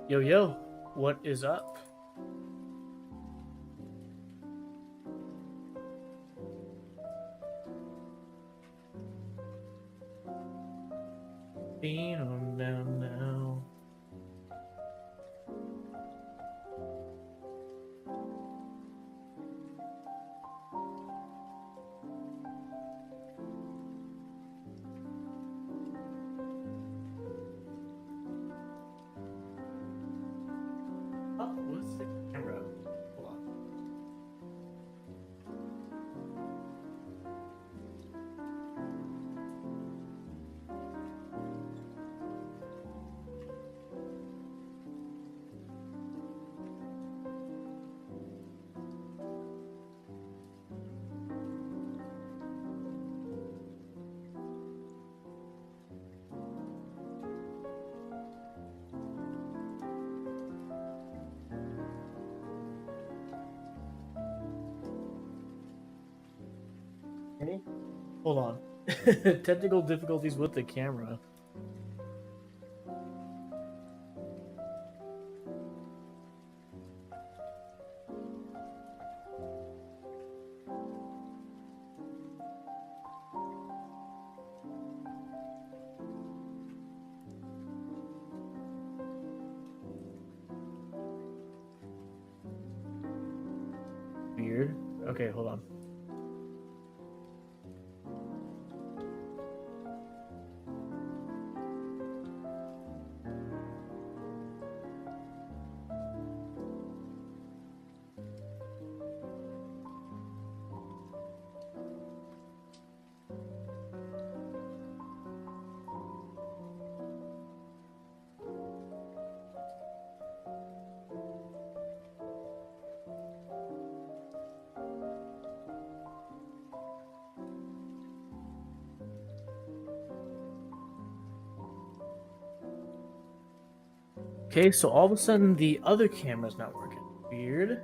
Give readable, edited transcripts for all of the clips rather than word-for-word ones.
Yo, yo, what is up? Being on down now. Oh, what's the camera? Hold on. Okay. Hold on. Technical difficulties with the camera. Weird. Okay, hold on. Okay, so all of a sudden the other camera's not working. Weird.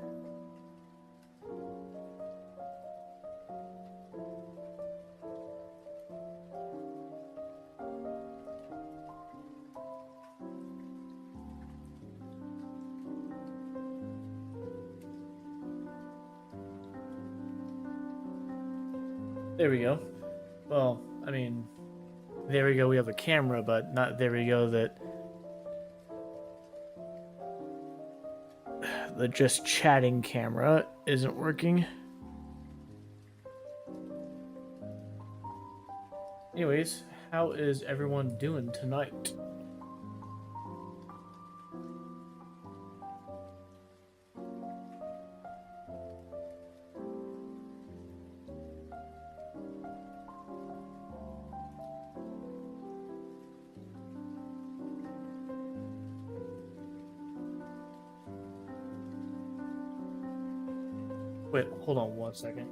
There we go. Well, I mean, there we go. We have a camera, but not there we go that the just chatting camera isn't working. Anyways, how is everyone doing tonight? Wait, hold on one second.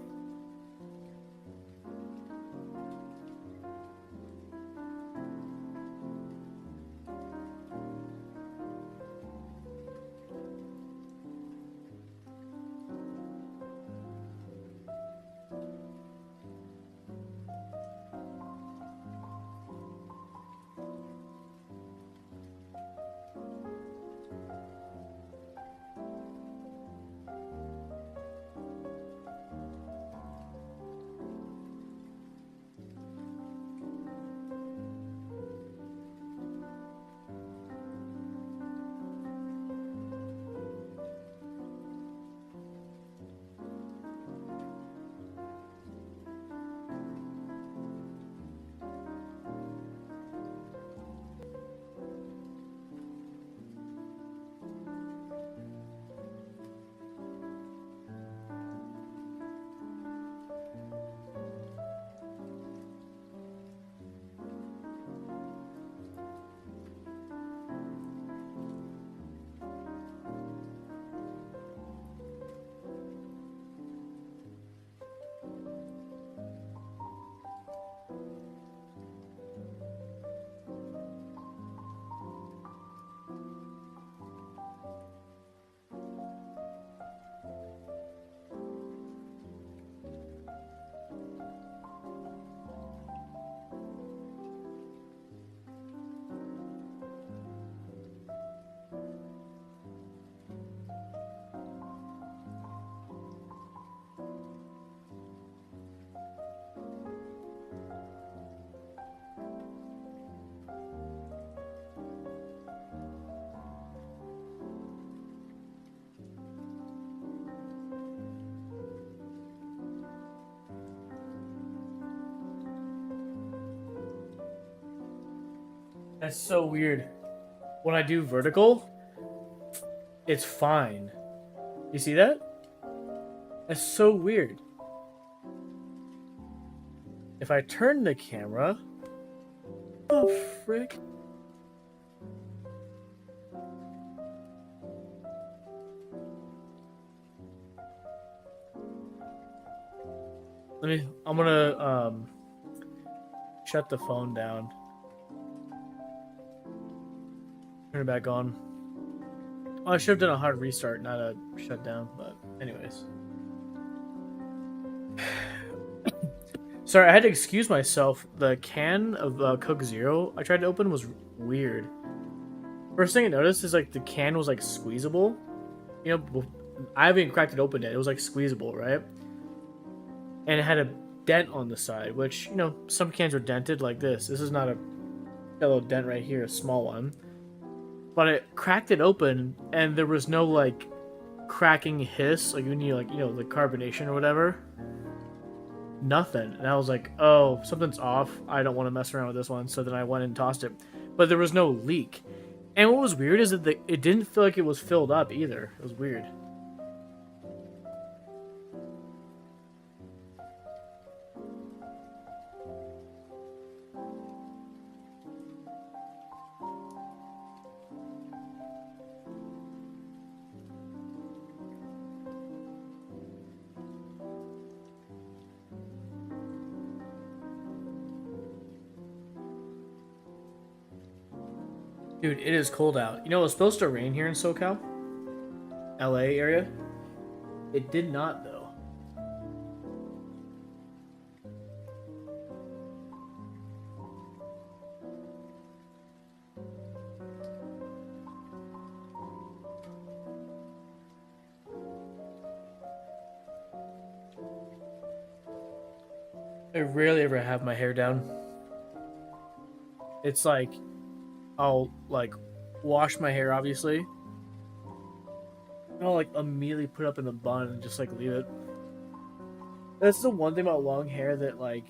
That's so weird. When I do vertical, it's fine. You see that? That's so weird. If I turn the camera, oh frick. I'm gonna shut the phone down. Turn it back on. Oh, I should have done a hard restart, not a shutdown, but anyways. Sorry, I had to excuse myself. The can of Coke Zero I tried to open was weird. First thing I noticed is like the can was like squeezable. You know, I haven't even cracked it open yet. It was like squeezable, right? And it had a dent on the side, which, you know, some cans are dented like this. This is not a little dent right here, a small one. But it cracked it open, and there was no like cracking hiss, like when you like, you know, the carbonation or whatever. Nothing. And I was like, oh, something's off. I don't want to mess around with this one. So then I went and tossed it. But there was no leak. And what was weird is that it didn't feel like it was filled up either. It was weird. Dude, it is cold out. You know, it was supposed to rain here in SoCal? LA area? It did not, though. I rarely ever have my hair down. It's like, I'll, like, wash my hair, obviously. And I'll, like, immediately put it up in the bun and just, like, leave it. That's the one thing about long hair that, like,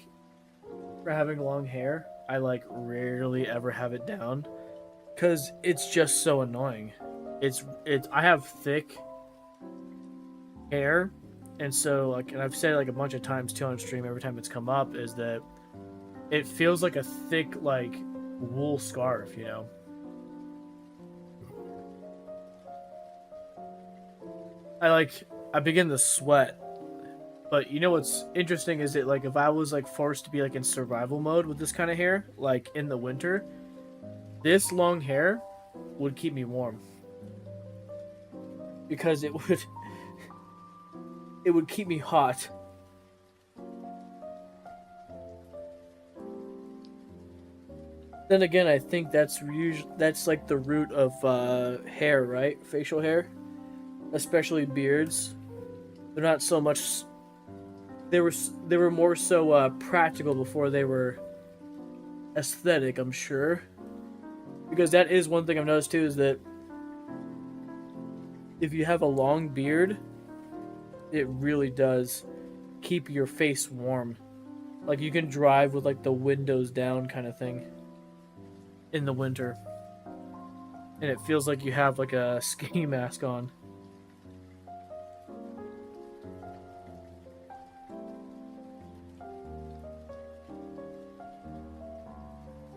for having long hair, I, like, rarely ever have it down. Because it's just so annoying. I have thick hair, and so, like, and I've said it, like, a bunch of times, too, on stream, every time it's come up, is that it feels like a thick, like, wool scarf, you know? I begin to sweat. But you know what's interesting is that, like, if I was, like, forced to be, like, in survival mode with this kind of hair, like, in the winter, this long hair would keep me warm. Because it would keep me hot. Then again, I think that's like the root of hair, right? Facial hair, especially beards. They're not so much. They were more so practical before they were aesthetic. I'm sure, because that is one thing I've noticed too, is that if you have a long beard, it really does keep your face warm. Like, you can drive with, like, the windows down kind of thing in the winter. And it feels like you have, like, a ski mask on.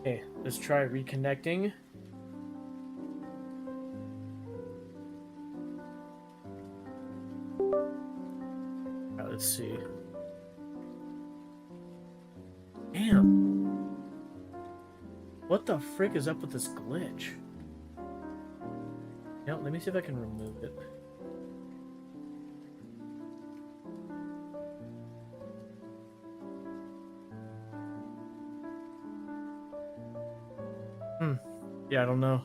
Okay, let's try reconnecting. Alright, let's see. Damn. What the frick is up with this glitch? No, let me see if I can remove it. Yeah, I don't know.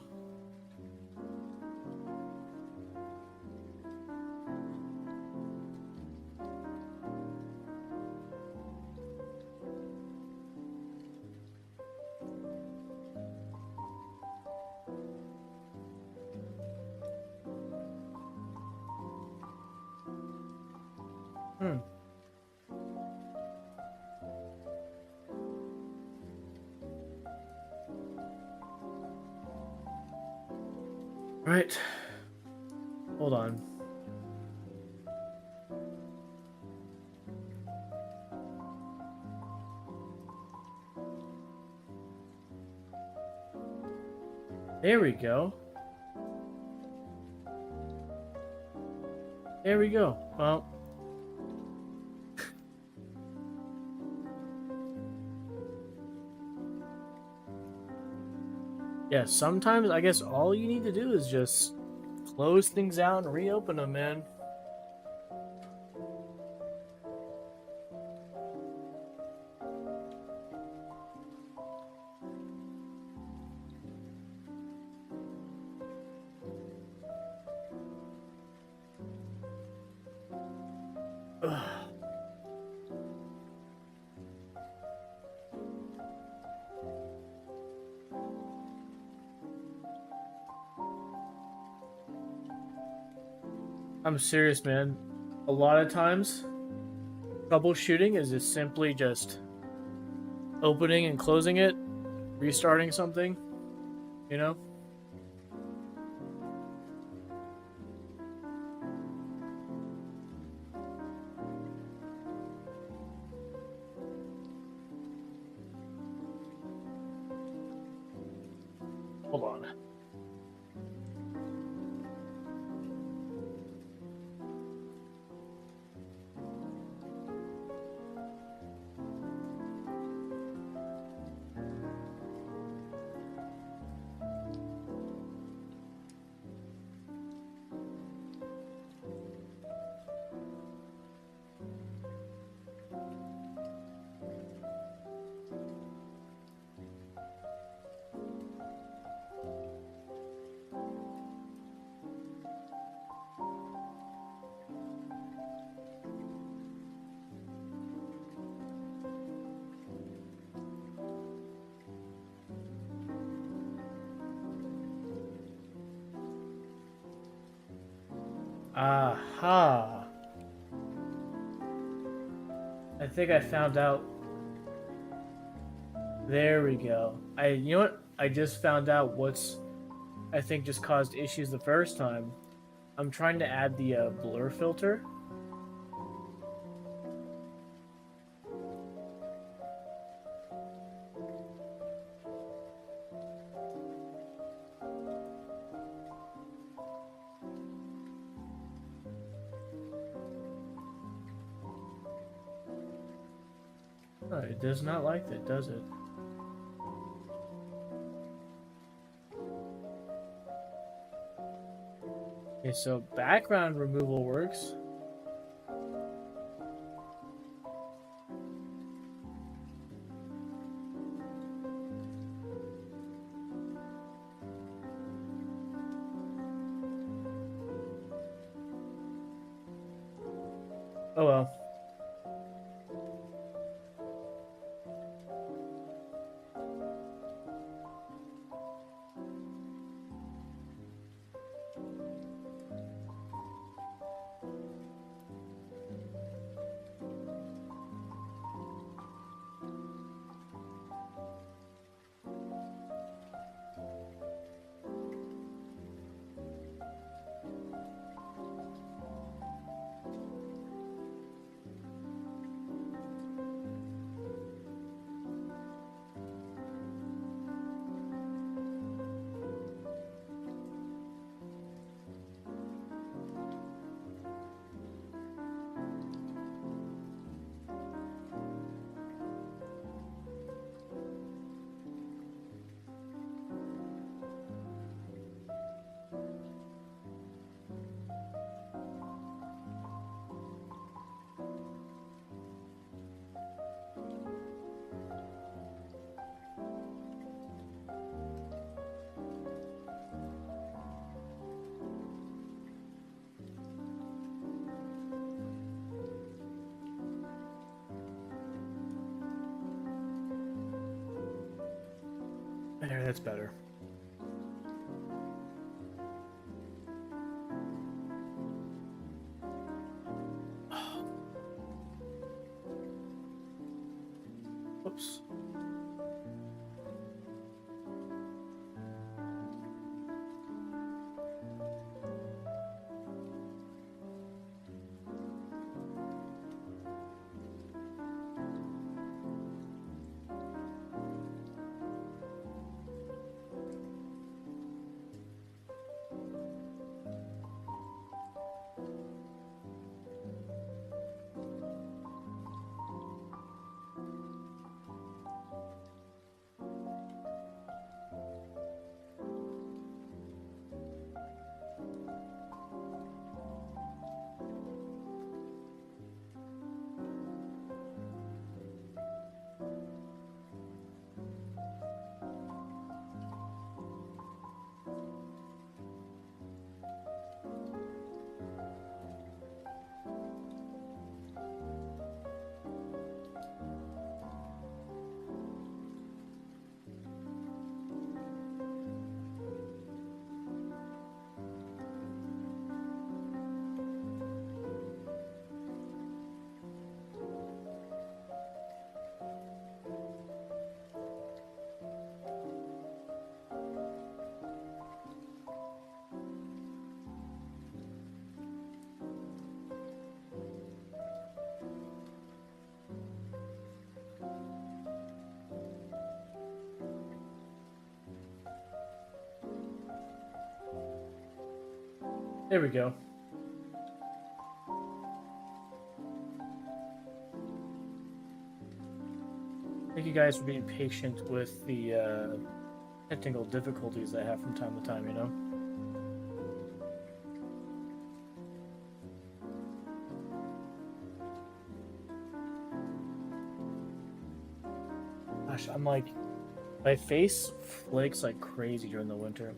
Right. Hold on. There we go. There we go. Well. Yeah, sometimes I guess all you need to do is just close things out and reopen them, man. Ugh. I'm serious, man. A lot of times, troubleshooting is just simply just opening and closing it, restarting something, you know? Hold on. Aha. I think I found out. There we go. You know what? I just found out what's, I think, just caused issues the first time. I'm trying to add the blur filter. Oh, it does not like that, does it? Okay, so background removal works. Oh well. There, that's better. Whoops. There we go. Thank you guys for being patient with the technical difficulties I have from time to time, you know? Gosh, I'm like, my face flakes like crazy during the winter.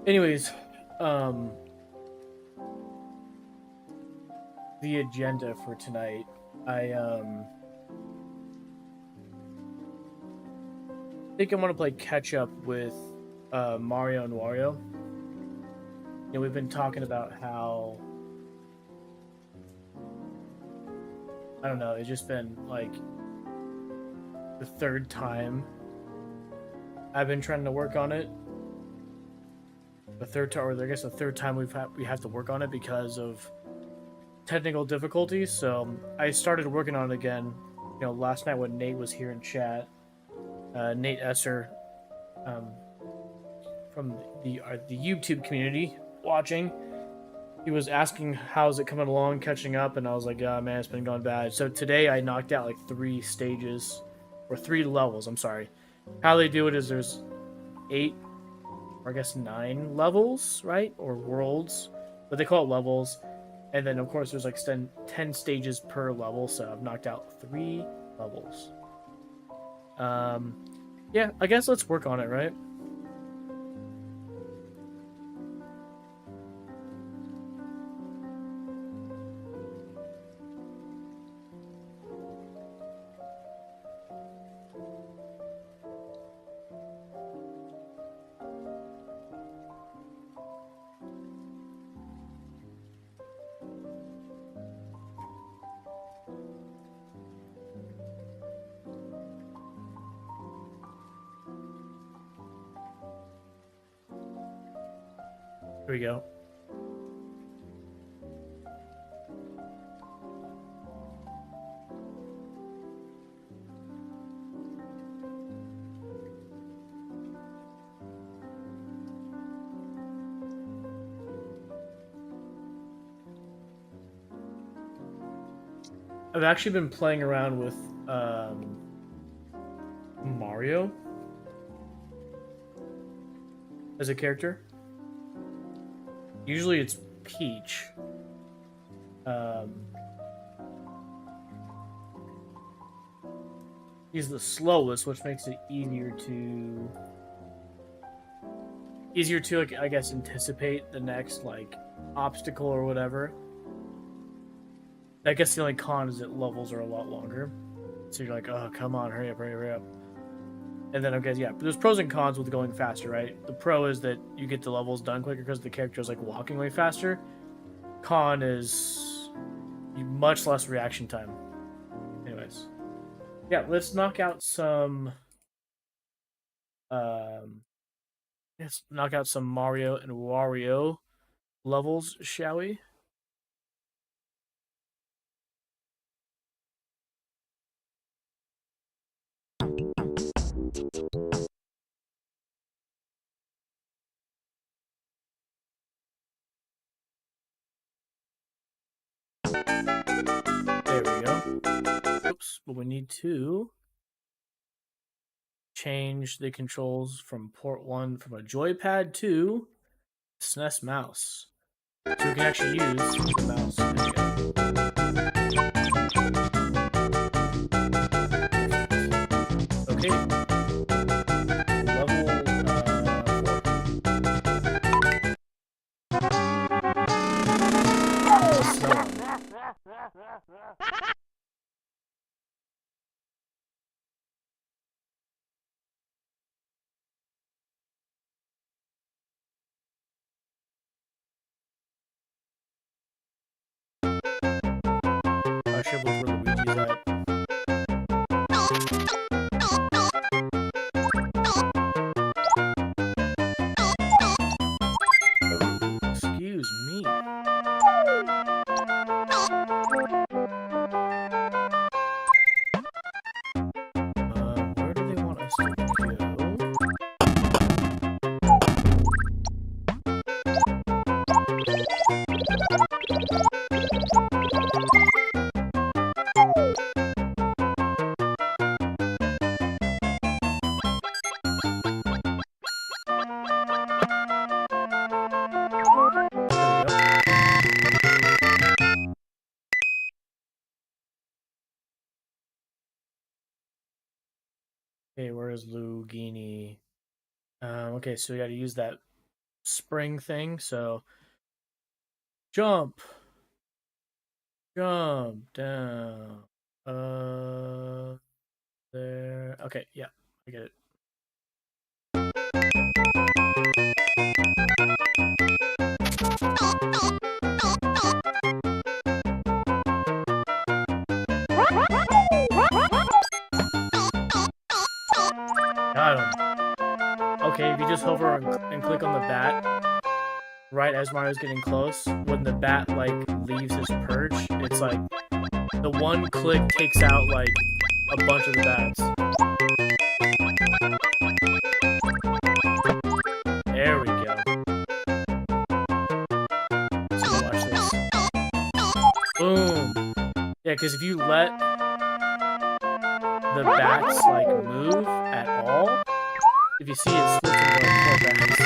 Anyways, um, the agenda for tonight. I think I want to play catch up with Mario and Wario. You know, we've been talking about how I don't know, it's just been like the third time I've been trying to work on it. The third time, or I guess the third time we have to work on it because of technical difficulties. So I started working on it again. You know, last night when Nate was here in chat, Nate Esser, um, from the YouTube community watching, he was asking how's it coming along, catching up, and I was like, oh, man, it's been going bad. So today I knocked out like 3 stages, or 3 levels. I'm sorry. How they do it is there's 8, or I guess 9 levels, right, or worlds, but they call it levels. And then of course there's like 10 stages per level, so I've knocked out 3 levels. Yeah, I guess let's work on it, right? Here we go. I've actually been playing around with Mario as a character. Usually it's Peach. He's the slowest, which makes it easier to like, I guess, anticipate the next like obstacle or whatever. I guess the only con is that levels are a lot longer, so you're like, oh, come on, hurry up, hurry up. And then, okay, yeah, but there's pros and cons with going faster, right? The pro is that you get the levels done quicker because the character is like walking way faster. Con is much less reaction time. Anyways, yeah, let's knock out some. Let's knock out some Mario and Wario levels, shall we? There we go. Oops, but we need to change the controls from port 1 from a joypad to SNES mouse. So we can actually use the mouse. Okay. Level 4. Where's Lugini? Okay, so we got to use that spring thing. So jump, jump down. There. Okay, yeah, I get it. Got him. Okay, if you just hover and click on the bat right as Mario's getting close, when the bat like leaves his perch, it's like the one click takes out like a bunch of the bats. There we go. So watch this. Boom. Yeah, because if you let the bats like move at all, if you see it split into like four bats,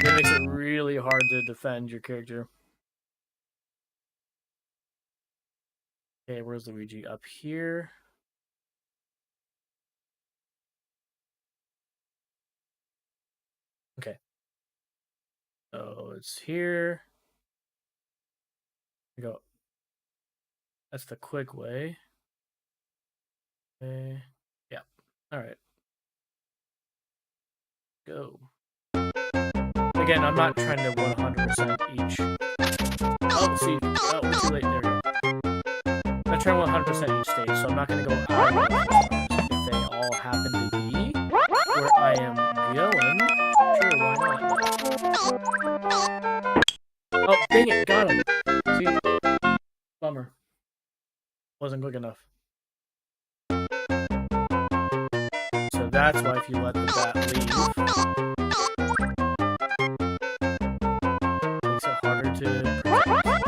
that makes it really hard to defend your character. Okay, where's Luigi? Up here. Okay. So it's here. We go. That's the quick way. Okay. Yeah. All right. Go. Again, I'm not trying to 100% each. Oh, see. Oh, we're too late. There we go. I'm not trying 100% each stage, so I'm not going to go out of the stars. If they all happen to be where I am going, sure, why not? Oh, dang it. Got him. See? Bummer. Wasn't quick enough. So that's why if you let the bat leave, it makes it harder to protect.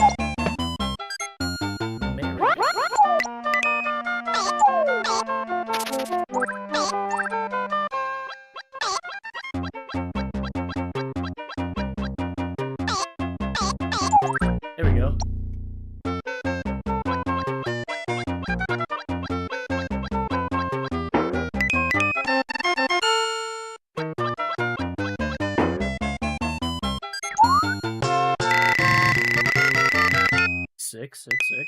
There we go. Sick, sick, sick.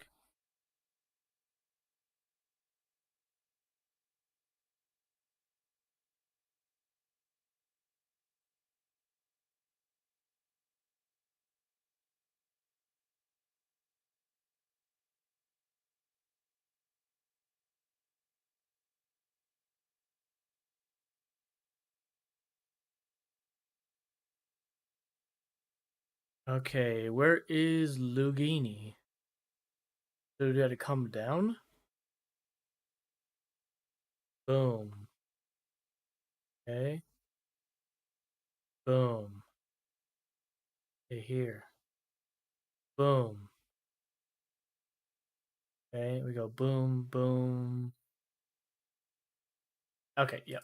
Okay, where is Lugini? So we got to come down? Boom. Okay. Boom. Okay, here. Boom. Okay, we go boom, boom. Okay, yep.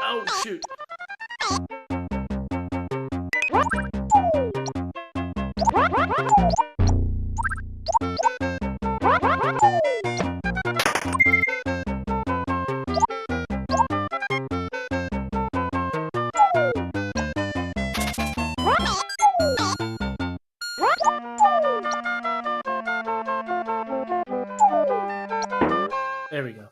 Oh, shoot. There we go.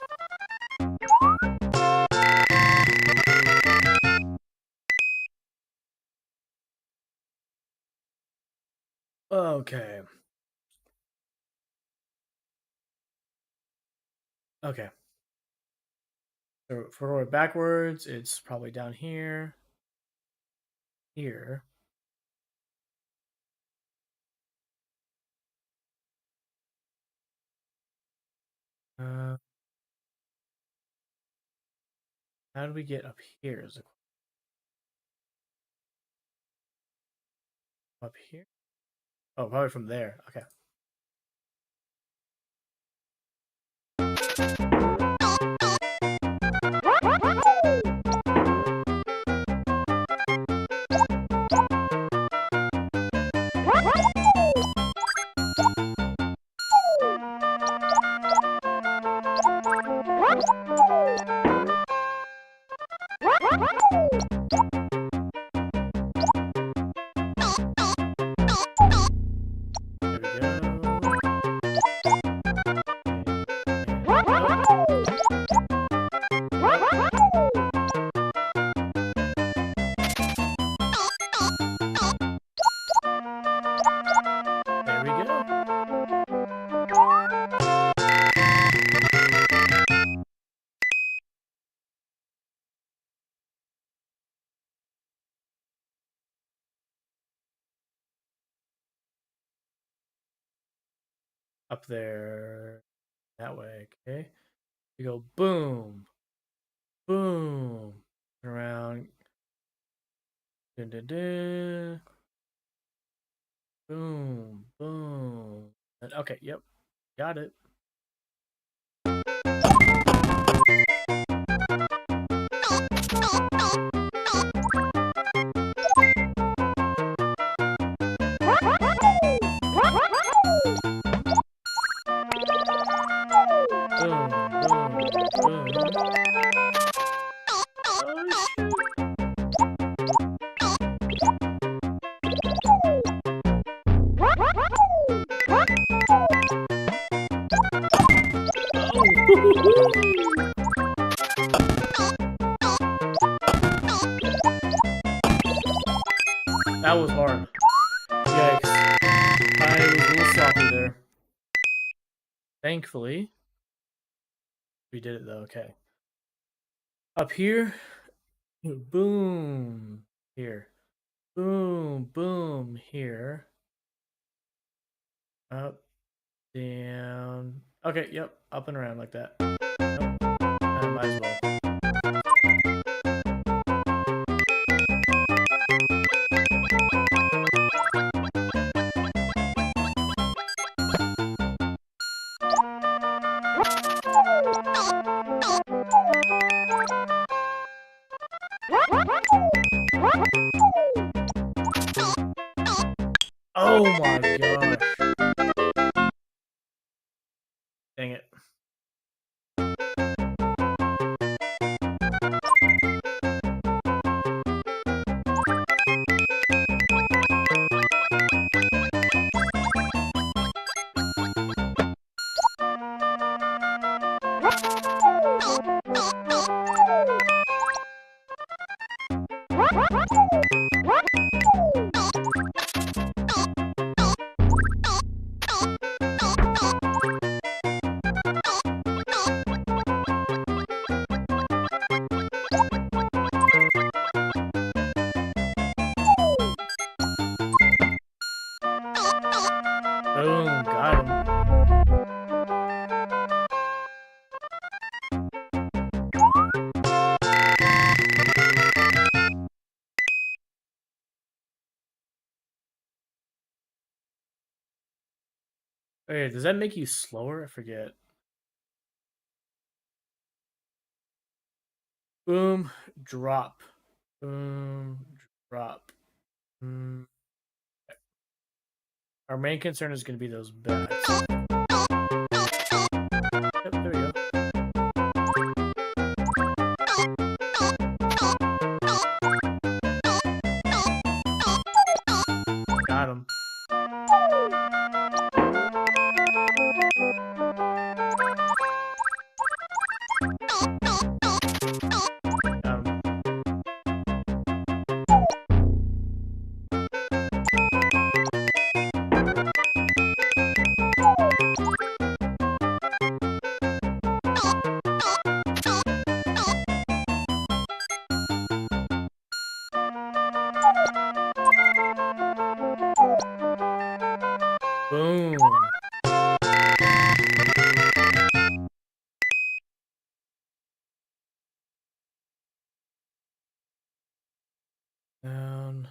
Okay. Okay. So forward backwards, it's probably down here. Here. Uh, how do we get up here? Is it up here? Oh, probably from there. Okay. There we go. Up there. That way, okay? We go boom, boom, around. Dun, dun, dun. Boom, boom. Okay, yep, got it. Boom, boom, boom. Oh, shoot. Oh. That was hard. Yikes. I was a little sloppy there. Thankfully, we did it though, okay. Up here, boom, here. Boom, boom, here. Up, down. Okay, yep, up and around like that. Nope. Might as well. Oh my gosh. Dang it. Boom, got him. Wait, does that make you slower? I forget. Boom, drop. Boom, drop. Mm. Our main concern is going to be those bats. Yep, there we go. Got him. Boom. Down.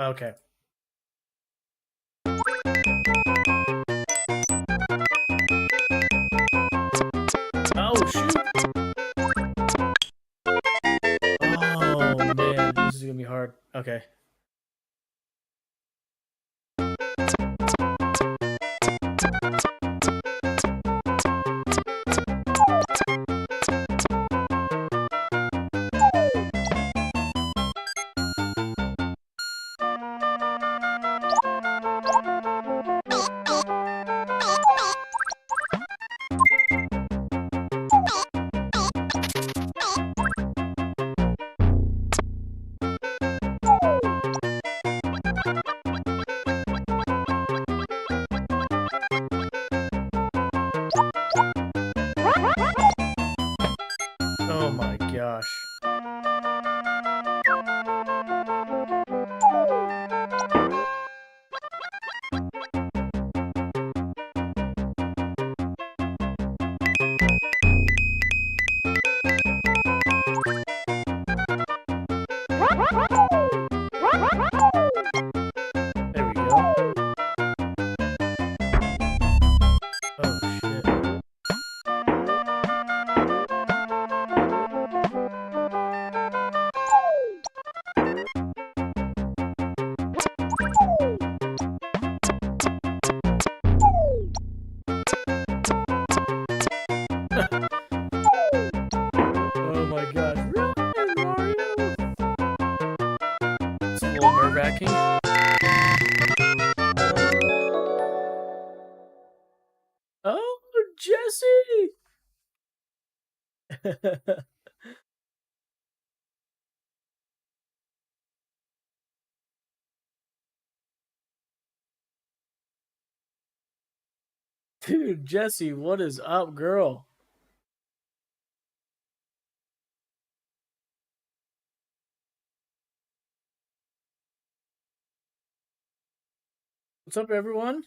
Okay. Oh, shoot. Oh, man. This is going to be hard. Okay. Dude, Jesse, what is up, girl? What's up, everyone?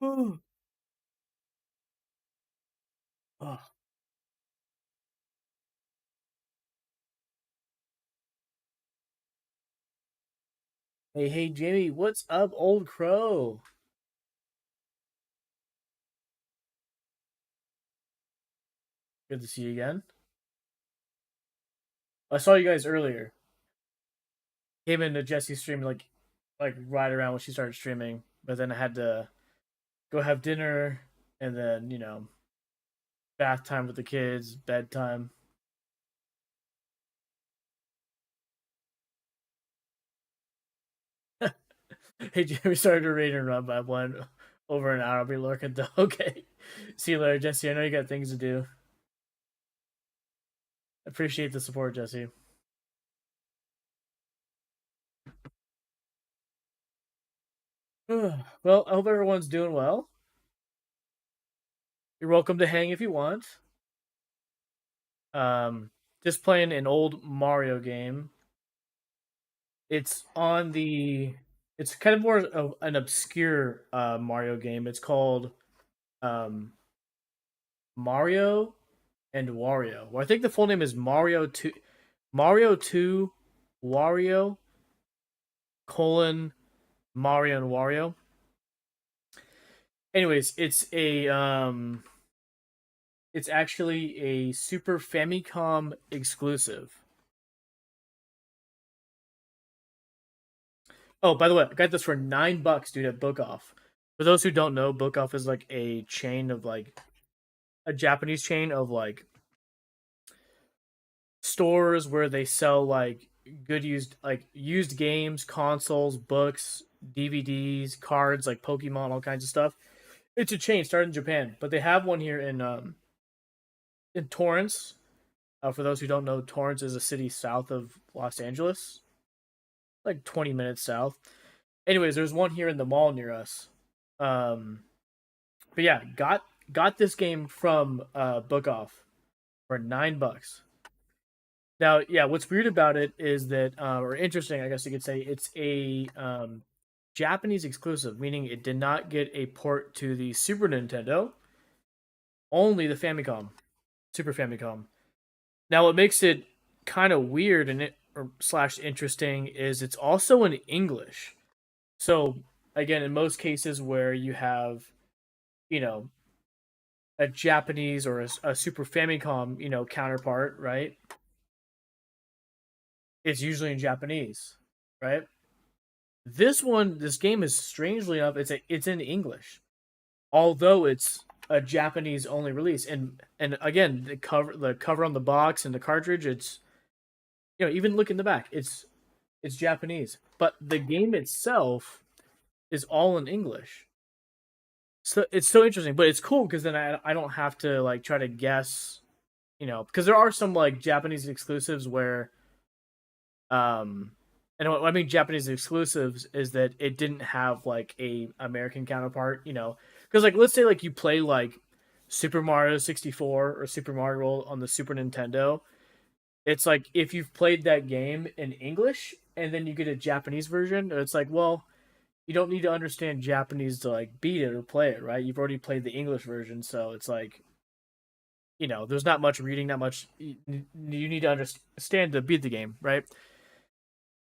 Oh, hey, hey, Jamie, what's up, old crow? Good to see you again. I saw you guys earlier. Came into Jesse's stream like right around when she started streaming, but then I had to go have dinner and then bath time with the kids, bedtime. Hey, Jamie started a raid and run, but I went over an hour. I'll be lurking though. Okay, see you later, Jesse. I know you got things to do. Appreciate the support, Jesse. Well, I hope everyone's doing well. You're welcome to hang if you want. Um, just playing an old Mario game. It's on the. It's kind of more of an obscure Mario game. It's called um, Mario and Wario. Well, I think the full name is Mario 2, Wario colon Mario and Wario. Anyways, it's actually a Super Famicom exclusive. Oh, by the way, I got this for $9, dude, at Book Off. For those who don't know, Book Off is like a chain of like a Japanese chain of like stores where they sell like good used games, consoles, books, DVDs, cards, like Pokemon, all kinds of stuff. It's a chain started in Japan, but they have one here in Torrance. For those who don't know, Torrance is a city south of Los Angeles, like 20 minutes south. Anyways, there's one here in the mall near us. Um, but yeah, got this game from Book Off for $9. Now, yeah, what's weird about it is that, or interesting, I guess you could say, it's a Japanese exclusive, meaning it did not get a port to the Super Nintendo, only the Famicom, Super Famicom. Now, what makes it kind of weird and it or slash interesting is it's also in English. So again, in most cases where you have, you know, a Japanese or a Super Famicom, counterpart, right? It's usually in Japanese, right? This game is strangely enough, it's in English, although it's a Japanese only release. And again, the cover on the box and the cartridge, it's even look in the back, it's Japanese, but the game itself is all in English. So it's so interesting, but it's cool because then I don't have to like try to guess, because there are some like Japanese exclusives where and what I mean Japanese exclusives is that it didn't have like a American counterpart, because like let's say like you play like Super Mario 64 or Super Mario World on the Super Nintendo. It's like if you've played that game in English and then you get a Japanese version, it's like, well, you don't need to understand Japanese to like beat it or play it, right? You've already played the English version, so it's like, there's not much reading, not much you need to understand to beat the game, right?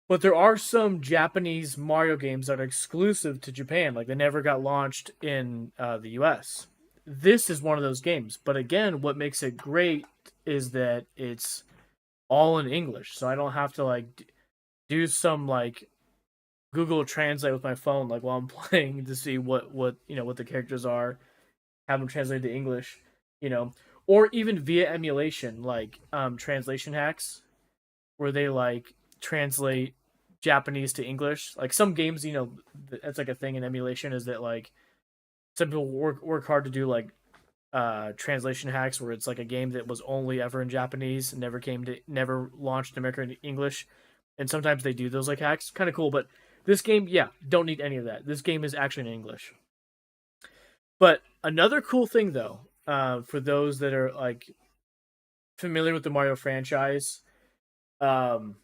But there are some Japanese Mario games that are exclusive to Japan, like they never got launched in the US. This is one of those games, but again, what makes it great is that it's all in English, so I don't have to like do some like Google Translate with my phone like while I'm playing to see what the characters are, have them translated to English, you know, or even via emulation like translation hacks where they like translate Japanese to English. Like some games, that's like a thing in emulation is that like some people work hard to do like translation hacks where it's like a game that was only ever in Japanese, never launched in American English, and sometimes they do those like hacks, kind of cool. But this game, yeah, don't need any of that. This game is actually in English. But another cool thing though, for those that are like familiar with the Mario franchise, um,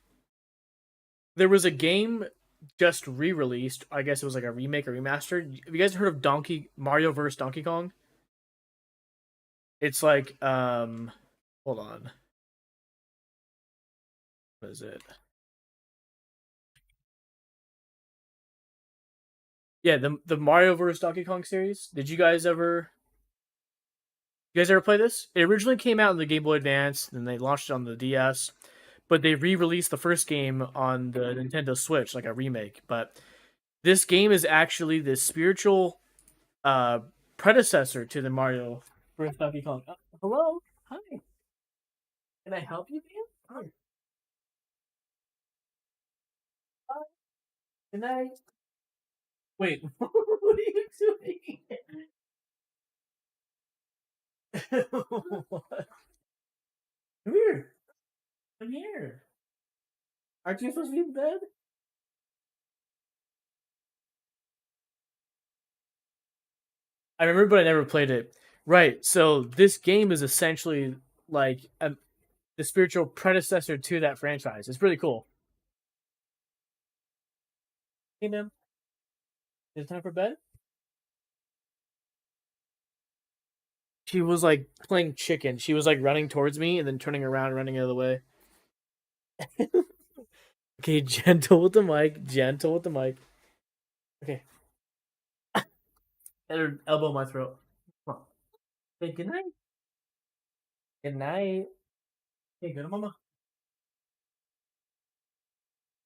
there was a game just re-released. I guess it was like a remake or remaster. Have you guys heard of Mario vs Donkey Kong? It's like hold on. What is it? Yeah, the Mario vs Donkey Kong series. Did you guys ever play this? It originally came out in the Game Boy Advance, then they launched it on the DS, but they re-released the first game on the Nintendo Switch, like a remake. But this game is actually the spiritual uh predecessor to the Mario vs Donkey Kong. Hello, hi. Can I help you, man? Hi. Hi. Good night. Wait, what are you doing? What? Come here. Come here. Aren't you supposed to be in bed? I remember, but I never played it. Right. So this game is essentially like the spiritual predecessor to that franchise. It's pretty cool. Hey, man, is it time for bed? She was like playing chicken. She was like running towards me and then turning around and running out of the way. Okay, gentle with the mic. Gentle with the mic. Okay. And her elbow in my throat. Come on. Hey, good night. Good night. Hey, good mama.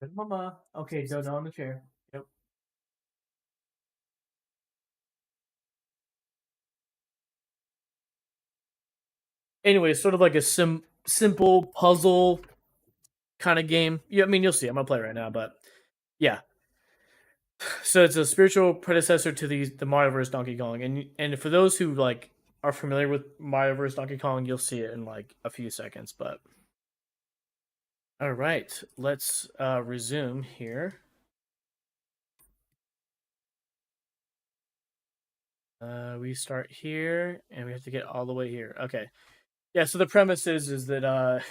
Good mama. Okay, Dodo on the chair. Yep. Anyway, sort of like a simple puzzle kind of game. Yeah, I mean, you'll see. I'm gonna play right now, but yeah. So it's a spiritual predecessor to the Mario vs Donkey Kong, and for those who like are familiar with Mario vs Donkey Kong, you'll see it in like a few seconds. But all right, let's resume here. We start here, and we have to get all the way here. Okay, yeah. So the premise is that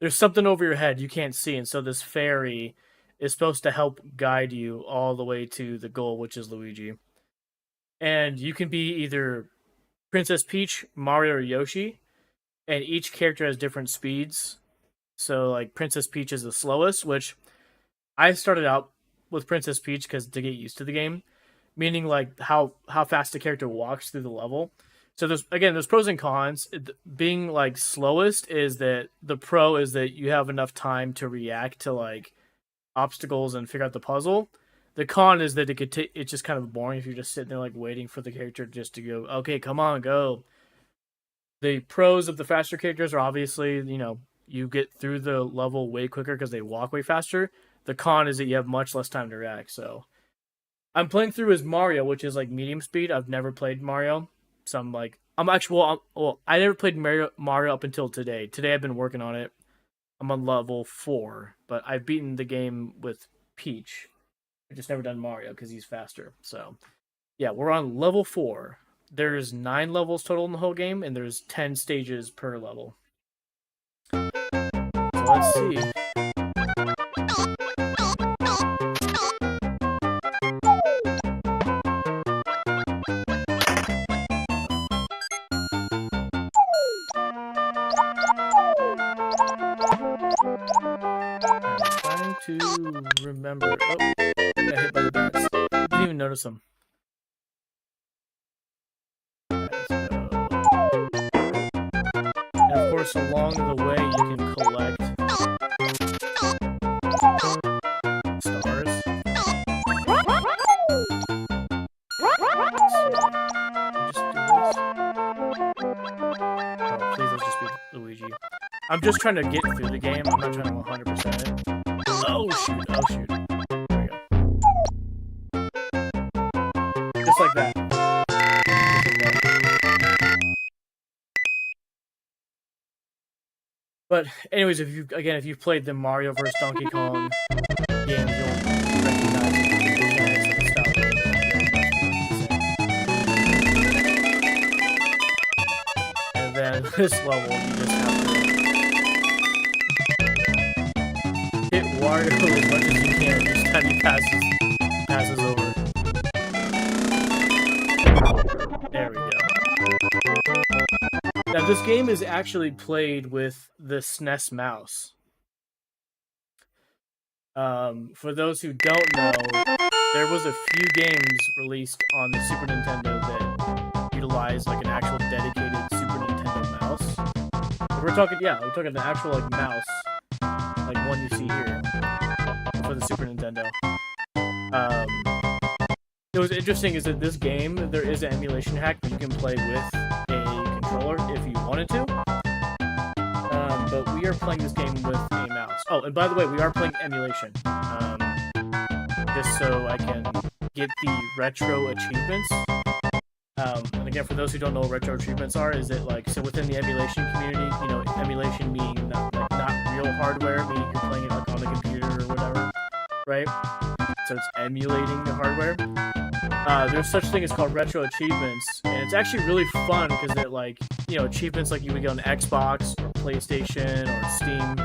there's something over your head you can't see, and so this fairy is supposed to help guide you all the way to the goal, which is Luigi. And you can be either Princess Peach, Mario, or Yoshi, and each character has different speeds. So like Princess Peach is the slowest, which I started out with Princess Peach because to get used to the game, meaning like how fast the character walks through the level. So there's pros and cons. Being like slowest is that the pro is that you have enough time to react to like obstacles and figure out the puzzle. The con is that it's just kind of boring if you're just sitting there like waiting for the character just to go, okay, come on, go. The pros of the faster characters are obviously, you get through the level way quicker because they walk way faster. The con is that you have much less time to react. So I'm playing through as Mario, which is like medium speed. I've never played Mario, so I'm actually I never played Mario up until today. Today I've been working on it. I'm on level 4, but I've beaten the game with Peach. I've just never done Mario because he's faster. So yeah, we're on level 4. There's 9 levels total in the whole game, and there's 10 stages per level. So let's see. I'm trying to remember. Oh, I got hit by the bats. I didn't even notice them. And of course, along the way, you can collect stars. Just do this. Oh, please let's just be Luigi. I'm just trying to get through the game. I'm not trying to 100% it. Oh shoot! Oh shoot! There we go. Just like that. But anyways, if you've played the Mario vs Donkey Kong games, you'll recognize the mechanics of the style of games. And then this level, you just have to hit Wario as much as you can each time he passes over. There we go. Now this game is actually played with the SNES mouse. For those who don't know, there was a few games released on the Super Nintendo that utilize like an actual dedicated Super Nintendo mouse. We're talking the actual like mouse, like one you see here for the Super Nintendo. It was interesting is that this game there is an emulation hack that you can play with a controller if you wanted to. But we are playing this game with a mouse. Oh, and by the way, we are playing emulation. Just so I can get the retro achievements. And again, for those who don't know what retro achievements are, is it like, so within the emulation community, you know, emulation being not real hardware, meaning you're playing it like on the computer or whatever, right? So it's emulating the hardware. There's such thing as called retro achievements, and it's actually really fun because it like, you know, achievements like you would get on Xbox or PlayStation or Steam.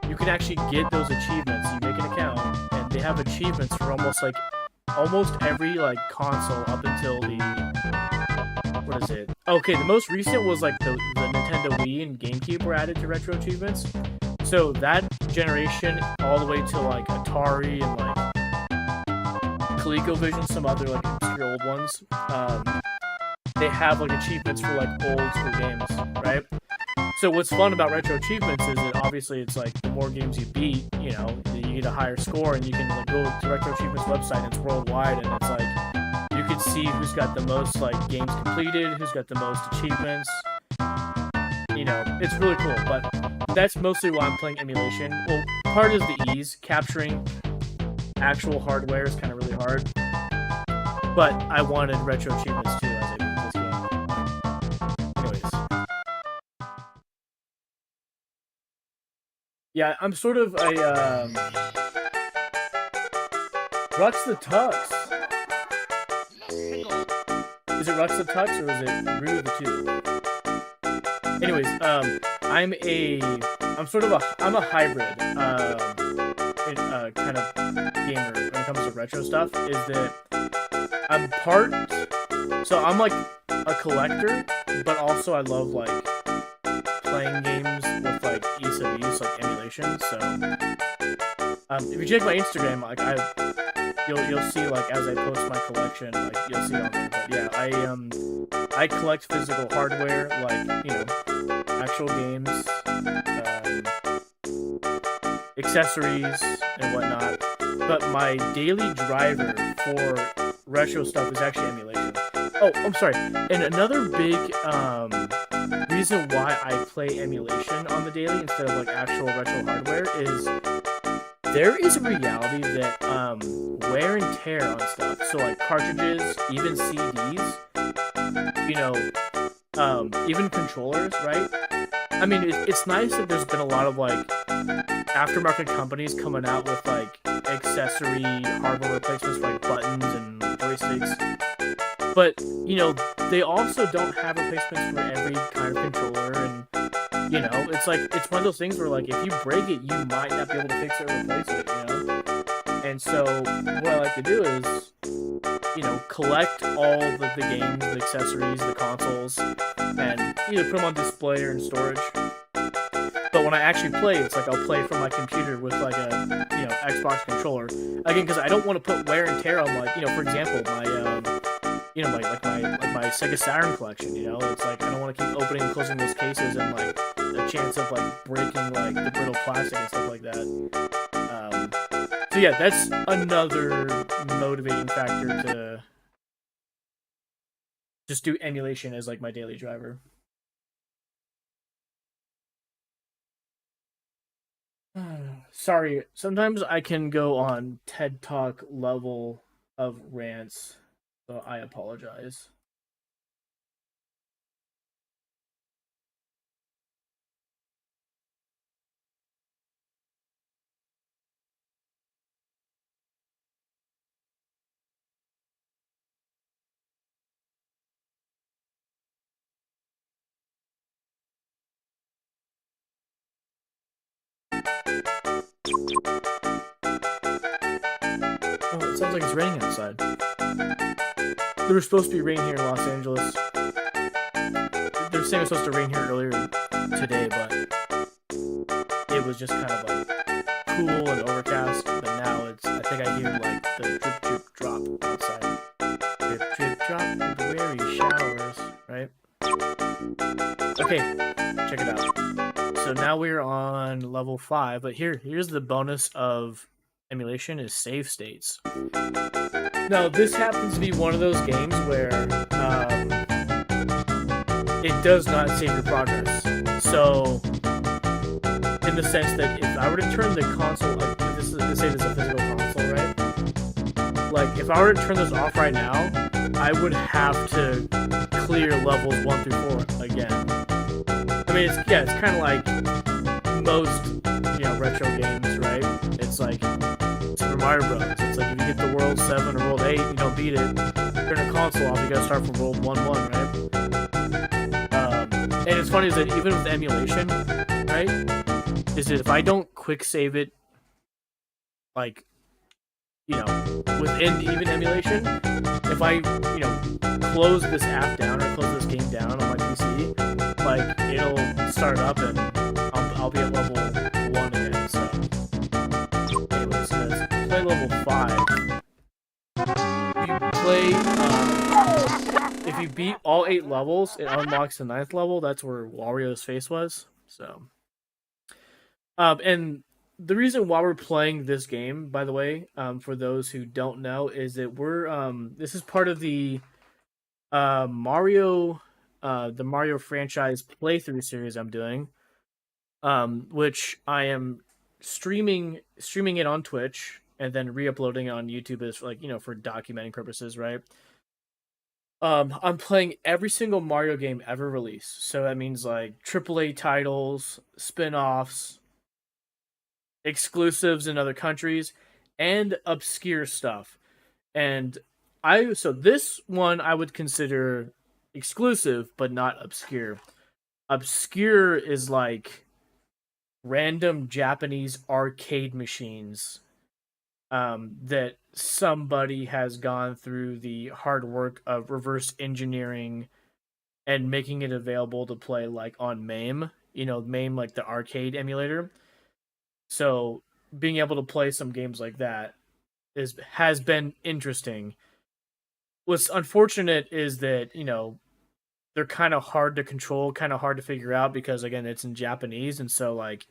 You can actually get those achievements. You make an account, and they have achievements for almost every like console up until the what is it? Okay, the most recent was like the Nintendo Wii and GameCube were added to retro achievements. So that generation all the way to like Atari and like ColecoVision, some other like obscure old ones. They have like achievements for like old school games, right? So what's fun about retro achievements is that obviously it's like the more games you beat, you know, you get a higher score, and you can like go to retro achievements website, and it's worldwide, and it's like you can see who's got the most like games completed, who's got the most achievements. You know, it's really cool. But that's mostly why I'm playing emulation. Well, part is the ease. Capturing actual hardware is kind of really hard. But I wanted retro achievements too as I beat this game. Anyways. Yeah, I'm sort of a Rux the Tux. Is it Rux the Tux or is it Rue the Two? Anyways, I'm a hybrid kind of gamer when it comes to retro stuff. Is that I'm like a collector, but also I love like playing games with like ease of use, like emulation. So if you check my Instagram, like you'll see like as I post my collection, like you'll see it on there. But yeah, I collect physical hardware, like, you know, actual games, accessories and whatnot. But my daily driver for retro stuff is actually emulation. Oh, I'm sorry. And another big reason why I play emulation on the daily instead of like actual retro hardware is there is a reality that wear and tear on stuff. So like cartridges, even CDs, you know, even controllers, right? I mean, it's nice that there's been a lot of like aftermarket companies coming out with like accessory hardware replacements for like buttons and joysticks. But, you know, they also don't have replacements for every kind of controller, and, you know, it's like, it's one of those things where, like, if you break it, you might not be able to fix it or replace it, you know? And so, what I like to do is, you know, collect all the games, the accessories, the consoles, and either put them on display or in storage. But when I actually play, it's like I'll play from my computer with like a, you know, Xbox controller. Again, because I don't want to put wear and tear on, like, you know, for example, my, you know, my Sega Saturn collection, you know? It's like, I don't want to keep opening and closing those cases and, like, a chance of, like, breaking, like, the brittle plastic and stuff like that. So yeah, that's another motivating factor to just do emulation as, like, my daily driver. Sorry, sometimes I can go on TED Talk level of rants, so I apologize. Oh, it sounds like it's raining outside. There was supposed to be rain here in Los Angeles. They're saying it was supposed to rain here earlier today, but it was just kind of like cool and overcast. But now it's, I think I hear like the drip drip drop outside. Drip drip drop, February showers, right? Okay, check it out. So now we're on level 5, but here's the bonus of emulation is save states. Now this happens to be one of those games where it does not save your progress. So in the sense that if I were to turn the console, like let's say this is a physical console, right? Like if I were to turn this off right now, I would have to clear levels 1 through 4 again. I mean, it's kind of like most retro games, right? It's like Super Mario Bros. It's like if you get the World 7 or World 8, you don't beat it. Turn the console off, you gotta start from World 1-1, right? And it's funny is that even with emulation, right? Is that if I don't quick save it, like within even emulation, if I close this app down or close this game down on my PC, like it'll start up and I'll be at level 1 again. So, anyways, guys, play level 5. If you beat all 8 levels, it unlocks the 9th level. That's where Wario's face was. So, and the reason why we're playing this game, by the way, for those who don't know, is that this is part of the Mario franchise playthrough series I'm doing, which I am streaming it on Twitch and then re-uploading it on YouTube as for documenting purposes, right? I'm playing every single Mario game ever released, so that means like AAA titles, spin-offs, exclusives in other countries, and obscure stuff. And this one I would consider exclusive but not obscure. Obscure is like random Japanese arcade machines that somebody has gone through the hard work of reverse engineering and making it available to play like on MAME, MAME like the arcade emulator. So being able to play some games like that has been interesting. What's unfortunate is that they're kind of hard to control, kind of hard to figure out because again it's in Japanese, and so like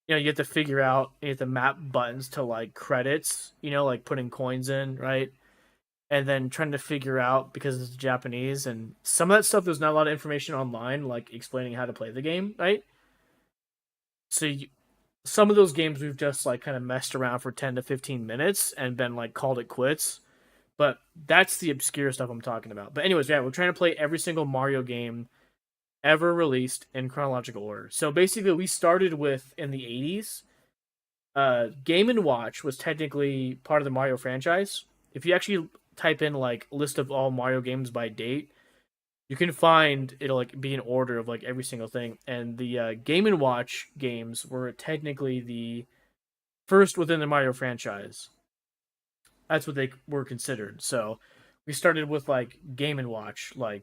you have to figure out, you have to map buttons to like credits, like putting coins in, right? And then trying to figure out because it's Japanese and some of that stuff there's not a lot of information online like explaining how to play the game, right? So some of those games we've just like kind of messed around for 10 to 15 minutes and been like called it quits. But that's the obscure stuff I'm talking about. But anyways, yeah, we're trying to play every single Mario game ever released in chronological order. So basically, we started with in the 80s. Game and Watch was technically part of the Mario franchise. If you actually type in like list of all Mario games by date, you can find it'll like be in order of like every single thing. And the Game and Watch games were technically the first within the Mario franchise. That's what they were considered. So we started with like Game and Watch, like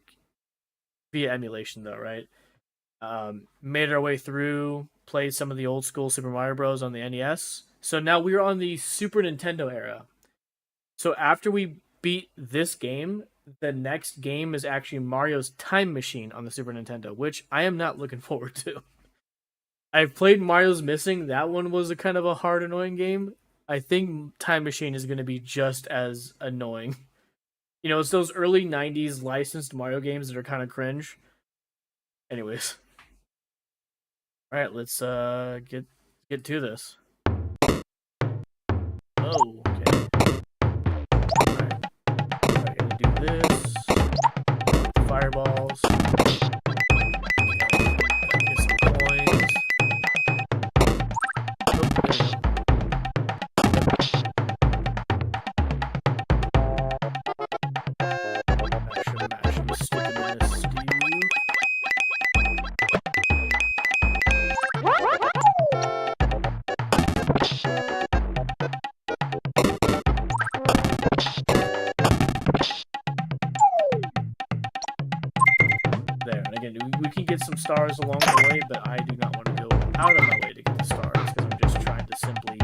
via emulation though, right? Made our way through, played some of the old school Super Mario Bros. On the NES. So now we're on the Super Nintendo era. So after we beat this game, the next game is actually Mario's Time Machine on the Super Nintendo, which I am not looking forward to. I've played Mario's Missing. That one was a kind of a hard, annoying game. I think Time Machine is going to be just as annoying. It's those early 90s licensed Mario games that are kind of cringe. Anyways. All right, let's get to this. Oh, okay. Alright. I gotta do this. Fireballs. Get some coins. Oh, there we go. Mash them, stick them in this stew. There, and again, we can get some stars along the way, but I do not want to go out of my way to get the stars, because I'm just trying to simply...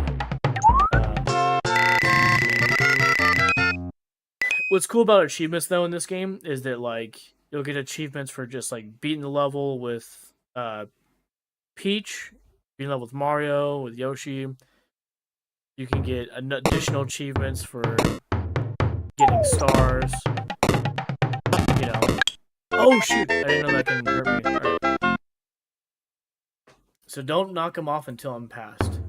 What's cool about achievements, though, in this game, is that, like, you'll get achievements for just, like, beating the level with Peach, beating the level with Mario, with Yoshi. You can get additional achievements for getting stars. You know... Oh, shoot! I didn't know that can hurt me. Right. So don't knock him off until I'm past.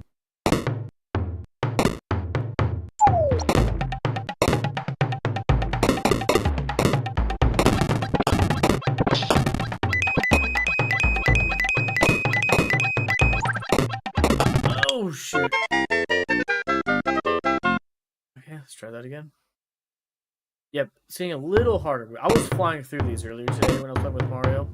Oh, shoot. Okay, let's try that again. Yep, seeing a little harder. I was flying through these earlier today when I was playing with Mario.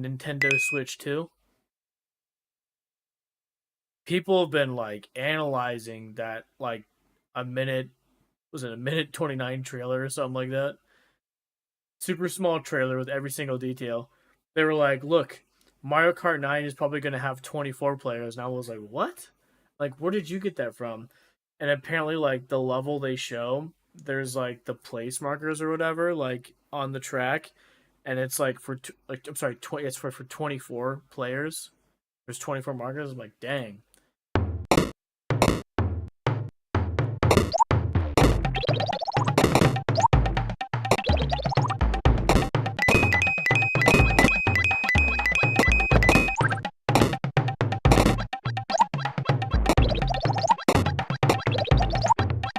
Nintendo Switch 2. People have been like analyzing that like a minute 29 trailer or something like that. Super small trailer with every single detail. They were like, look, Mario Kart 9 is probably going to have 24 players. And I was like, what? Like, where did you get that from? And apparently, like, the level they show, there's like the place markers or whatever, like on the track. And it's like for it's for 24 players. There's 24 markers. I'm like, dang.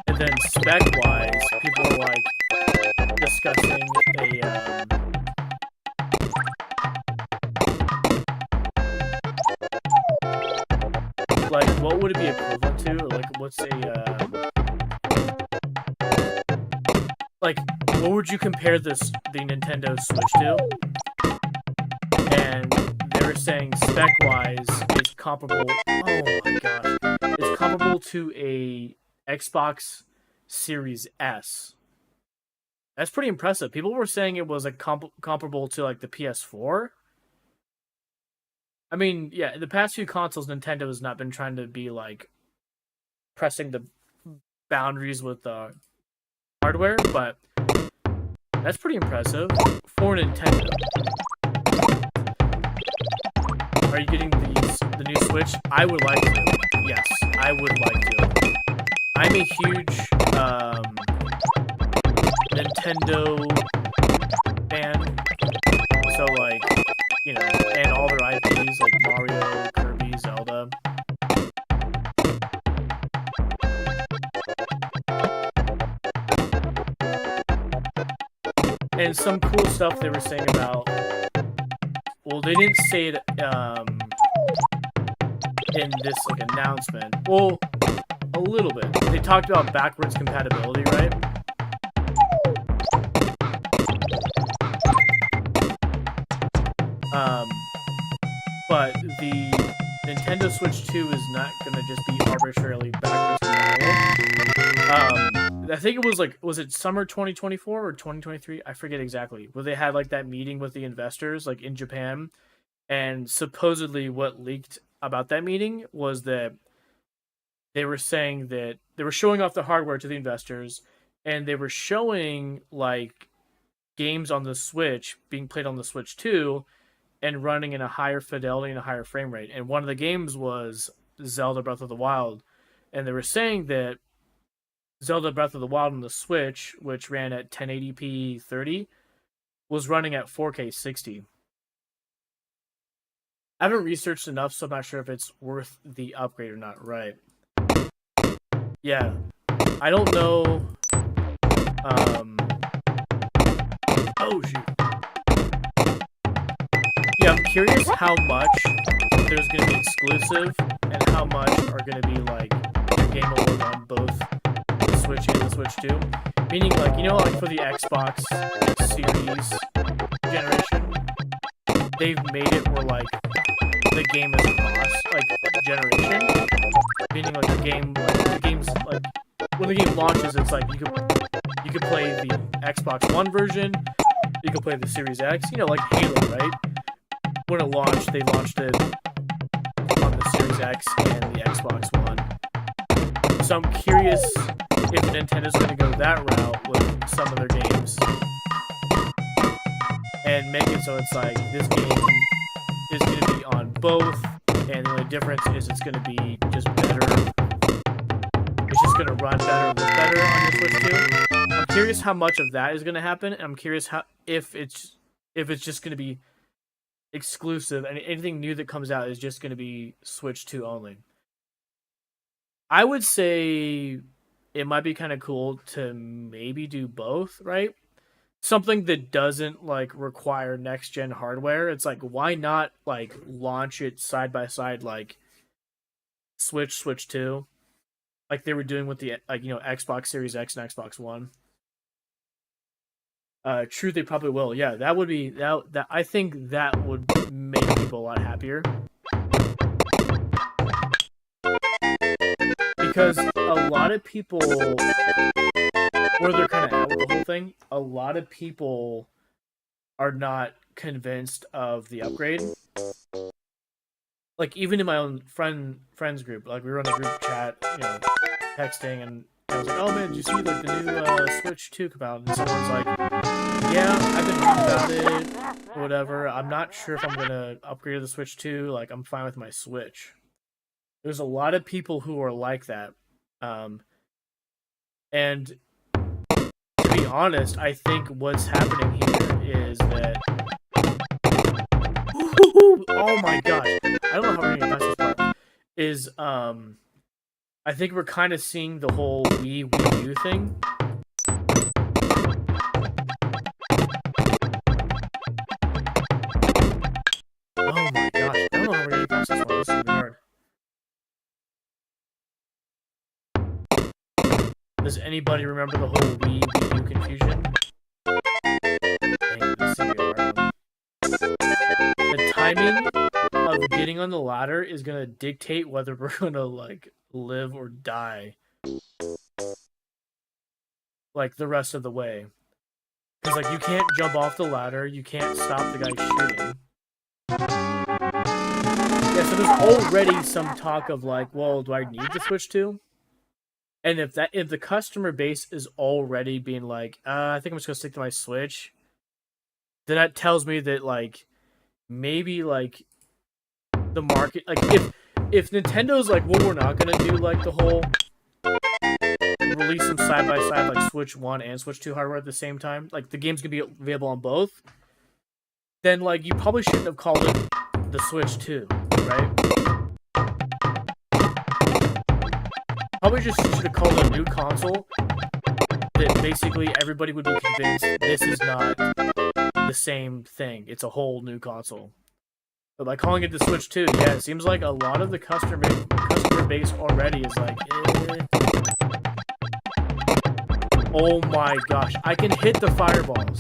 And then spec-wise, people are like discussing a like, what would it be equivalent to? Or like, what's like, what would you compare the Nintendo Switch to? And they were saying spec-wise, it's comparable. Oh my gosh, it's comparable to a Xbox Series S. That's pretty impressive. People were saying it was like comparable to like the PS4. I mean, yeah, in the past few consoles, Nintendo has not been trying to be like pressing the boundaries with hardware, but that's pretty impressive for Nintendo. Are you getting the new Switch? I would like to. Yes, I would like to. I'm a huge Nintendo fan, so like, you know, and all their IPs like Mario, Kirby, Zelda. And some cool stuff they were saying about, well, they didn't say it in this like announcement. Well, a little bit. They talked about backwards compatibility, right? But Nintendo Switch 2 is not gonna just be arbitrarily backwards compatible. I think it was like, was it summer 2024 or 2023? I forget exactly. Where they had like that meeting with the investors, like in Japan, and supposedly what leaked about that meeting was that they were saying that they were showing off the hardware to the investors, and they were showing like games on the Switch being played on the Switch 2 and running in a higher fidelity and a higher frame rate. And one of the games was Zelda Breath of the Wild. And they were saying that Zelda Breath of the Wild on the Switch, which ran at 1080p 30, was running at 4K 60. I haven't researched enough, so I'm not sure if it's worth the upgrade or not. Right. Yeah. I don't know. Oh, shoot. Yeah, I'm curious how much there's going to be exclusive and how much are going to be like the game will work on both the Switch and the Switch 2. Meaning, like, you know, like for the Xbox Series generation, they've made it where like the game is cross like generation. Meaning, like the game's like when the game launches, it's like you could play the Xbox One version, you could play the Series X. You know, like Halo, right? When it launched, they launched it on the Series X and the Xbox One. So I'm curious if Nintendo's going to go that route with some of their games and make it so it's like this game is going to be on both, and the only difference is it's going to be just better. It's just going to run better, look better on your Switch 2. I'm curious how much of that is going to happen, and I'm curious how if it's just going to be exclusive and anything new that comes out is just going to be Switch 2 only. I would say it might be kind of cool to maybe do both, right? Something that doesn't like require next gen hardware. It's like, why not like launch it side by side like Switch 2, like they were doing with the like, you know, Xbox Series X and Xbox One. True, they probably will. Yeah, that would be that. I think that would make people a lot happier because a lot of people, where they're kind of at with the whole thing, a lot of people are not convinced of the upgrade. Like even in my own friends group, like we were on a group chat, you know, texting, and I was like, "Oh man, did you see like the new Switch 2 come out?" And someone's like, "Yeah, I've been reading about it, or whatever. I'm not sure if I'm gonna upgrade to the Switch 2. Like, I'm fine with my Switch." There's a lot of people who are like that, and to be honest, I think what's happening here is that. Oh my gosh! I don't know how we're gonna get past this part. Is I think we're kind of seeing the whole Wii U thing. Oh my gosh, I don't know how we're gonna get past this one. This is even hard. Does anybody remember the whole Wii U confusion? Dang, this is gonna be a hard one. The timing of getting on the ladder is gonna dictate whether we're gonna like live or die like the rest of the way. Because like you can't jump off the ladder, you can't stop the guy shooting. Yeah, so there's already some talk of like, well, do I need the Switch 2? And if the customer base is already being like, I think I'm just gonna stick to my Switch, then that tells me that like maybe like the market, like if Nintendo's like, well, we're not gonna do like the whole release them side by side like Switch 1 and Switch 2 hardware at the same time, like the game's gonna be available on both, then like you probably shouldn't have called it the Switch 2, right? Probably just should have called it a new console that basically everybody would be convinced this is not the same thing. It's a whole new console. But by calling it the Switch 2, yeah, it seems like a lot of the customer base already is like, eh. Oh my gosh, I can hit the fireballs.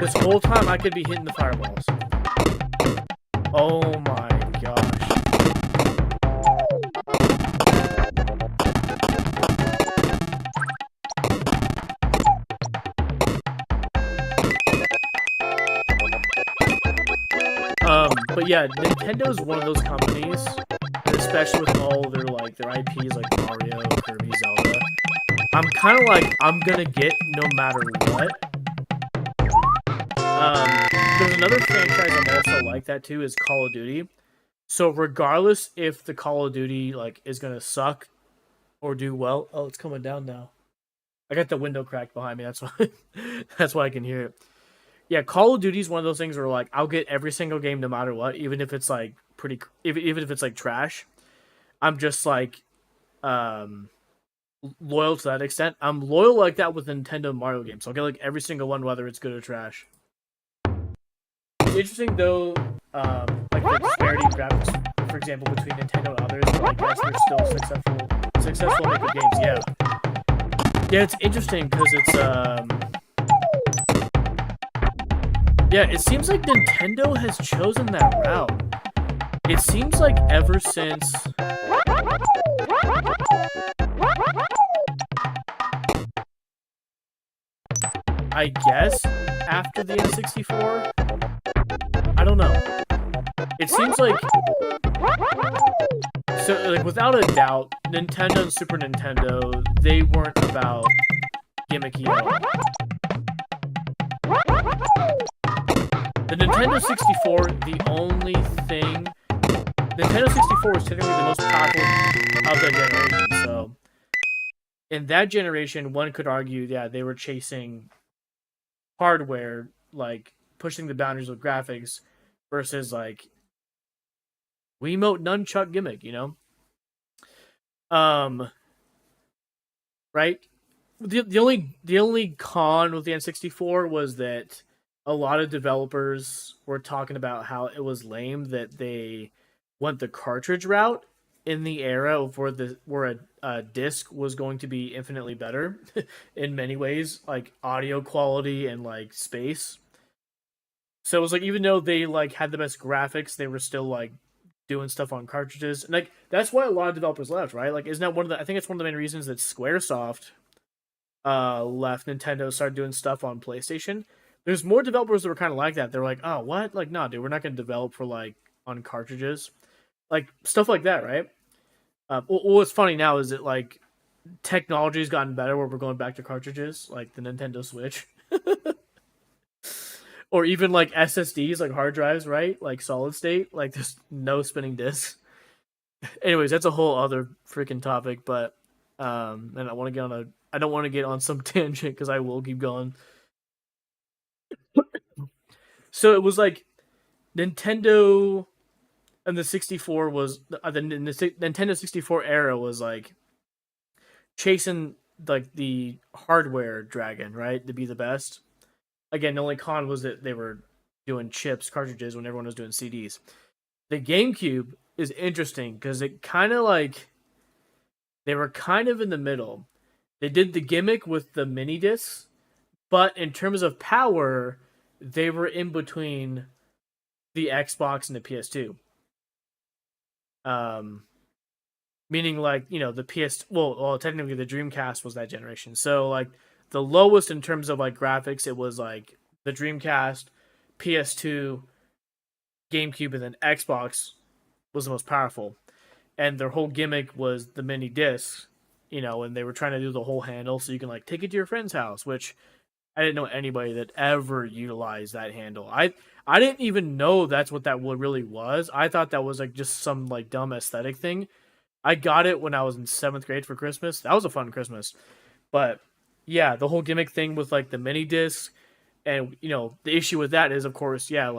This whole time I could be hitting the fireballs. Oh yeah, Nintendo is one of those companies, especially with all their their IPs like Mario, Kirby, Zelda. I'm kind of like I'm gonna get no matter what. There's another franchise I'm also like that too is Call of Duty. So regardless if the Call of Duty is gonna suck or do well, oh, it's coming down now. I got the window cracked behind me. That's why. That's why I can hear it. Yeah, Call of Duty is one of those things where I'll get every single game no matter what, even if it's even if it's like trash. I'm just um loyal to that extent. I'm loyal like that with Nintendo Mario games. I'll get like every single one, whether it's good or trash. It's interesting though, like the disparity in graphics, for example, between Nintendo and others. But I guess they're still successful making games. Yeah, yeah, it's interesting because it's yeah, it seems like Nintendo has chosen that route. It seems like ever since I guess after the N64, I don't know. It seems like without a doubt, Nintendo and Super Nintendo, they weren't about gimmicky at all. The Nintendo 64, the only thing Nintendo 64 was technically the most powerful of that generation, so in that generation, one could argue, yeah, they were chasing hardware, pushing the boundaries of graphics, versus Wiimote nunchuck gimmick, right? The only con with the N64 was that a lot of developers were talking about how it was lame that they went the cartridge route in the era of where a disc was going to be infinitely better in many ways, like audio quality and space. So it was even though they had the best graphics, they were still doing stuff on cartridges. And that's why a lot of developers left, right? Isn't that one of the I think it's one of the main reasons that Squaresoft left Nintendo, started doing stuff on PlayStation. There's more developers that were kind of like that. They're like, "Oh, what? Nah, dude, we're not going to develop for on cartridges." Stuff like that, right? What's funny now is that technology's gotten better where we're going back to cartridges, like the Nintendo Switch. Or even SSDs, hard drives, right? Solid state, there's no spinning discs. Anyways, that's a whole other freaking topic, but and I don't want to get on some tangent because I will keep going. So it was Nintendo and the 64 was the Nintendo 64 era was chasing the hardware dragon, right, to be the best. Again, the only con was that they were doing chips, cartridges when everyone was doing CDs. The GameCube is interesting because it kind of they were kind of in the middle. They did the gimmick with the mini discs, but in terms of power, they were in between the Xbox and the PS2. Meaning the technically the Dreamcast was that generation. So the lowest in terms of graphics, it was the Dreamcast, PS2, GameCube, and then Xbox was the most powerful. And their whole gimmick was the mini discs, and they were trying to do the whole handle so you can take it to your friend's house, which I didn't know anybody that ever utilized that handle. I didn't even know that's what that really was. I thought that was just some dumb aesthetic thing. I got it when I was in 7th grade for Christmas. That was a fun Christmas. But yeah, the whole gimmick thing with the mini disc, and the issue with that is, of course, yeah,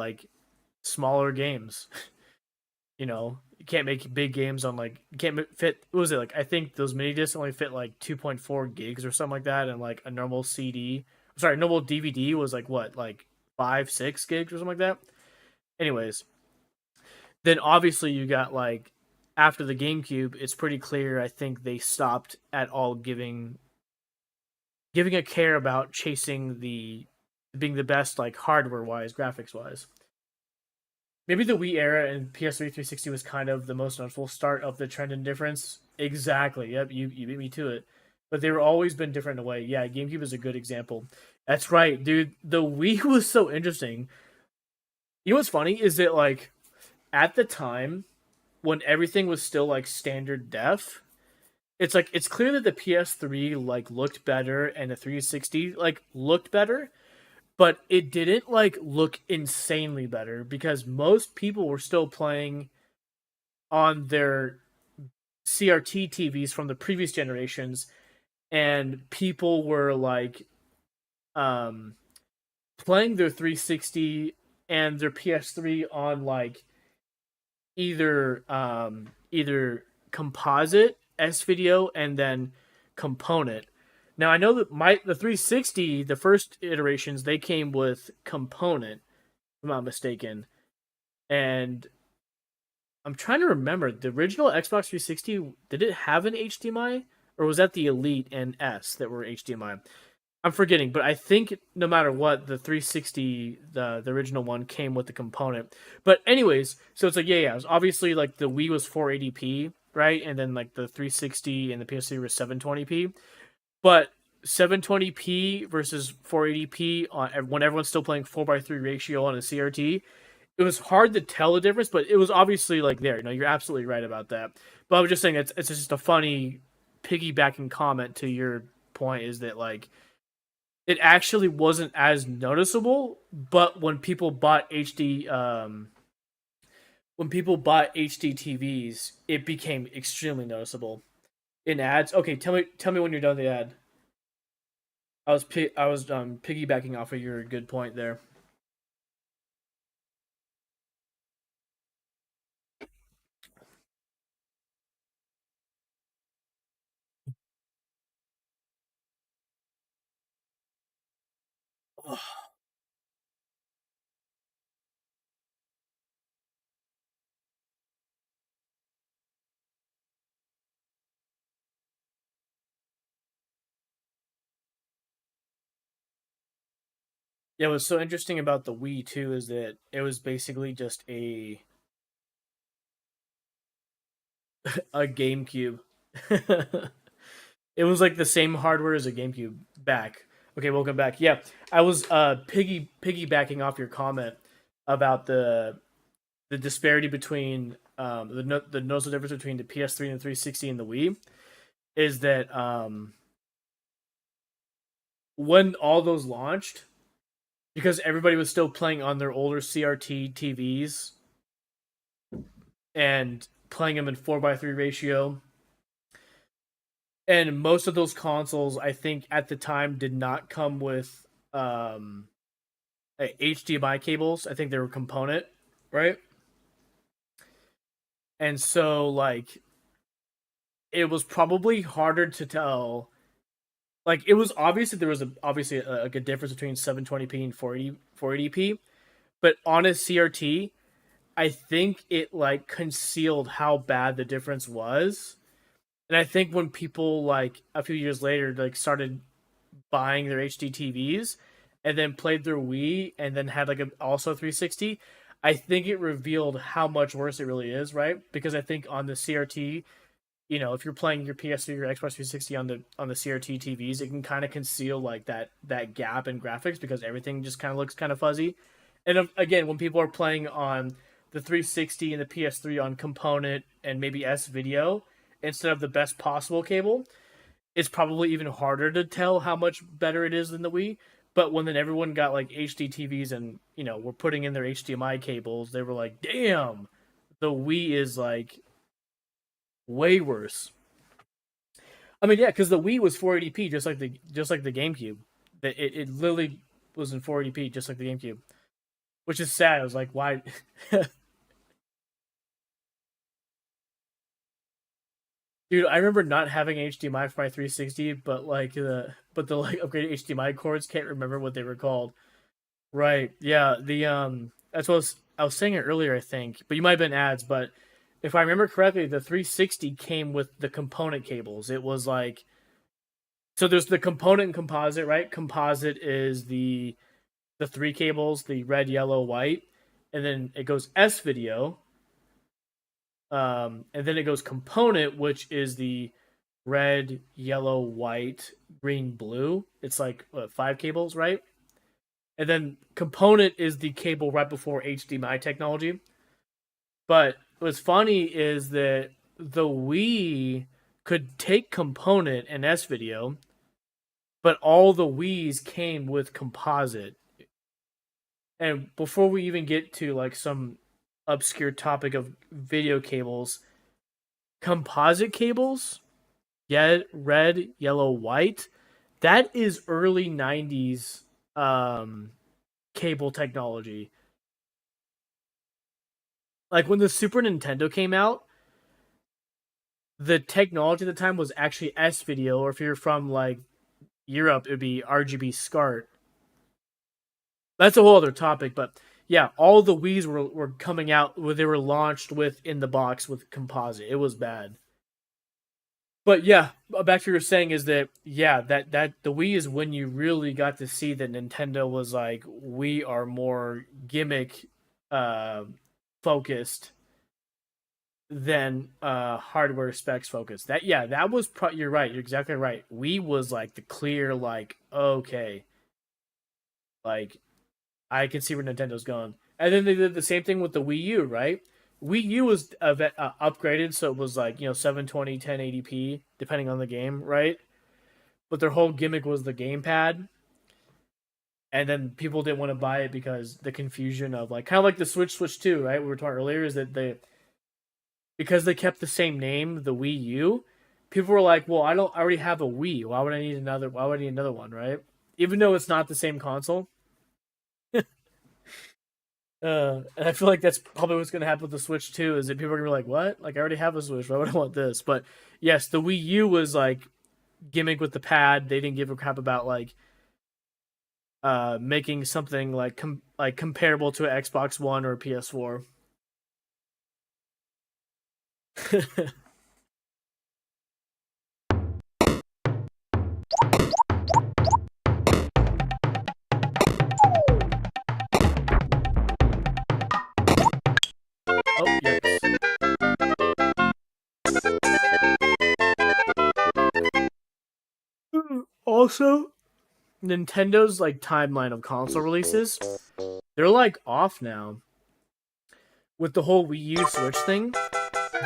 smaller games. You can't make big games on you can't fit. What was it I think those mini discs only fit 2.4 gigs or something like that, and a normal normal DVD was what 5-6 gigs or something like that. Anyways, then obviously you got after the GameCube, it's pretty clear. I think they stopped at all giving a care about chasing being the best hardware wise, graphics wise. Maybe the Wii era and PS3 360 was kind of the most notable start of the trend and difference. Exactly. Yep, you beat me to it. But they were always been different in a way. Yeah, GameCube is a good example. That's right, dude. The Wii was so interesting. You know what's funny is that at the time when everything was still like standard def, it's like it's clear that the PS3 like looked better and the 360 like looked better, but it didn't like look insanely better because most people were still playing on their CRT TVs from the previous generations, and people were like um playing their 360 and their PS3 on like either composite S video and then component. Now I know that the 360, the first iterations, they came with component, if I'm not mistaken. And I'm trying to remember, the original Xbox 360, did it have an HDMI? Or was that the Elite and S that were HDMI? I'm forgetting, but I think no matter what, the 360, the original one, came with the component. But anyways, so it's like yeah, it was obviously like the Wii was 480p, right? And then like the 360 and the PS3 were 720p. But 720p versus 480p on when everyone's still playing 4:3 ratio on a CRT, it was hard to tell the difference, but it was obviously like there. You know, you're absolutely right about that. But I was just saying it's just a funny piggybacking comment to your point is that like it actually wasn't as noticeable, but when people bought HD TVs, it became extremely noticeable in ads. Okay, tell me when you're done with the ad. I was piggybacking off of your good point there. Yeah, what's so interesting about the Wii too is that it was basically just a GameCube. It was like the same hardware as a GameCube back. Okay, welcome back. Yeah, I was piggybacking off your comment about the disparity between the noticeable difference between the PS3 and the 360 and the Wii is that when all those launched, because everybody was still playing on their older CRT TVs and playing them in 4:3 ratio, and most of those consoles, I think at the time, did not come with HDMI cables. I think they were component, right? And so like it was probably harder to tell. Like it was obvious that there was obviously like a difference between 720p and 480p, but on a CRT, I think it like concealed how bad the difference was. And I think when people like a few years later like started buying their HD TVs and then played their Wii and then had like a also 360, I think it revealed how much worse it really is, right? Because I think on the CRT, you know, if you're playing your PS3 or Xbox 360 on the CRT TVs, it can kind of conceal like that gap in graphics because everything just kind of looks kind of fuzzy. And again, when people are playing on the 360 and the PS3 on component and maybe S video instead of the best possible cable, it's probably even harder to tell how much better it is than the Wii. But when then everyone got like HD TVs and were putting in their HDMI cables, they were like, "Damn, the Wii is like way worse." I mean, yeah, because the Wii was 480p, just like the GameCube. It literally was in 480p, just like the GameCube, which is sad. I was like, why? Dude, I remember not having HDMI for my 360, but the like upgraded HDMI cords can't remember what they were called. Right? Yeah. That's what I was saying it earlier, I think, but you might have been ads. But if I remember correctly, the 360 came with the component cables. It was like so. There's the component and composite, right? Composite is the three cables, the red, yellow, white, and then it goes S video, and then it goes component, which is the red, yellow, white, green, blue. It's like what, five cables, right? And then component is the cable right before HDMI technology. But what's funny is that the Wii could take component and S video, but all the Wii's came with composite. And before we even get to like some obscure topic of video cables, composite cables, yeah, red, yellow, white, that is early 90s cable technology. Like when the Super Nintendo came out, the technology at the time was actually S video, or if you're from like Europe, it would be RGB SCART. That's a whole other topic, but yeah, all the Wii's were coming out where they were launched with in the box with composite. It was bad. But yeah, back to what you're saying is that yeah, that the Wii is when you really got to see that Nintendo was like, we are more gimmick uh focused than hardware specs focused. That yeah, that was you're right. You're exactly right. Wii was like the clear like okay, like I can see where Nintendo's going. And then they did the same thing with the Wii U, right? Wii U was upgraded, so it was like 720, 1080p, depending on the game, right? But their whole gimmick was the gamepad, and then people didn't want to buy it because the confusion of like kind of like the Switch 2, right? We were talking earlier is that because they kept the same name, the Wii U, people were like, "Well, I already have a Wii. Why would I need another? Why would I need another one?" Right? Even though it's not the same console. And I feel like that's probably what's going to happen with the Switch too. Is that people are going to be like, "What? Like I already have a Switch. Why would I want this?" But yes, the Wii U was like gimmick with the pad. They didn't give a crap about like making something like comparable to an Xbox One or a PS4. Oh yes. Also, Nintendo's like timeline of console releases, they're like off now with the whole Wii U Switch thing.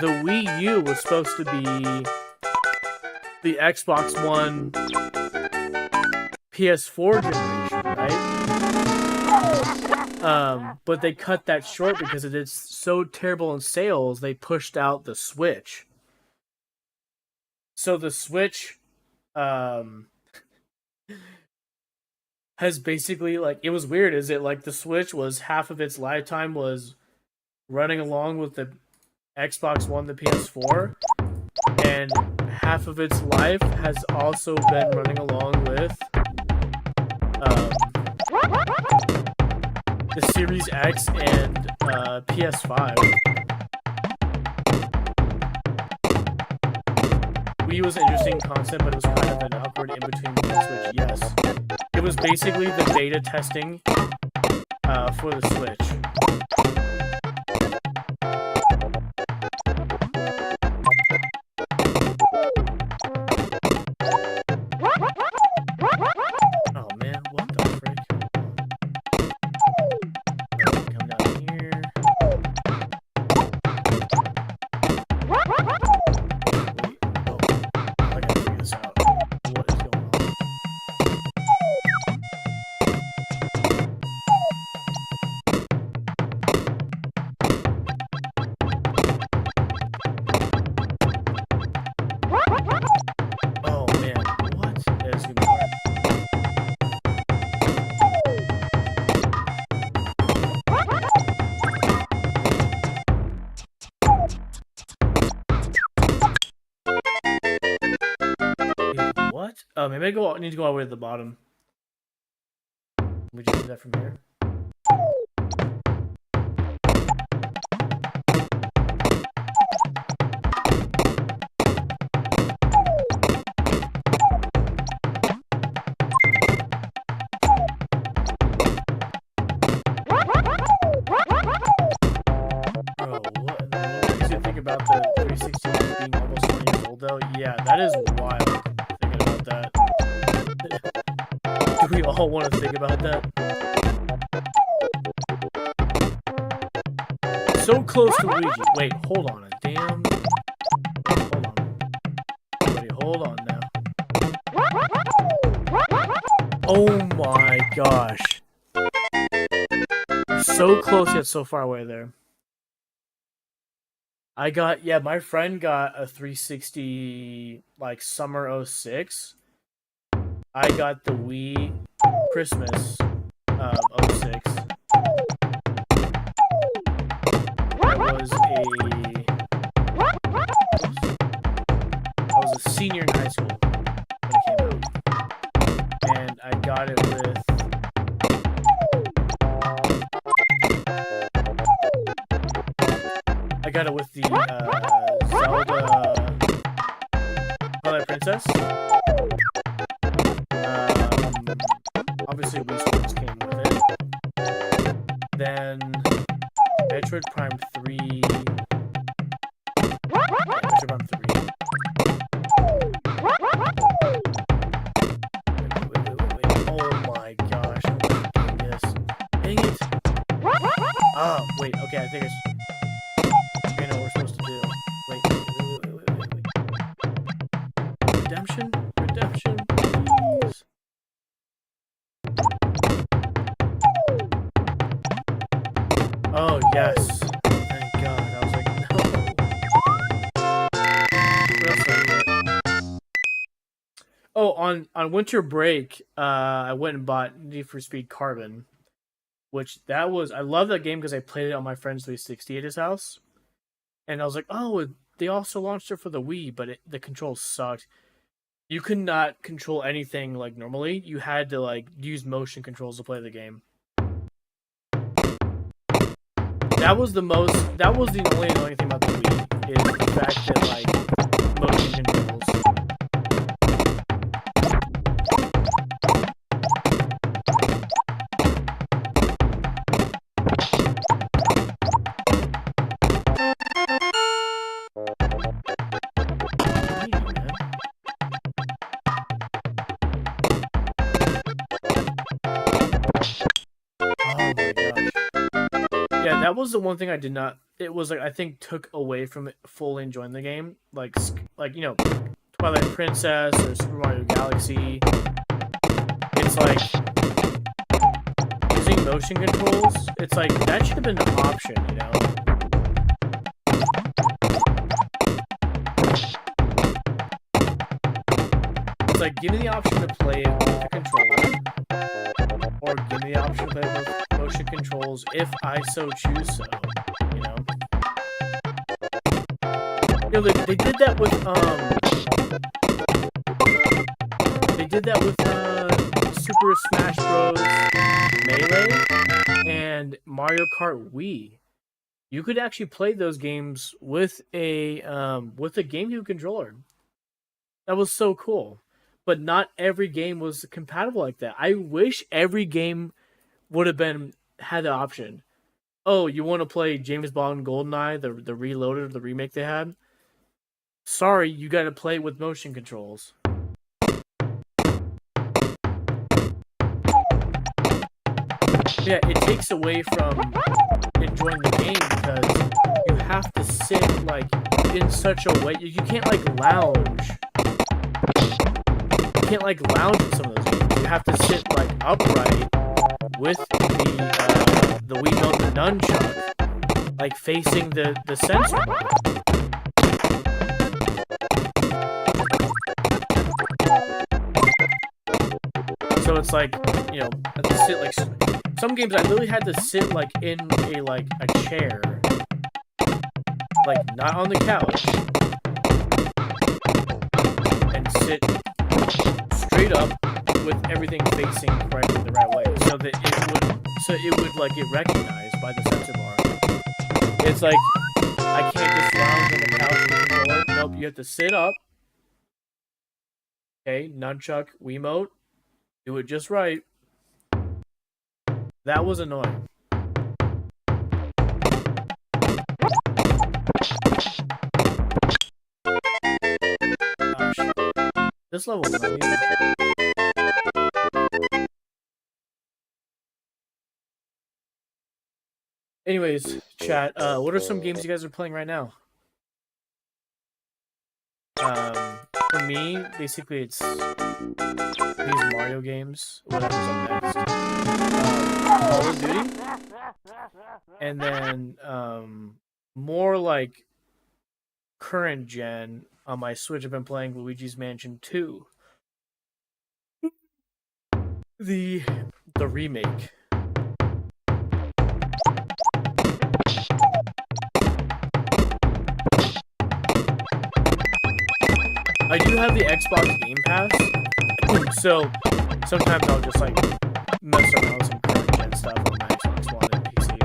The Wii U was supposed to be the Xbox One PS4 generation, right? But they cut that short because it did so terrible in sales. They pushed out the Switch. So the Switch, has basically like it was weird. Is it like the Switch was half of its lifetime was running along with the Xbox One, the PS4, and half of its life has also been running along with the Series X and PS5. Wii was an interesting concept, but it was kind of an awkward in between the Switch. Yes, it was basically the beta testing for the Switch. Oh man, what the frick? Come down here. Wait, oh, I gotta figure this out. What is going on? Oh man, what? Yeah, it's gonna be hard. Wait, what? Oh, maybe I need to go all the way to the bottom. We just do that from here. Oh, what in the world? You should think about the 360 being almost 20 years old, though. Yeah, that is wild. Thinking about that. Do we all want to think about that? so close to Luigi. Wait, hold on a damn. Hold on. Wait, hold on now. Oh my gosh. So close yet so far away there. I got, yeah, my friend got a 360 like summer 06. I got the Wii Christmas 06. I was a senior in high school when it came out. And I got it with the Zelda Twilight Princess. Obviously Wii Sports came with it. Then Metroid Prime 3. Yeah, Metroid Prime 3. Wait. Oh my gosh. I'm doing this. Dang it. Oh, wait. Okay, I think I know what we're supposed to do. Wait. Redemption? Redemption, please. Oh, yes. Thank God. I was like, no. What else did I get? Oh, on winter break, I went and bought Need for Speed Carbon, which that was, I love that game because I played it on my friend's 360 at his house, and I was like, oh, they also launched it for the Wii, but the controls sucked. You could not control anything like normally. You had to like use motion controls to play the game. That was the only annoying thing about the Wii is the fact that like motion controls. Yeah, that was the one thing I did not. It was like I think took away from it fully enjoying the game, like you know, Twilight Princess or Super Mario Galaxy. It's like using motion controls. It's like that should have been an option, you know. It's like give me the option to play it with a controller, or give me the option to play it with motion controls if I so choose so, you know. You know, they did that with Super Smash Bros. Melee and Mario Kart Wii. You could actually play those games with a GameCube controller. That was so cool. But not every game was compatible like that. I wish every game would have had the option. Oh, you want to play James Bond GoldenEye, the Reloaded, the remake they had? Sorry, you got to play it with motion controls. Yeah, it takes away from enjoying the game because you have to sit like in such a way. You can't like lounge. You can't like lounge in some of those games. You have to sit like upright with the Wiimote and the nunchuck, like facing the sensor bar. So it's like, you know, I have to sit like some games I literally had to sit like in a chair, like not on the couch, and sit straight up with everything facing correctly the right way, so that it would like get recognized by the sensor bar. It's like I can't just lounge on the couch with the controller. Nope, you have to sit up. Okay, nunchuck, Wiimote, do it just right. That was annoying. Gosh, this level is not easy. Anyways, Chat, what are some games you guys are playing right now? For me, basically it's these Mario games, whatever's up next. Call of Duty, and then more like current gen on my Switch. I've been playing Luigi's Mansion 2, the remake. I do have the Xbox Game Pass, so sometimes I'll just like mess around with some current gen stuff on my Xbox One and PC.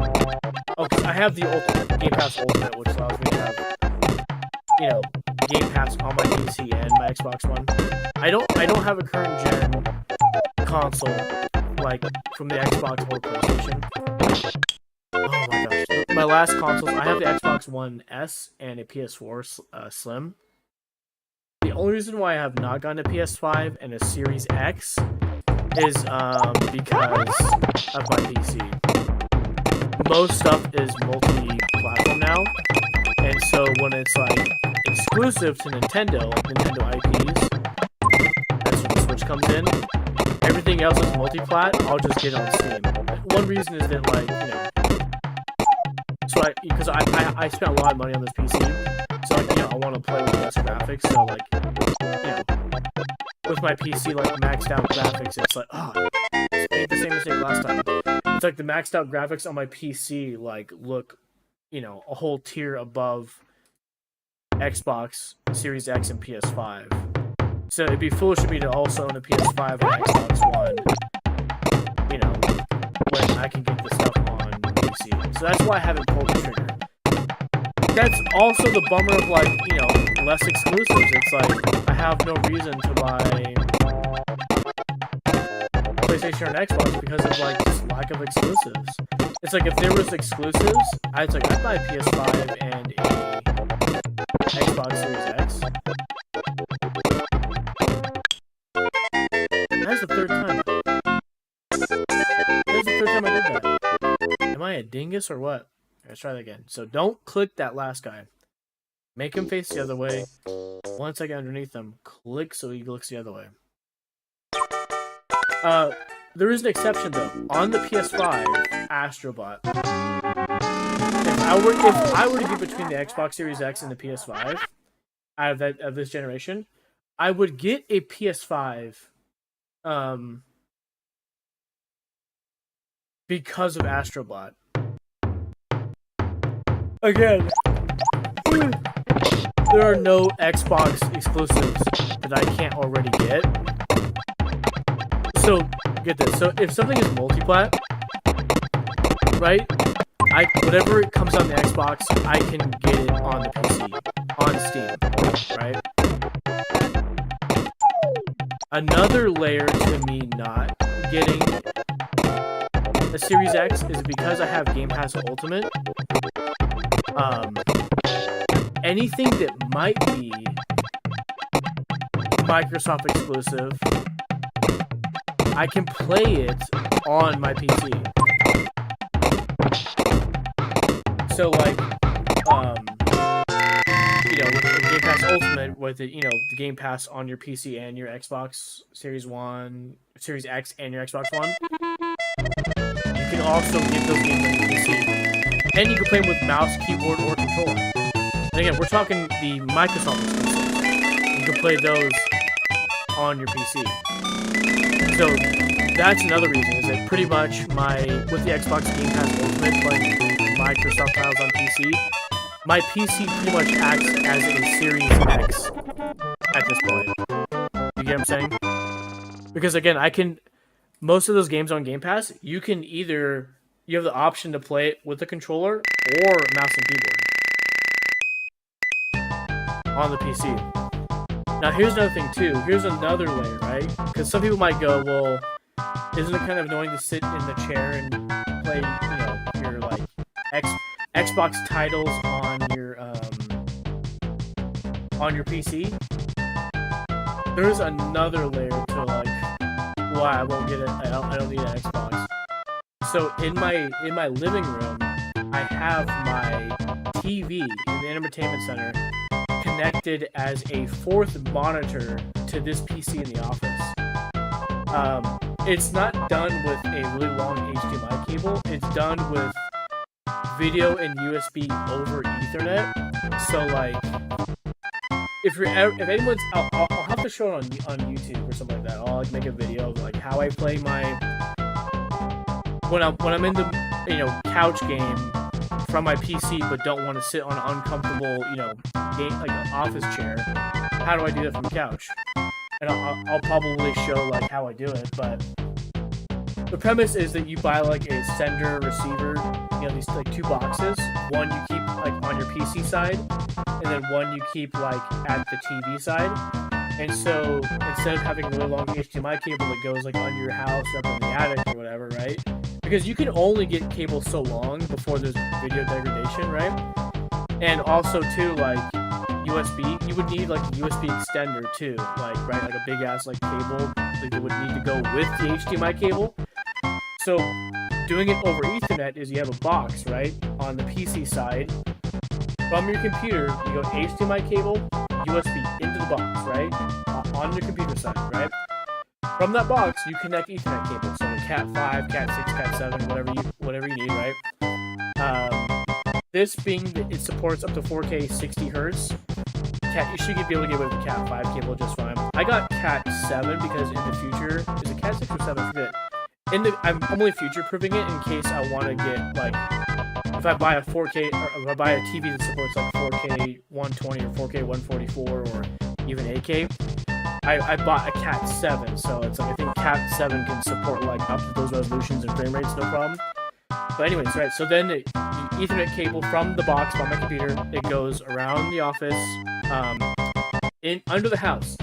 Oh, because I have the Ultimate Game Pass Ultimate, which allows me to have, you know, Game Pass on my PC and my Xbox One. I don't have a current gen console like from the Xbox or PlayStation. Oh my gosh, my last consoles. I have the Xbox One S and a PS4 Slim. The only reason why I have not gotten a PS5 and a Series X is because of my PC. Most stuff is multi-platform now, and so when it's like exclusive to Nintendo, like Nintendo IPs, that's when the Switch comes in. Everything else is multi-plat. I'll just get it on Steam. One reason is that, like, you know, so because I spent a lot of money on this PC. So, like, you know, I want to play with the best graphics, so, like, you know, with my PC, like, maxed out graphics, it's like, oh, I made the same mistake last time. It's like the maxed out graphics on my PC, like, look, you know, a whole tier above Xbox Series X and PS5. So it'd be foolish of me to also own a PS5 and Xbox One, you know, when I can get the stuff on PC. So that's why I haven't pulled the trigger. That's also the bummer of, like, you know, less exclusives. It's like, I have no reason to buy PlayStation or an Xbox because of, like, just lack of exclusives. It's like, if there was exclusives, I'd buy a PS5 and a Xbox Series X. That's the third time. That's the third time I did that. Am I a dingus or what? Let's try that again. So don't click that last guy. Make him face the other way. Once I get underneath him, click so he looks the other way. There is an exception though. On the PS5, Astrobot. If I were to be between the Xbox Series X and the PS5, out of this generation, I would get a PS5. Because of Astrobot. Again, there are no Xbox exclusives that I can't already get. So, get this. So, if something is multi-plat, right? Whatever it comes on the Xbox, I can get it on the PC, on Steam, right? Another layer to me not getting a Series X is because I have Game Pass Ultimate. Anything that might be Microsoft exclusive, I can play it on my PC. So, like, you know, with Game Pass Ultimate, with it, you know, the Game Pass on your PC and your Xbox Series X and your Xbox One, you can also get those games on your PC. And you can play them with mouse, keyboard, or controller. And again, we're talking the Microsoft exclusives. You can play those on your PC. So that's another reason, is that pretty much with the Xbox Game Pass Ultimate playing Microsoft titles on PC, my PC pretty much acts as a Series X at this point. You get what I'm saying? Because again, most of those games on Game Pass, you have the option to play it with a controller or mouse and keyboard on the PC. Now, here's another thing, too. Here's another layer, right? Because some people might go, well, isn't it kind of annoying to sit in the chair and play, you know, your, like, Xbox titles on your PC? There's another layer to, like, why I won't get it. I don't need an Xbox. So in my living room, I have my TV in the entertainment center connected as a fourth monitor to this PC in the office. It's not done with a really long HDMI cable. It's done with video and USB over Ethernet. So like, if anyone's, I'll have to show it on YouTube or something like that. I'll like make a video of like how I play my when I'm in the couch game from my PC, but don't want to sit on an uncomfortable game like an office chair. How do I do that from the couch? And I'll probably show like how I do it, but the premise is that you buy like a sender receiver, these like two boxes. One you keep like on your PC side, and then one you keep like at the TV side. And so instead of having a really long HDMI cable that goes like under your house or up in the attic or whatever, right? Because you can only get cable so long before there's video degradation, right? And also too, like USB, you would need like a USB extender too, like like a big ass like cable like that would need to go with the HDMI cable. So doing it over Ethernet is you have a box, right, on the PC side. From your computer, you go HDMI cable, USB into the box, right, on your computer side, right. From that box, you connect Ethernet cables, so Cat 5, Cat 6, Cat 7, whatever you need, right. This being that it supports up to 4K 60 Hertz. You should be able to get away with the Cat 5 cable just fine. I got Cat 7 because in the future, is it Cat 6 or 7? I forget. I'm only future-proofing it in case I want to get, like, if I buy a 4K, or if I buy a TV that supports, like, 4K 120 or 4K 144 or even 8K, I bought a Cat 7, so it's like, I think Cat 7 can support, like, up to those resolutions and frame rates, no problem. But anyways, right, so then the Ethernet cable from the box on my computer, it goes around the office, under the house.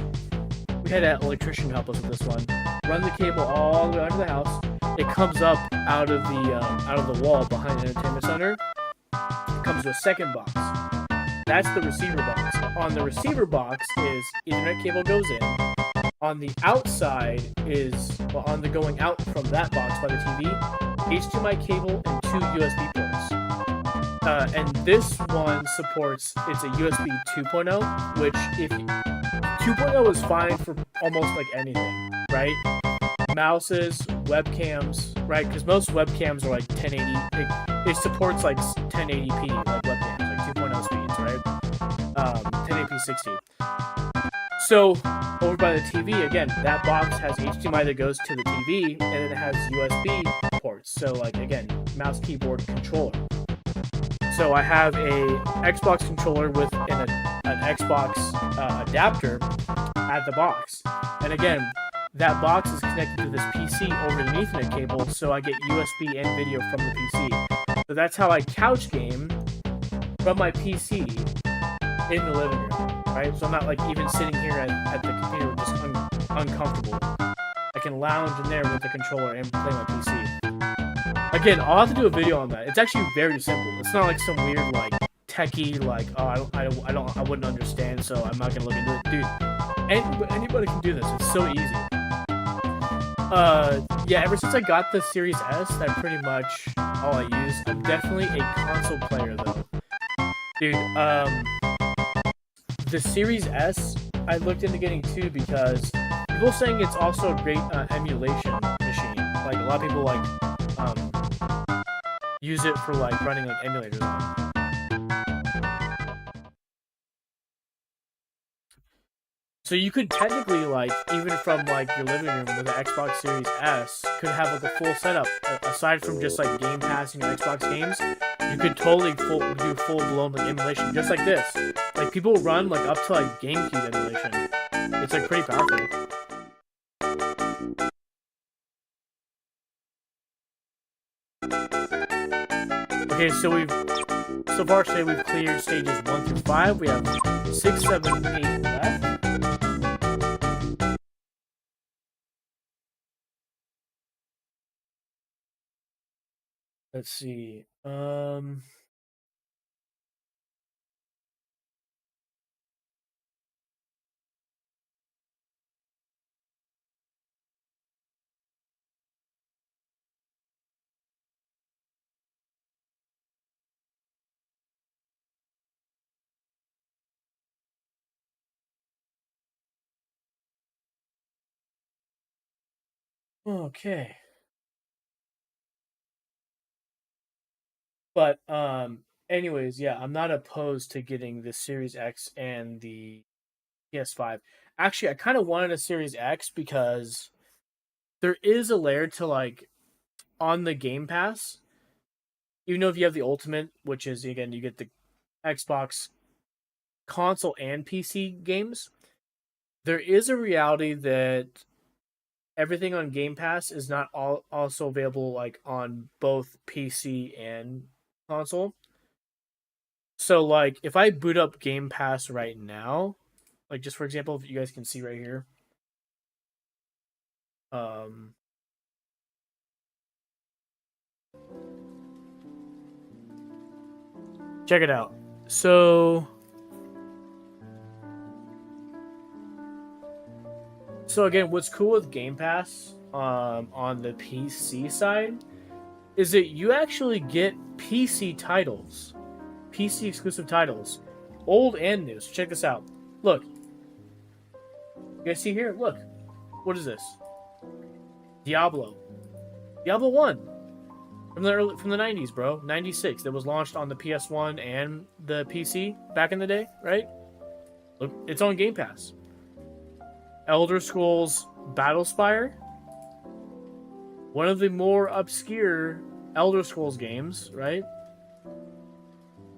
We had an electrician help us with this one. Run the cable all the way under the house. It comes up out of the wall behind the entertainment center. It comes to a second box. That's the receiver box. On the receiver box is Ethernet cable goes in. On the outside is, well, on the going out from that box by the TV, HDMI cable and 2 USB ports. And this one supports, it's a USB 2.0, which 2.0 is fine for almost like anything, right? Mouses, webcams, right? Because most webcams are like 1080. It supports like 1080p, like webcams, like 2.0 speeds, right? 1080p 60. So over by the TV, again, that box has HDMI that goes to the TV, and then it has USB ports. So like again, mouse, keyboard, controller. So I have a Xbox controller with an Xbox adapter at the box, and again, that box is connected to this PC over the Ethernet cable, so I get USB and video from the PC. So that's how I couch game from my PC in the living room, right? So I'm not like even sitting here at the computer just uncomfortable. I can lounge in there with the controller and play my PC. Again, I'll have to do a video on that. It's actually very simple. It's not like some weird like techie like, oh, I wouldn't understand, so I'm not gonna look into it, dude. Anybody can do this. It's so easy. Yeah, ever since I got the Series S, that's pretty much all I use. I'm definitely a console player, though. Dude, the Series S, I looked into getting too because people are saying it's also a great emulation machine. Like, a lot of people, like, use it for, like, running, like, emulators on. So you could technically, like, even from, like, your living room with the Xbox Series S, could have, like, a full setup. Aside from just, like, Game Pass and your Xbox games, you could totally do full-blown, like, emulation, just like this. Like, people run, like, up to, like, GameCube emulation. It's, like, pretty powerful. Okay, so so far today we've cleared stages 1 through 5. We have 6, 7, 8 left. Let's see. Okay. But anyways, yeah, I'm not opposed to getting the Series X and the PS5. Actually, I kind of wanted a Series X because there is a layer to like on the Game Pass. Even though if you have the Ultimate, which is again you get the Xbox console and PC games, there is a reality that everything on Game Pass is not also available like on both PC and console. So like if I boot up Game Pass right now, like just for example, if you guys can see right here, um, check it out. So again, what's cool with Game Pass on the PC side is that you actually get PC titles, PC exclusive titles, old and new. So check this out. Look, you guys see here? Look, what is this? Diablo, Diablo One from the 90s, bro. 96. That was launched on the PS1 and the PC back in the day, right? Look, it's on Game Pass. Elder Scrolls Battlespire, one of the more obscure Elder Scrolls games, right?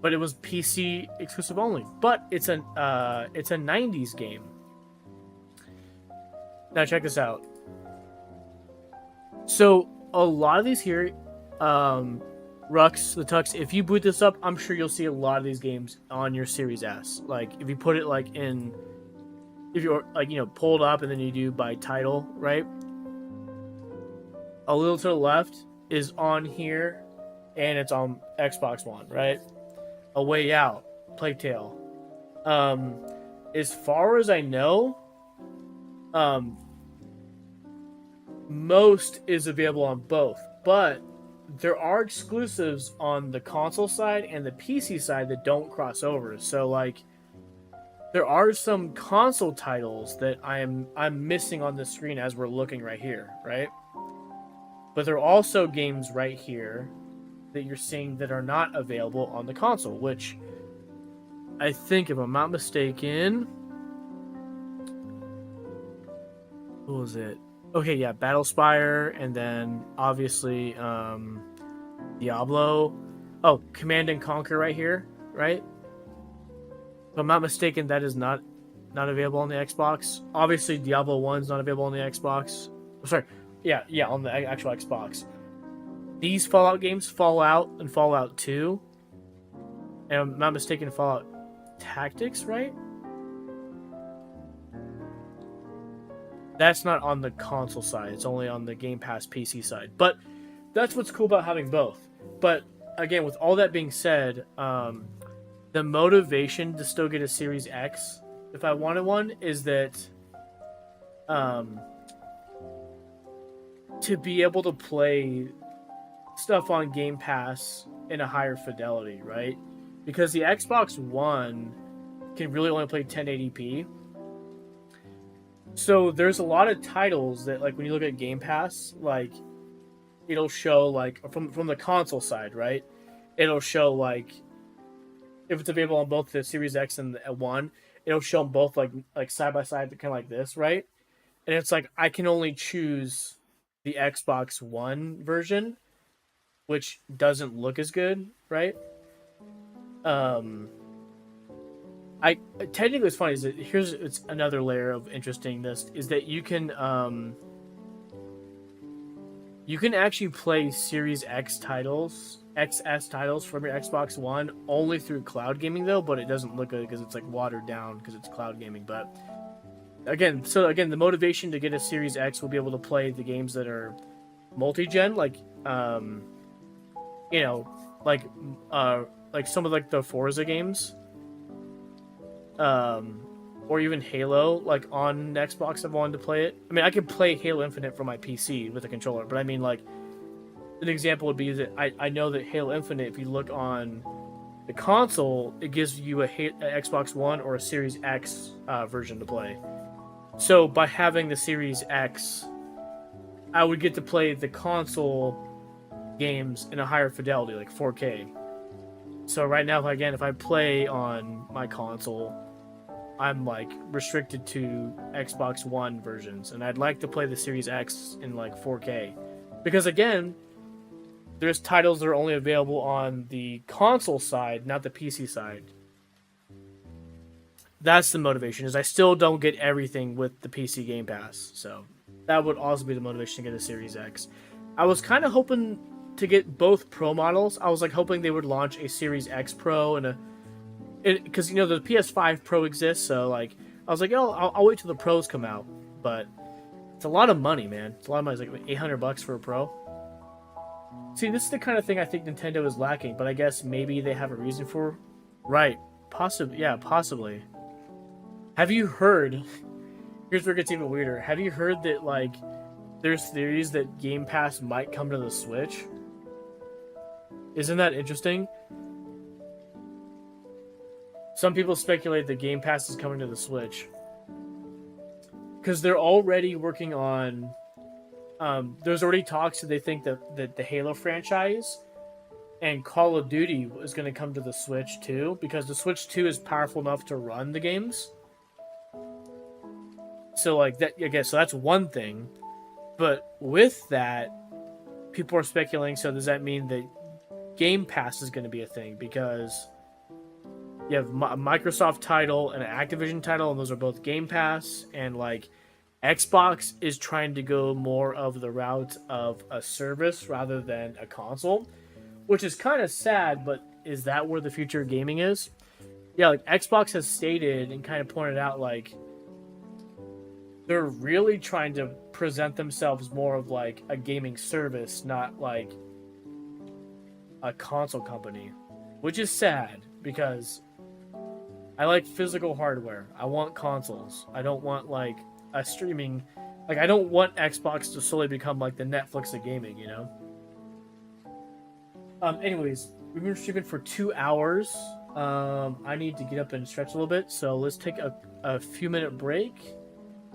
But it was PC exclusive only. But it's a 90s game. Now check this out. So a lot of these here, Rux, the Tux, if you boot this up, I'm sure you'll see a lot of these games on your Series S. Like if you put it like in, if you're like pull it up and then you do by title, right? A little to the left is on here, and it's on Xbox One, right? A Way Out, Plague Tale. As far as I know, most is available on both, but there are exclusives on the console side and the PC side that don't cross over. So like there are some console titles that I'm missing on the screen as we're looking right here, right? But there are also games right here that you're seeing that are not available on the console, which I think, if I'm not mistaken, what was it? Okay, yeah, Battlespire, and then obviously Diablo. Oh, Command and Conquer right here, right? If I'm not mistaken, that is not available on the Xbox. Obviously, Diablo 1's not available on the Xbox. Oh, sorry, yeah, on the actual Xbox. These Fallout games, Fallout and Fallout 2, and I'm not mistaken, Fallout Tactics, right? That's not on the console side. It's only on the Game Pass PC side. But that's what's cool about having both. But again, with all that being said, the motivation to still get a Series X, if I wanted one, is that to be able to play stuff on Game Pass in a higher fidelity, right? Because the Xbox One can really only play 1080p. So there's a lot of titles that, like, when you look at Game Pass, like, it'll show, like, from the console side, right? It'll show, like, if it's available on both the Series X and the One, it'll show them both, like side by side, kind of like this, right? And it's like, I can only choose the Xbox One version, which doesn't look as good, right? I technically what's funny is that it's another layer of interestingness is that you can actually play Series X titles, XS titles from your Xbox One only through cloud gaming though, but it doesn't look good because it's like watered down because it's cloud gaming. But again, the motivation to get a Series X will be able to play the games that are multi-gen, like like some of like the Forza games. Or even Halo, like on Xbox, I've wanted to play it. I mean, I could play Halo Infinite from my PC with a controller, but I mean, like, an example would be that I know that Halo Infinite, if you look on the console, it gives you a Xbox One or a Series X version to play. So by having the Series X I would get to play the console games in a higher fidelity, like 4K. So right now, if I play on my console, I'm like restricted to Xbox One versions, and I'd like to play the Series X in like 4K, because again, there's titles that are only available on the console side, not the PC side. That's the motivation. Is I still don't get everything with the PC Game Pass, so that would also be the motivation to get a Series X. I was kind of hoping to get both Pro models. I was like hoping they would launch a Series X Pro and a, because you know the PS5 Pro exists, so like I was like, oh, I'll wait till the Pros come out, but it's a lot of money, man. It's a lot of money. It's like $800 for a Pro. See, this is the kind of thing I think Nintendo is lacking, but I guess maybe they have a reason for. Right, possibly, yeah, possibly. Have you heard? Here's where it gets even weirder. Have you heard that like there's theories that Game Pass might come to the Switch? Isn't that interesting? Some people speculate that Game Pass is coming to the Switch because they're already working on. There's already talks that they think that the Halo franchise and Call of Duty is going to come to the Switch too, because the Switch 2 is powerful enough to run the games. So like that, I guess so. That's one thing, but with that, people are speculating. So does that mean that Game Pass is going to be a thing? Because you have a Microsoft title and an Activision title, and those are both Game Pass. And like Xbox is trying to go more of the route of a service rather than a console, which is kind of sad. But is that where the future of gaming is? Yeah, like Xbox has stated and kind of pointed out, like they're really trying to present themselves more of like a gaming service, not like a console company, which is sad because I like physical hardware. I want consoles. I don't want like a streaming, like I don't want Xbox to solely become like the Netflix of gaming, you know? Anyways, we've been streaming for 2 hours. I need to get up and stretch a little bit, so let's take a few minute break,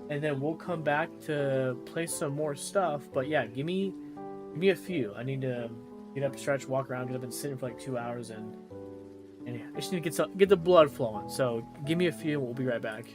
and then we'll come back to play some more stuff. But yeah, give me a few. I need to get up, stretch, walk around, because I've been sitting for like 2 hours, and I just need to get the blood flowing. So give me a few, and we'll be right back.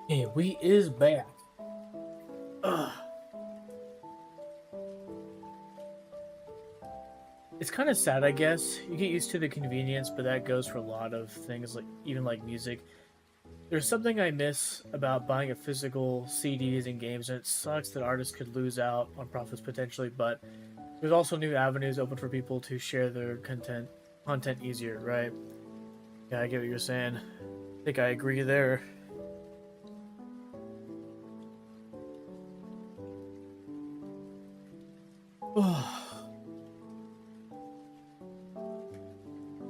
Hey, we is back. Ugh. It's kind of sad, I guess. You get used to the convenience, but that goes for a lot of things, like even like music. There's something I miss about buying a physical CDs and games, and it sucks that artists could lose out on profits potentially. But there's also new avenues open for people to share their content easier, right? Yeah, I get what you're saying. I think I agree there.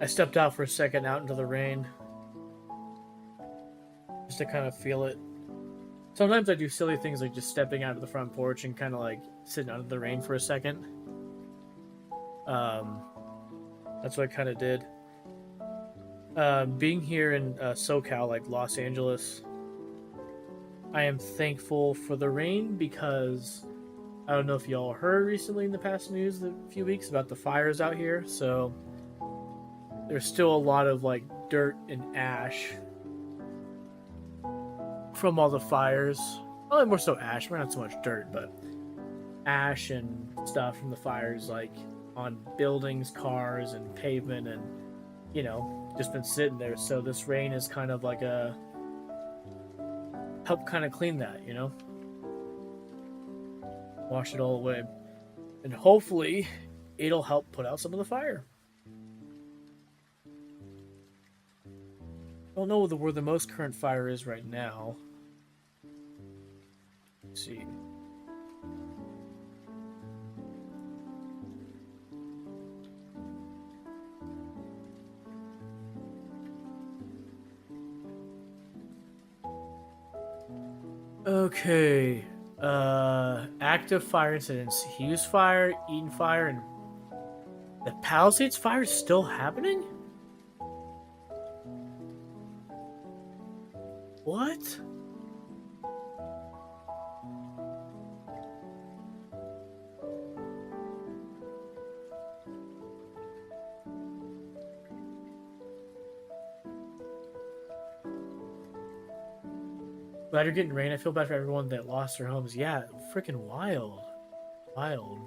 I stepped out for a second out into the rain just to kind of feel it. Sometimes I do silly things like just stepping out of the front porch and kind of like sitting out of the rain for a second. Um, that's what I kind of did. Being here in SoCal, like Los Angeles, I am thankful for the rain because I don't know if y'all heard recently in the past news a few weeks about the fires out here. So there's still a lot of like dirt and ash from all the fires. Probably more so ash, not so much dirt, but ash and stuff from the fires, like on buildings, cars, and pavement, and just been sitting there. So this rain is kind of like a help kind of clean that, wash it all away, and hopefully it'll help put out some of the fire. I don't know where the most current fire is right now. Let's see. Okay. Active fire incidents. Hughes Fire, Eden Fire, and the Palisades Fire is still happening? What? Glad you're getting rain. I feel bad for everyone that lost their homes. Yeah, freaking wild. Wild.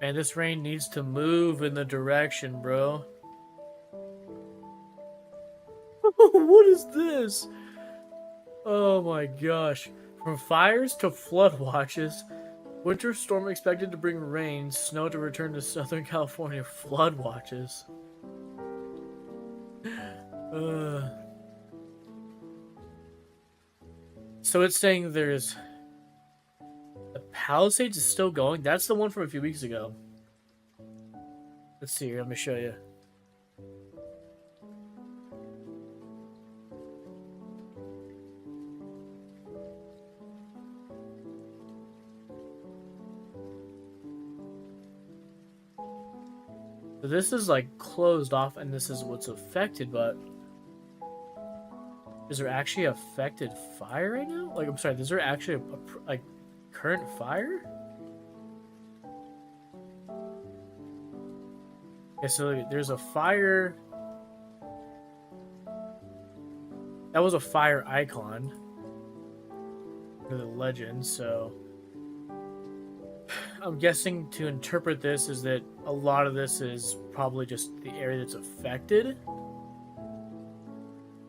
Man, this rain needs to move in the direction, bro. What is this? Oh my gosh. From fires to flood watches, winter storm expected to bring rain, snow to return to Southern California, flood watches. Uh, so it's saying there's the Palisades is still going. That's the one from a few weeks ago. Let's see here. Let me show you. So this is like closed off, and this is what's affected. But is there actually affected fire right now? Like, I'm sorry. Is there actually a like current fire? Okay, so there's a fire. That was a fire icon for the legend, so I'm guessing to interpret this is that a lot of this is probably just the area that's affected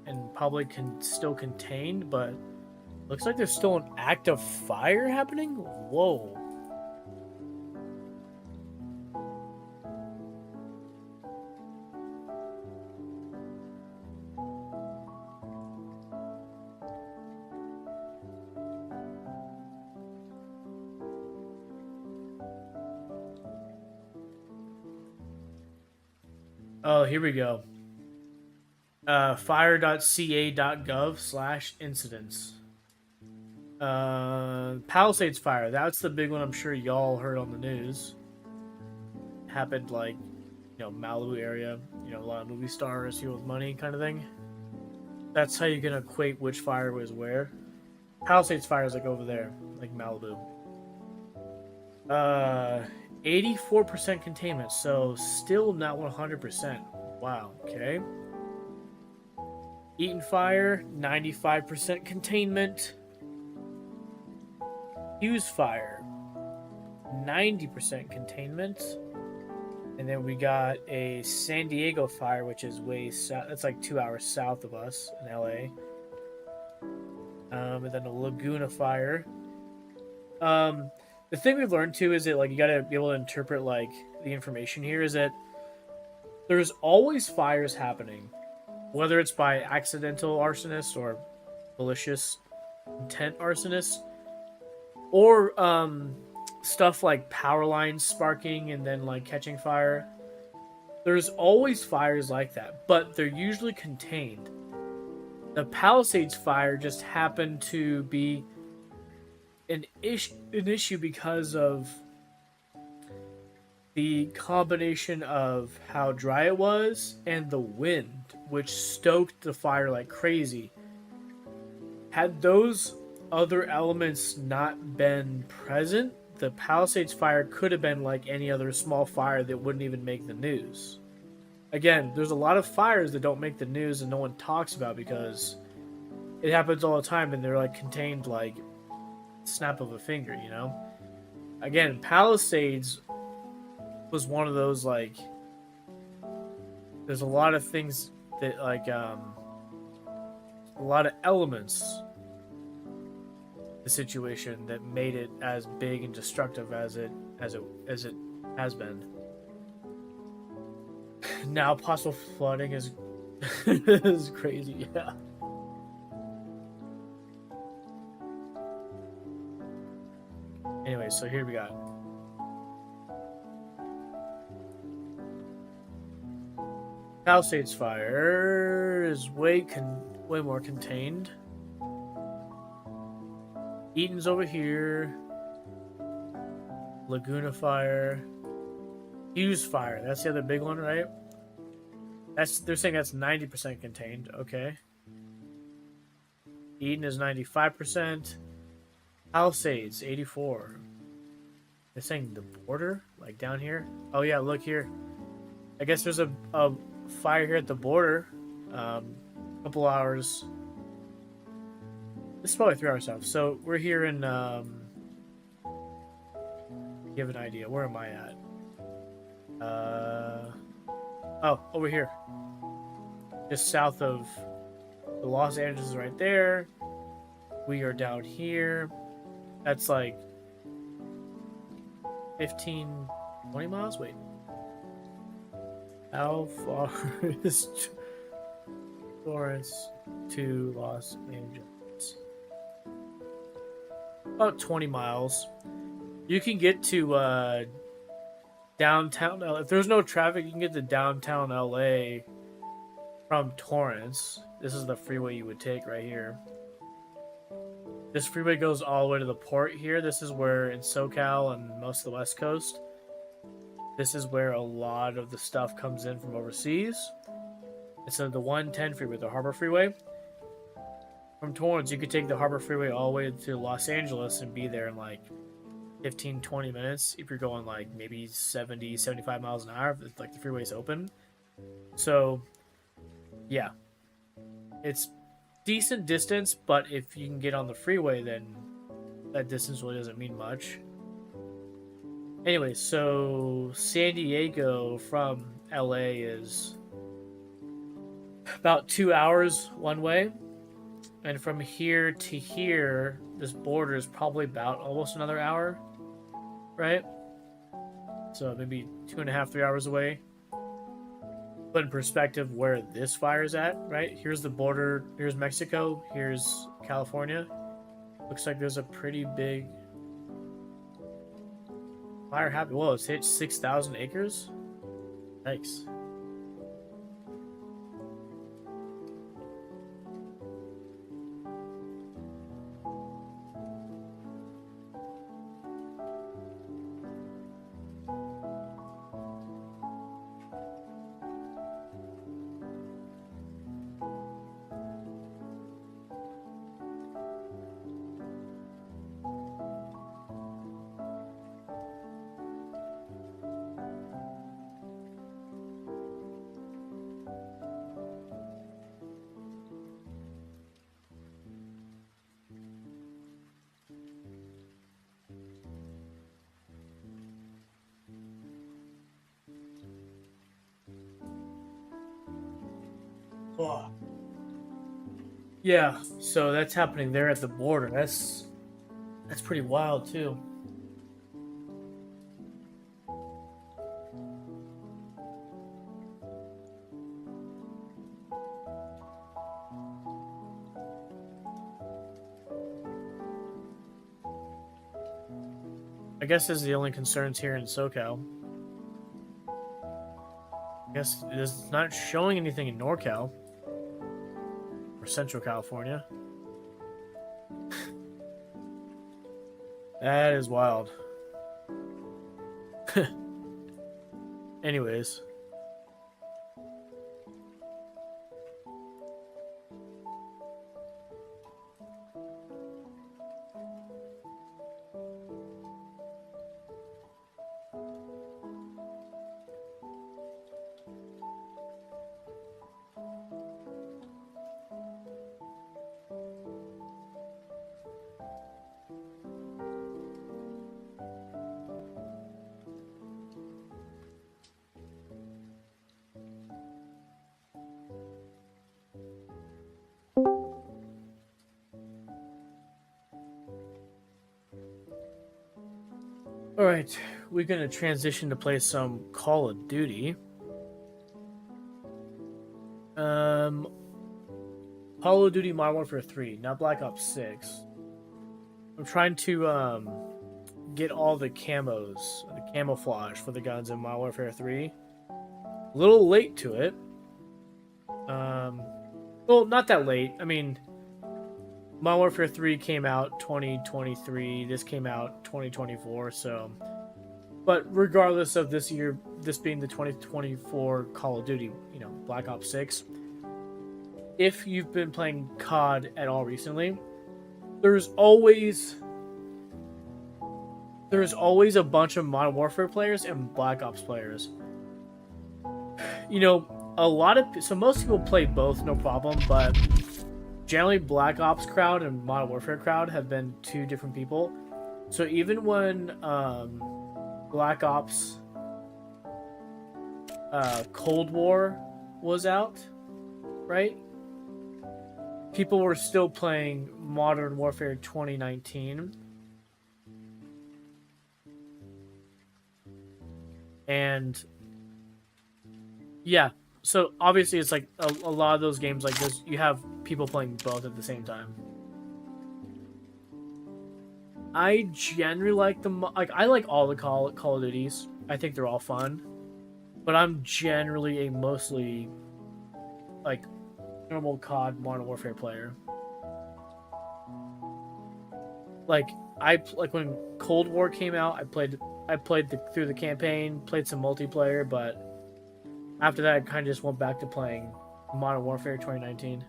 and probably still contained, but looks like there's still an active fire happening. Whoa. Oh, here we go. Fire.ca.gov/incidents. Palisades fire. That's the big one. I'm sure y'all heard on the news. Happened like, Malibu area. A lot of movie stars, with money kind of thing. That's how you can equate which fire was where. Palisades fire is like over there, like Malibu. 84% containment, so still not 100%. Wow, okay. Eaten fire, 95% containment. Hughes fire, 90% containment. And then we got a San Diego fire, which is way south. That's like 2 hours south of us in LA. And then a Laguna fire. The thing we've learned too is that like you gotta be able to interpret like the information here is that there's always fires happening, whether it's by accidental arsonists or malicious intent arsonists, or stuff like power lines sparking and then like catching fire. There's always fires like that, but they're usually contained. The Palisades fire just happened to be an issue because of the combination of how dry it was and the wind, which stoked the fire like crazy. Had those other elements not been present, the Palisades fire could have been like any other small fire that wouldn't even make the news. Again, there's a lot of fires that don't make the news and no one talks about because it happens all the time and they're like contained like snap of a finger, you know? Again, Palisades was one of those like there's a lot of things that like a lot of elements the situation that made it as big and destructive as it has been. Now possible flooding is is crazy, yeah. Anyway, so here we got Palisades fire is way more contained. Eaton's over here. Laguna fire. Hughes fire. That's the other big one, right? They're saying that's 90% contained. Okay. Eden is 95%. Palisades 84. They're saying the border, like down here. Oh yeah, look here. I guess there's a fire here at the border. Couple hours. This is probably 3 hours south. So we're here in. Give an idea. Where am I at? Oh, over here. Just south of the Los Angeles is right there. We are down here. That's like 15, 20 miles? Wait. How far is Florence to Los Angeles? About 20 miles. You can get to downtown LA. If there's no traffic, you can get to downtown LA from Torrance. This is the freeway you would take right here. This freeway goes all the way to the port here. This is where in SoCal and most of the West Coast, this is where a lot of the stuff comes in from overseas. Instead of the 110 freeway, the Harbor Freeway. From Torrance, you could take the Harbor Freeway all the way to Los Angeles and be there in like 15, 20 minutes if you're going like maybe 70, 75 miles an hour if like the freeway's open. So, yeah. It's decent distance, but if you can get on the freeway, then that distance really doesn't mean much. Anyway, so San Diego from LA is about 2 hours one way. And from here to here, this border is probably about almost another hour, right? So maybe 2.5, 3 hours away. But in perspective, where this fire is at, right? Here's the border. Here's Mexico. Here's California. Looks like there's a pretty big fire happening. Whoa, it's hit 6,000 acres. Nice. Oh. Yeah, so that's happening there at the border. That's pretty wild too. I guess this is the only concerns here in SoCal. I guess it's not showing anything in NorCal or Central California. That is wild. Anyways. Alright, we're going to transition to play some Call of Duty. Call of Duty Modern Warfare 3, not Black Ops 6. I'm trying to get all the camos, the camouflage for the guns in Modern Warfare 3. A little late to it. Well, not that late. I mean, Modern Warfare 3 came out 2023. This came out 2024. So, but regardless of this year, this being the 2024 Call of Duty, you know, Black Ops 6. If you've been playing COD at all recently, there's always a bunch of Modern Warfare players and Black Ops players. You know, most people play both, no problem, but generally Black Ops crowd and Modern Warfare crowd have been two different people. So even when Black Ops Cold War was out, right? People were still playing Modern Warfare 2019. And yeah, so obviously it's like a lot of those games like this, you have people playing both at the same time. I generally like them. Like, I like all the Call of Duties. I think they're all fun. But I'm generally a mostly like normal COD Modern Warfare player. Like when Cold War came out, I played through the campaign, played some multiplayer, but after that I kind of just went back to playing Modern Warfare 2019.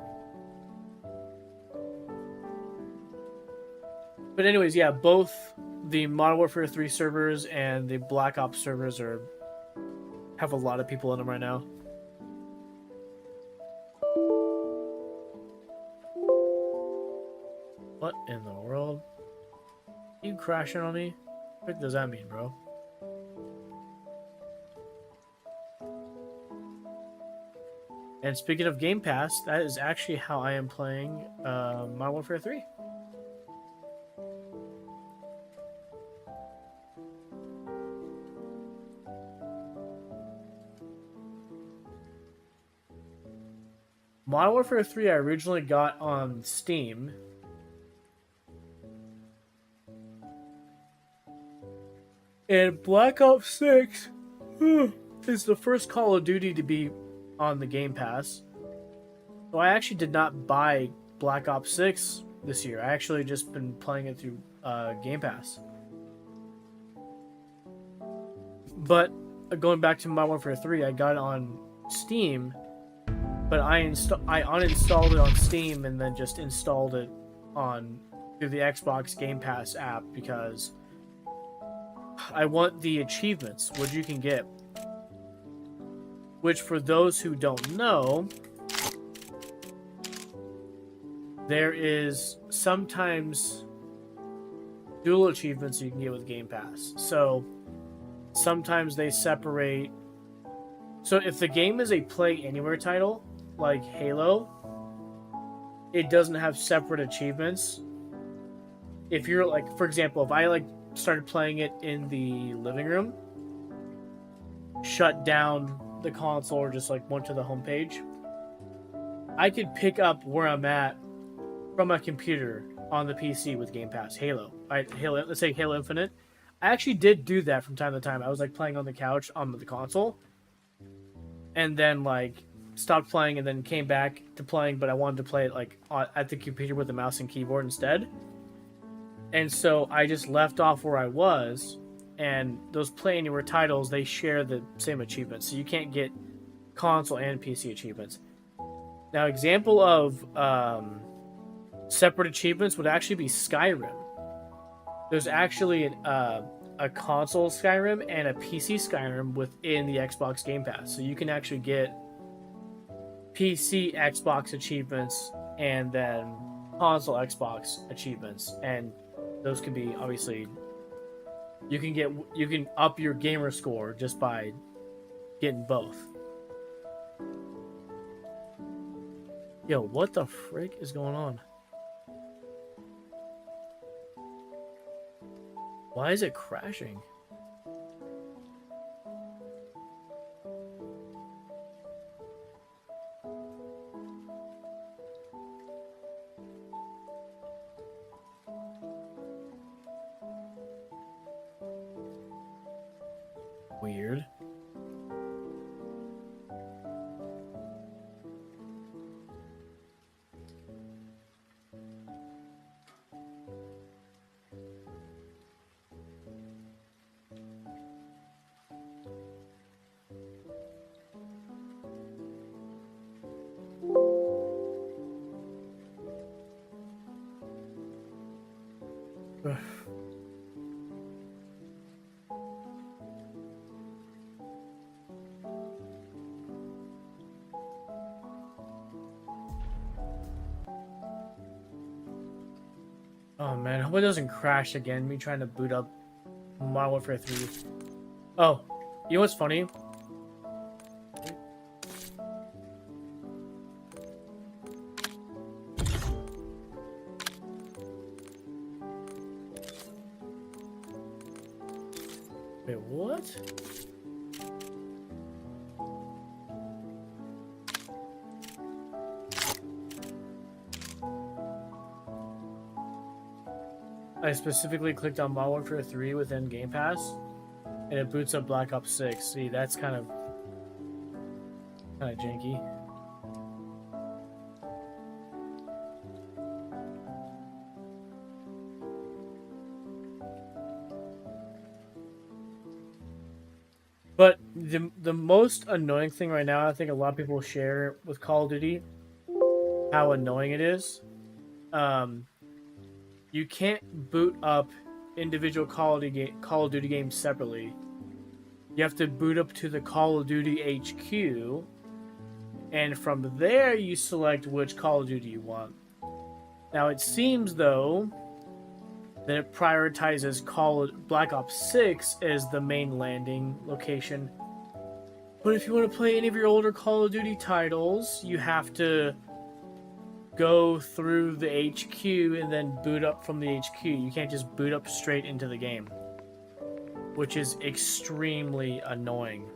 But anyways, yeah, both the Modern Warfare 3 servers and the Black Ops servers have a lot of people in them right now. What in the world? Are you crashing on me? What does that mean, bro? And speaking of Game Pass, that is actually how I am playing Modern Warfare 3. Modern Warfare 3 I originally got on Steam. And Black Ops 6 is the first Call of Duty to be on the Game Pass. So I actually did not buy Black Ops 6 this year. I actually just been playing it through Game Pass. But going back to Modern Warfare 3, I got it on Steam, but I uninstalled it on Steam and then just installed it through the Xbox Game Pass app because I want the achievements, which you can get. Which, for those who don't know, there is sometimes dual achievements you can get with Game Pass. So sometimes they separate. So if the game is a Play Anywhere title, like Halo, it doesn't have separate achievements. If you're like, for example, if I like started playing it in the living room, shut down the console, or just like went to the homepage, I could pick up where I'm at from my computer on the PC with Game Pass. Halo, Halo. Let's say Halo Infinite. I actually did do that from time to time. I was like playing on the couch on the console, and then like stopped playing, and then came back to playing. But I wanted to play it like at the computer with the mouse and keyboard instead. And so I just left off where I was, and those Play Anywhere titles, they share the same achievements, so you can't get console and PC achievements. Now, example of separate achievements would actually be Skyrim. There's actually a console Skyrim and a PC Skyrim within the Xbox Game Pass, so you can actually get PC Xbox achievements and then console Xbox achievements, and those can be obviously you can up your gamer score just by getting both. Yo, what the frick is going on? Why is it crashing? Weird. Oh man, I hope it doesn't crash again. Me trying to boot up Modern Warfare 3. Oh, you know what's funny? Wait, what? I specifically clicked on Modern Warfare 3 within Game Pass, and it boots up Black Ops 6. See, that's kind of janky. But the most annoying thing right now, I think a lot of people share with Call of Duty, how annoying it is. You can't boot up individual Call of Duty games separately. You have to boot up to the Call of Duty HQ, and from there you select which Call of Duty you want. Now it seems though that it prioritizes Black Ops 6 as the main landing location. But if you want to play any of your older Call of Duty titles, you have to go through the HQ and then boot up from the HQ. You can't just boot up straight into the game, which is extremely annoying.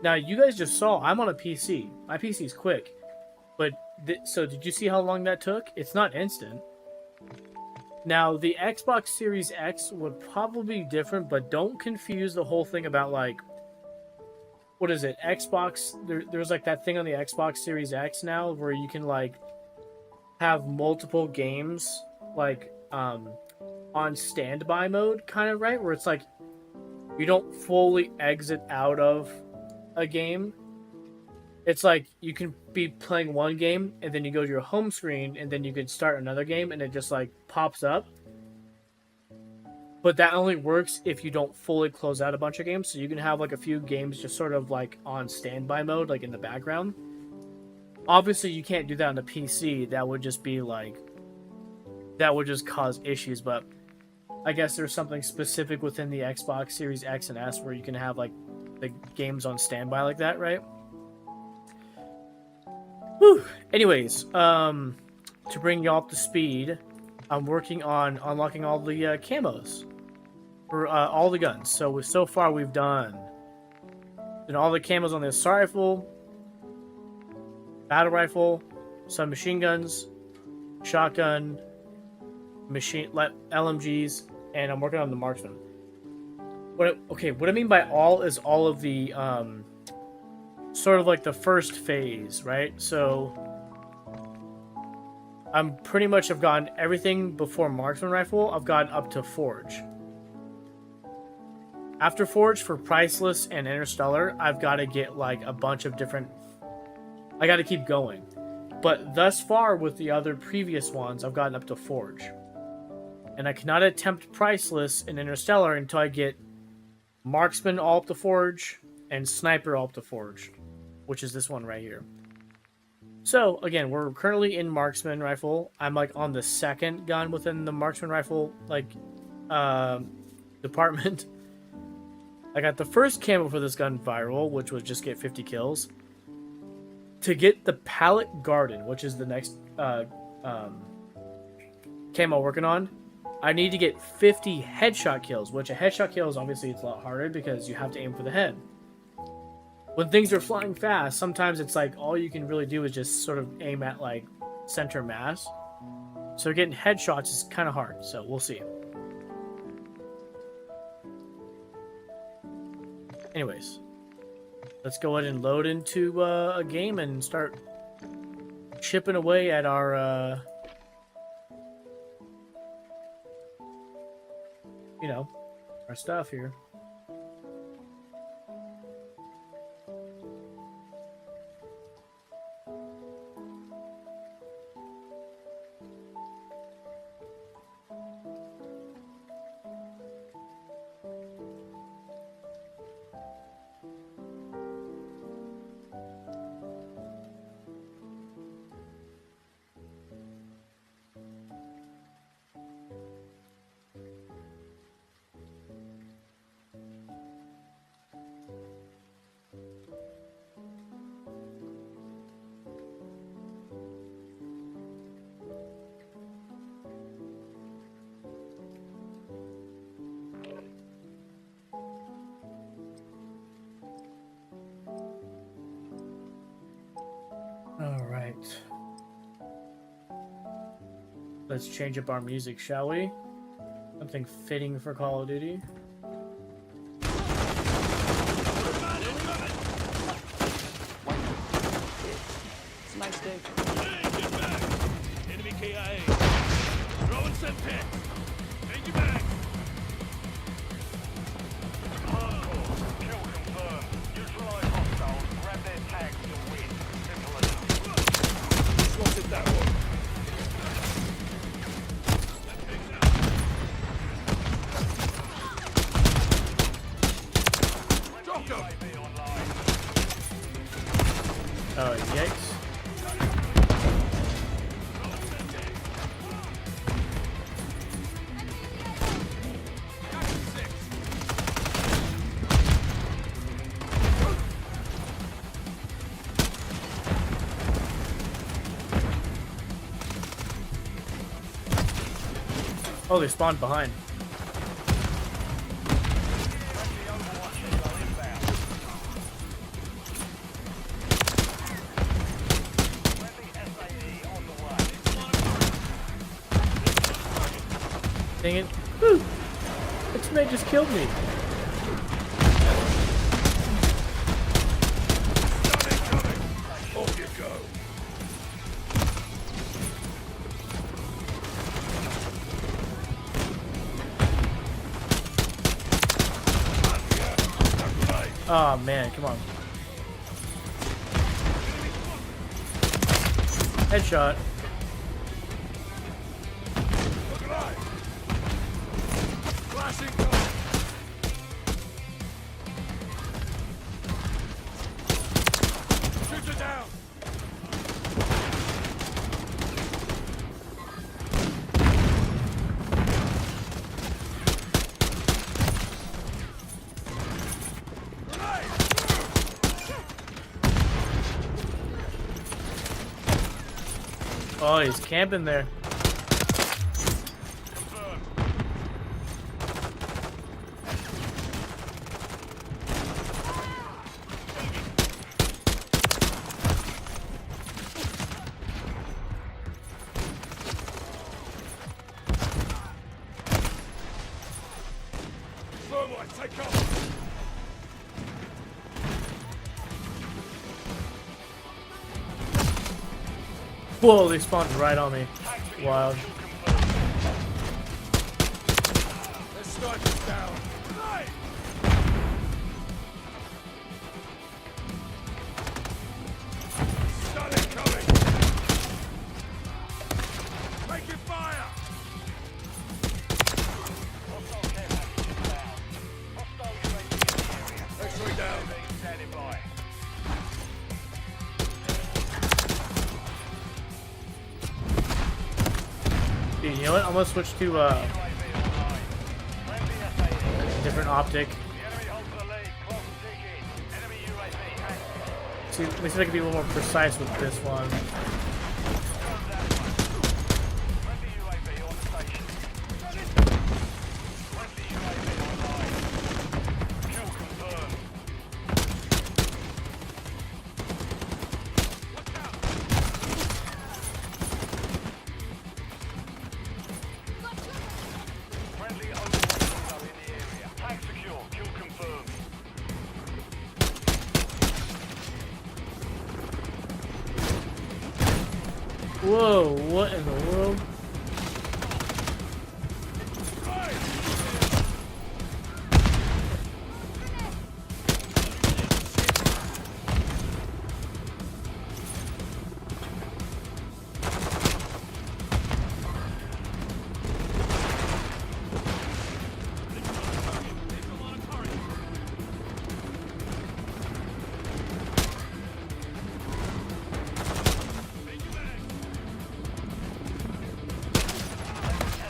Now, you guys just saw I'm on a PC. My PC's quick. But, so did you see how long that took? It's not instant. Now, the Xbox Series X would probably be different, but don't confuse the whole thing about, like, what is it? Xbox, there's like that thing on the Xbox Series X now where you can like have multiple games like on standby mode, kind of, right? Where it's like you don't fully exit out of a game. It's like you can be playing one game and then you go to your home screen and then you can start another game and it just like pops up. But that only works if you don't fully close out a bunch of games. So you can have like a few games just sort of like on standby mode, like in the background. Obviously, you can't do that on the PC. That would just be like, that would just cause issues. But I guess there's something specific within the Xbox Series X and S where you can have like the games on standby like that, right? Whew. Anyways, to bring you all up to speed, I'm working on unlocking all the camos for all the guns. So far we've done all the camos on the assault rifle, battle rifle, some machine guns, shotgun, LMGs, and I'm working on the marksman. What I mean by all is all of the sort of like the first phase, right? So I'm pretty much have gotten everything before marksman rifle. I've gotten up to forge. After forge for priceless and interstellar, I've got to get like a bunch of different. I got to keep going, but thus far with the other previous ones, I've gotten up to forge, and I cannot attempt priceless and interstellar until I get marksman all up to forge and sniper all up to forge, which is this one right here. So again, we're currently in marksman rifle. I'm like on the second gun within the marksman rifle like department. I got the first camo for this gun viral, which was just get 50 kills. To get the pallet garden, which is the next camo working on, I need to get 50 headshot kills, which a headshot kill is obviously it's a lot harder because you have to aim for the head. When things are flying fast, sometimes it's like all you can really do is just sort of aim at like center mass. So getting headshots is kind of hard, so we'll see. Anyways, let's go ahead and load into a game and start chipping away at our our stuff here. Alright. Let's change up our music, shall we? Something fitting for Call of Duty. It's a nice day. Hey, get back! Enemy KIA. Throwing some pit. Take you back. Kill confirmed. Neutralize hostiles. Grab their tags to win. Simple enough. Spotted that one. UAV online. Oh, yikes. Oh, they spawned behind. Dang it. Woo! That teammate just killed me. Off you go. Oh man, come on. Headshot. Look alive. Flashing cover. Shoot it down. Oh, he's camping there. Confirmed. Thermite, take off. Whoa, they spawned right on me. Wild. Let's start this down. Right. Stun incoming. Taking fire. Hostile care package is down. Hostile UAV in the area. X-ray down. UAV standing by. Dude, you know what? I'm gonna switch to UAV online. Friendly SAE. different optic. The enemy holds the lead. Clock ticking. Enemy UAV active. See, let me see if I can be a little more precise with this one. Friendly UAV on station. Friendly UAV online. Kill confirmed. Watch out! Friendly overwatch in the area. Tag secure. Kill confirmed. Whoa, what in the world?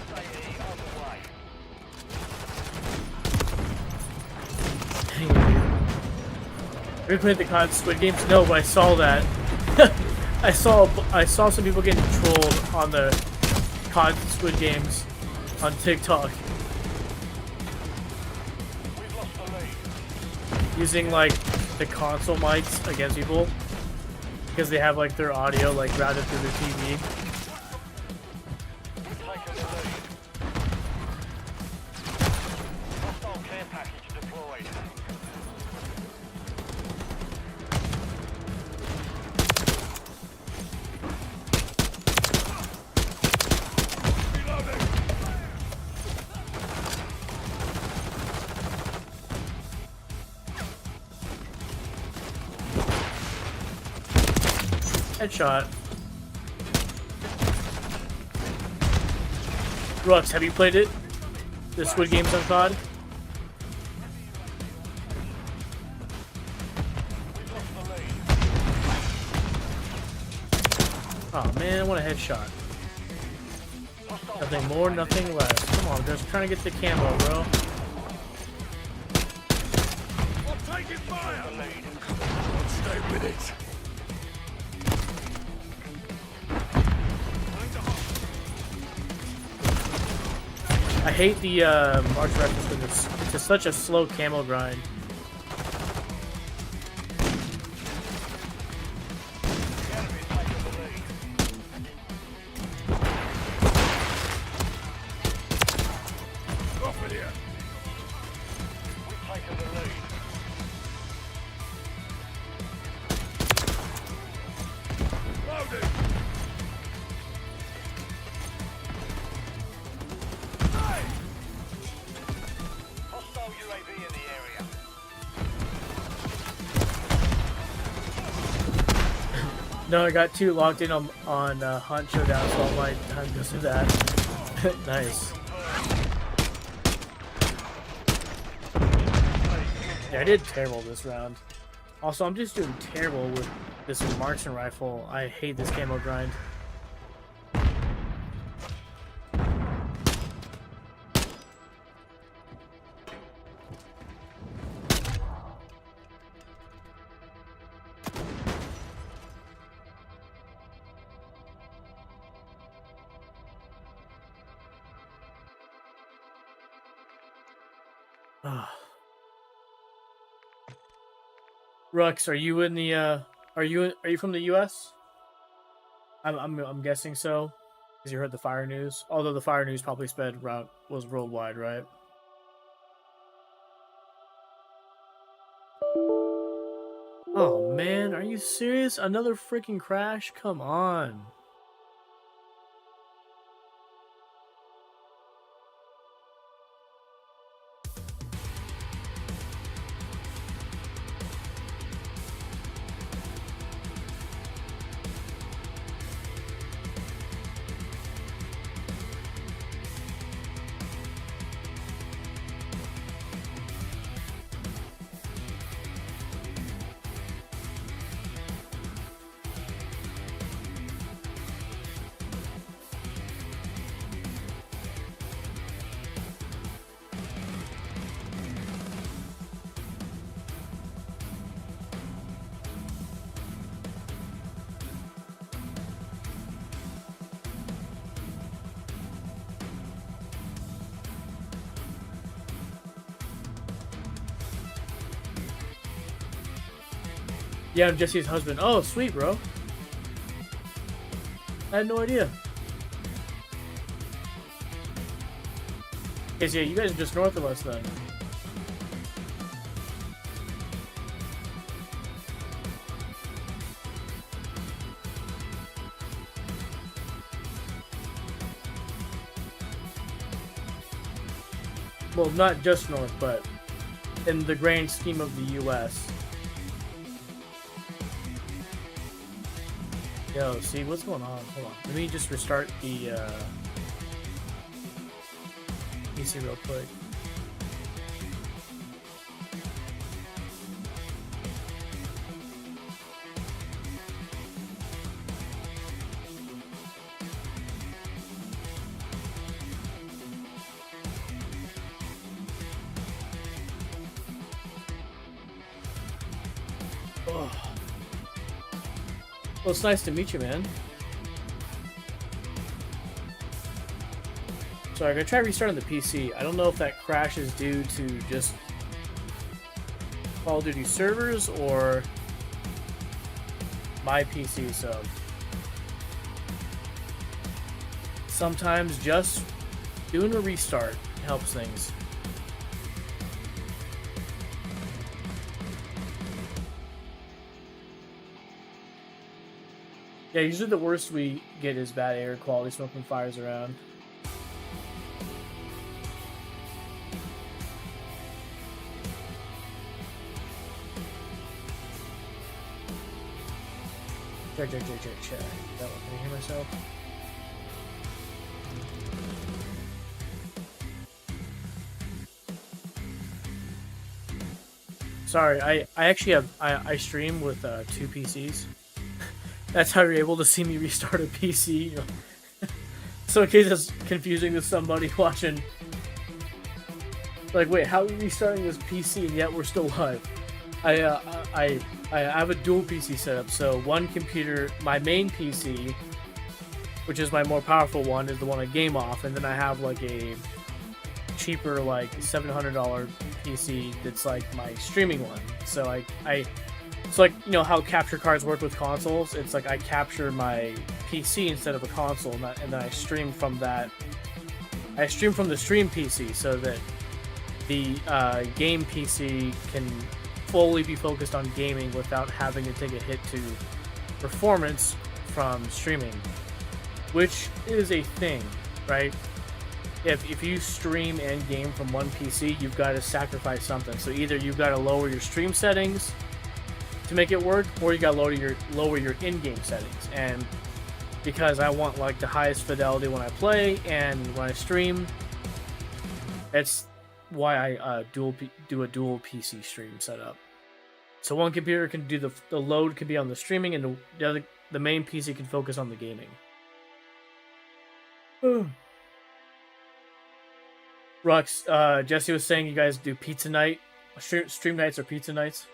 SAE on the way. Dang it, dude. Have you played the COD Squid Games? No, but I saw that. I saw some people getting trolled on the COD Squid Games on TikTok We've lost the lead. using like the console mics against people because they have like their audio like routed through their TV. We've taken the lead. Hostile care package deployed. Reloading. Headshot. Rux, have you played it? The Squid Games on COD? We've lost the lead. Oh man, I want a headshot. Hostile Nothing more, nothing less. Come on, just trying to get the camo, bro. I'm taking fire. the lead. Stay with it. I hate the March reference because it's just such a slow camo grind. The enemy's taken the lead. Off with here. We've taken the lead. Loading. Hostile UAV in the area. No, I got too locked in on Hunt Showdown, so all my time goes to that. Nice. Yeah, I did terrible this round. Also, I'm just doing terrible with this marksman rifle. I hate this camo grind. Rux, are you in the are you from the US? I'm guessing so. Because you heard the fire news. Although the fire news probably was worldwide, right? Oh man, are you serious? Another freaking crash? Come on. Yeah, I'm Jesse's husband. Oh, sweet, bro. I had no idea. Cause yeah, you guys are just north of us then. Well, not just north, but in the grand scheme of the U.S. Yo, see what's going on? Hold on. Let me just restart the PC real quick. Oh. Well, it's nice to meet you, man. Sorry, I'm gonna try restarting the PC. I don't know if that crash is due to just Call of Duty servers or my PC, so sometimes just doing a restart helps things. Yeah, usually the worst we get is bad air quality, smoking fires around. Check. That one. Can I hear myself? Sorry, I actually have I stream with 2 PCs. That's how you're able to see me restart a PC. You know? So in case it's confusing to somebody watching, like, wait, how are we restarting this PC and yet we're still live? I have a dual PC setup. So one computer, my main PC, which is my more powerful one, is the one I game off, and then I have like a cheaper, like $700 PC that's like my streaming one. So it's like, you know how capture cards work with consoles. It's like I capture my PC instead of a console, and then I stream from that. I stream from the stream PC so that the game PC can fully be focused on gaming without having to take a hit to performance from streaming, which is a thing, right? If you stream and game from one PC, you've got to sacrifice something. So either you've got to lower your stream settings to make it work, or you got to lower your in-game settings. And because I want like the highest fidelity when I play and when I stream, it's why I do a dual PC stream setup. So one computer can do the load can be on the streaming, and the main PC can focus on the gaming. Rux, Jesse was saying you guys do pizza night, stream nights or pizza nights.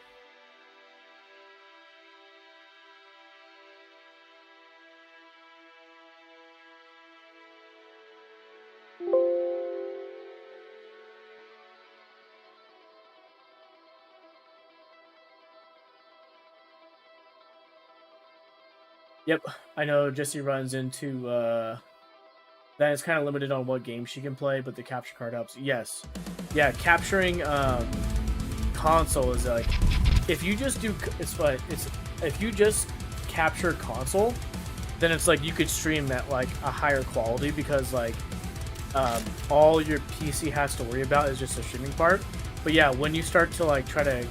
Yep, I know Jesse runs into that it's kind of limited on what game she can play, but the capture card helps. Yes, yeah, capturing console is like if you just do it's if you just capture console, then it's like you could stream at like a higher quality because like all your PC has to worry about is just the streaming part. But yeah, when you start to like try to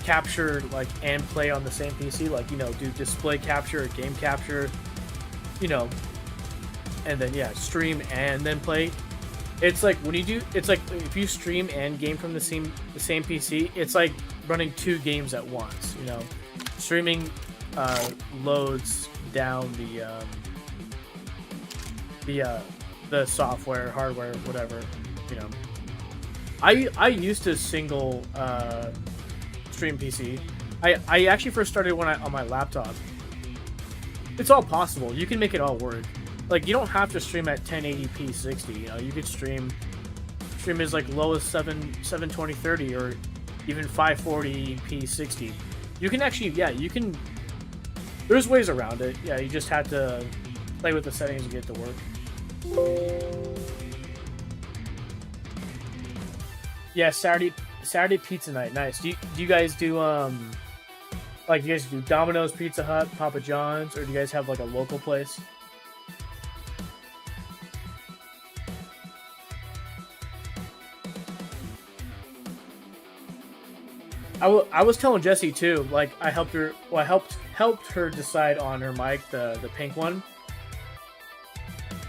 capture like and play on the same PC, like, you know, do display capture or game capture, you know, and then yeah, stream and then play. It's like when you do, it's like if you stream and game from the same PC, it's like running 2 games at once. You know, streaming loads down the software, hardware, whatever. You know, I used to single stream PC. I actually first started when on my laptop. It's all possible. You can make it all work. Like, you don't have to stream at 1080p 60. You know, you could stream as like low as 720 30 or even 540p 60. You can actually, yeah, you can. There's ways around it. Yeah, you just have to play with the settings and get it to work. Yeah, Saturday pizza night. Nice. Do you guys do like, do you guys do Domino's, Pizza Hut, Papa John's, or do you guys have like a local place? I was telling Jessie too. Like, I helped her. Well, I helped her decide on her mic, the pink one.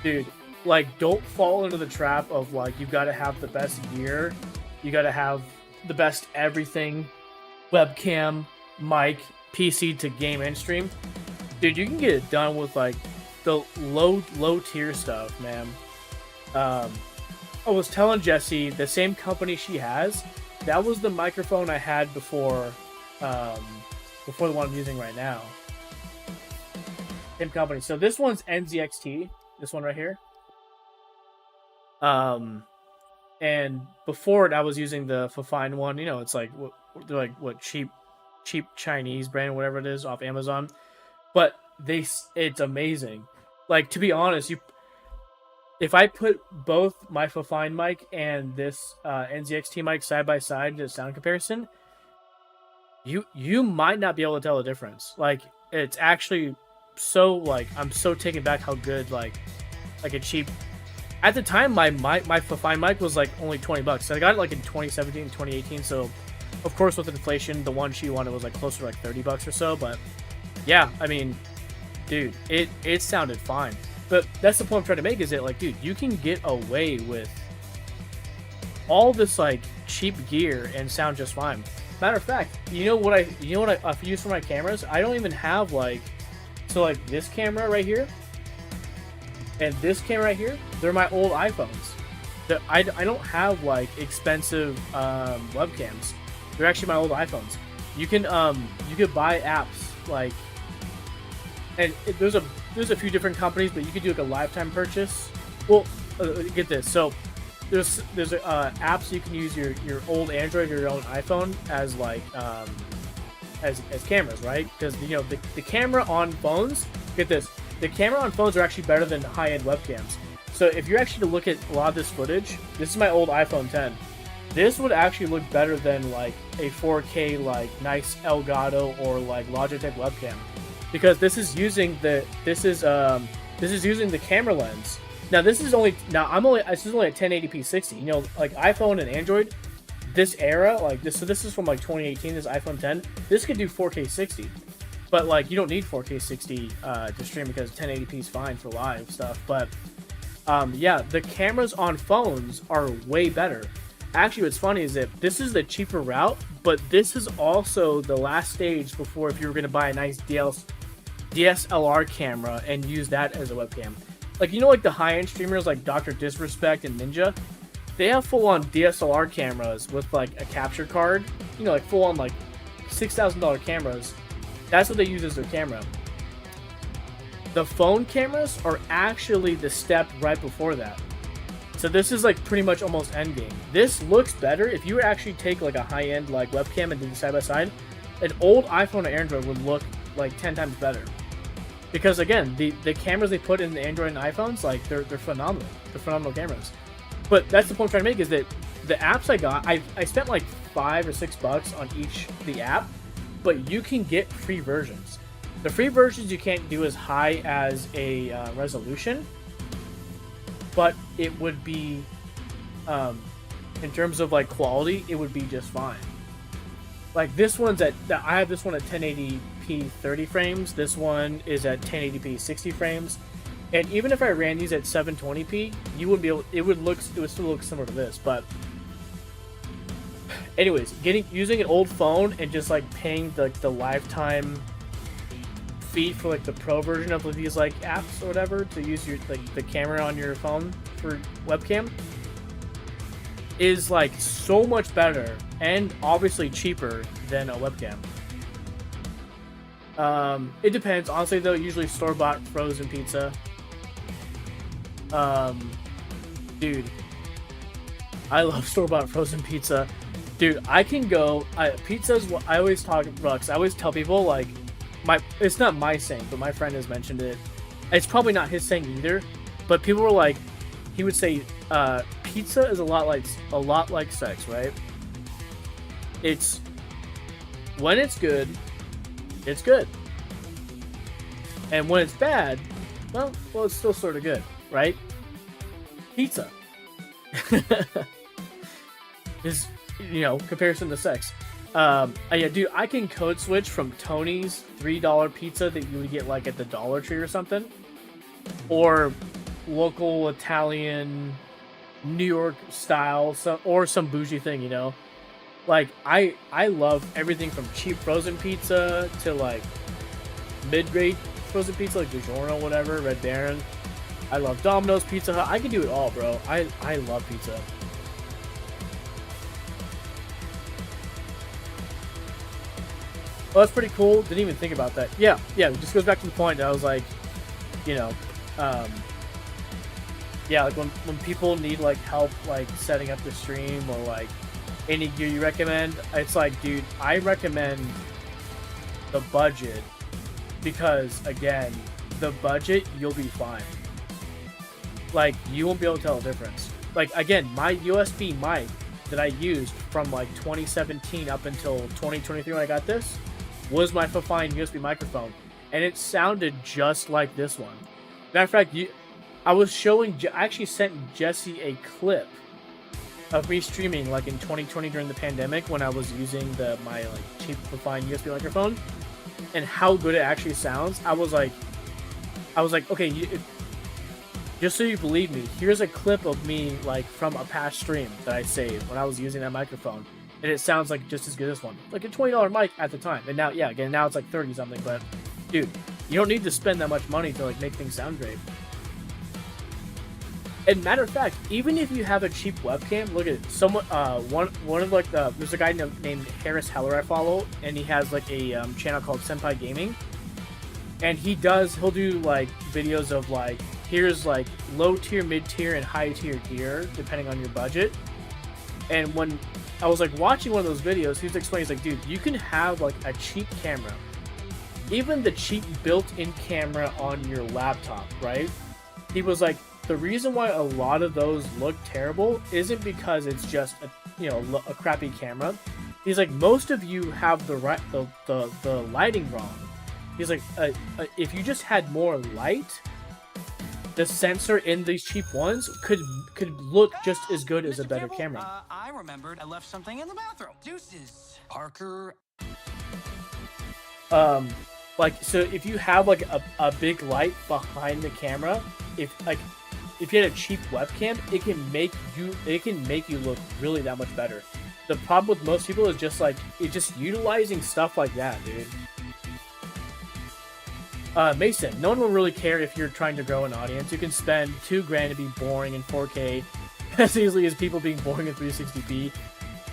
Dude, like, don't fall into the trap of like you've got to have the best gear, you got to have the best everything, webcam, mic, PC to game and stream. Dude, you can get it done with like the low tier stuff, man. I was telling Jessie the same company she has. That was the microphone I had before the one I'm using right now. Same company. So this one's NZXT. This one right here. And before it, I was using the Fafine one. You know, it's like they're like what cheap Chinese brand, whatever it is, off Amazon. But it's amazing. Like, to be honest, if I put both my Fafine mic and this NZXT mic side by side to sound comparison, you might not be able to tell the difference. Like, it's actually so, like, I'm so taken back how good like a cheap. At the time, my Fafine mic was like only $20. I got it like in 2017, 2018. So, of course, with inflation, the one she wanted was like closer to like $30 or so. But yeah, I mean, dude, it sounded fine. But that's the point I'm trying to make, is that, like, dude, you can get away with all this like cheap gear and sound just fine. Matter of fact, you know what I use for my cameras? I don't even have like, so like this camera right here and this camera right here, they're my old iPhones. I don't have like expensive webcams. They're actually my old iPhones. You can buy apps like, and there's a few different companies, but you could do like a lifetime purchase. Well, get this. So there's apps you can use your old Android or your own iPhone as like as cameras, right? Because, you know, the camera on phones. Get this. The camera on phones are actually better than high-end webcams. So if you're actually to look at a lot of this footage, this is my old iPhone 10. This would actually look better than like a 4K like nice Elgato or like Logitech webcam, because this is using the camera lens. Now this is only at 1080p 60. You know, like iPhone and Android, this era, like this. So this is from like 2018. This iPhone 10. This could do 4K 60. But like, you don't need 4K 60 to stream, because 1080p is fine for live stuff. But yeah, the cameras on phones are way better. Actually, what's funny is that this is the cheaper route, but this is also the last stage before if you were going to buy a nice DSLR camera and use that as a webcam. Like, you know, like the high-end streamers like Dr. Disrespect and Ninja, they have full-on DSLR cameras with like a capture card. You know, like full-on like $6,000 cameras. That's what they use as their camera. The phone cameras are actually the step right before that. So this is like pretty much almost endgame. This looks better if you actually take like a high-end like webcam and do the side by side. An old iPhone or Android would look like 10 times better. Because again, the cameras they put in the Android and iPhones, like they're phenomenal. They're phenomenal cameras. But that's the point I'm trying to make, is that the apps I got, I spent like $5 or $6 on each the app, but you can get free versions. The free versions you can't do as high as a resolution, but it would be, in terms of like quality, it would be just fine. Like this one's I have this one at 1080p 30 frames. This one is at 1080p 60 frames. And even if I ran these at 720p, you wouldn't be able. It would still look similar to this. But, anyways, using an old phone and just like paying the lifetime fee for like the pro version of these like apps or whatever to use your like the camera on your phone for webcam is like so much better and obviously cheaper than a webcam. It depends. Honestly, though, usually store-bought frozen pizza. Dude, I love store-bought frozen pizza. Dude, I can go. Pizza's what I always talk about. 'Cause I always tell people like, it's not my saying, but my friend has mentioned it. It's probably not his saying either. But people were like, he would say, pizza is a lot like sex, right? It's when it's good, it's good, and when it's bad, well, it's still sort of good. Right? Pizza is, comparison to sex. Yeah, dude, I can code switch from Tony's $3 pizza that you would get like at the Dollar Tree or something, or local Italian, New York style, or some bougie thing, Like I love everything from cheap frozen pizza to like mid-grade frozen pizza, like DiGiorno, whatever, Red Baron. I love Domino's, Pizza Hut. I can do it all, bro. I love pizza. Well, that's pretty cool. Didn't even think about that. Yeah. It just goes back to the point that I was like, yeah, like when people need like help, like setting up the stream or like any gear you recommend, it's like, dude, I recommend the budget because again, the budget, you'll be fine. Like, you won't be able to tell the difference. Like, again, my USB mic that I used from, like, 2017 up until 2023 when I got this was my fine USB microphone. And it sounded just like this one. Matter of fact, I actually sent Jesse a clip of me streaming, like, in 2020 during the pandemic when I was using my cheap fine USB microphone. And how good it actually sounds. I was like, okay, just so you believe me, here's a clip of me like from a past stream that I saved when I was using that microphone, and it sounds like just as good as this one, like a $20 mic at the time. And now, yeah, again, now it's like 30 something. But dude, you don't need to spend that much money to like make things sound great. And matter of fact, even if you have a cheap webcam, look at it. Someone, one of like there's a guy named Harris Heller I follow, and he has like a channel called Senpai Gaming, and he'll do like videos of like, here's like low tier, mid tier, and high tier gear depending on your budget. And when I was like watching one of those videos, he was explaining, he's like, dude, you can have like a cheap camera, even the cheap built-in camera on your laptop, right? He was like, the reason why a lot of those look terrible isn't because it's just a crappy camera. He's like, most of you have the lighting wrong. He's like, if you just had more light, the sensor in these cheap ones could look just as good as a better camera. I remembered I left something in the bathroom. Deuces, Parker. Like, so if you have like a big light behind the camera, if you had a cheap webcam, it can make you look really that much better. The problem with most people is just like, it's just utilizing stuff like that, dude. Mason, no one will really care if you're trying to grow an audience. You can spend $2,000 to be boring in 4K as easily as people being boring in 360p.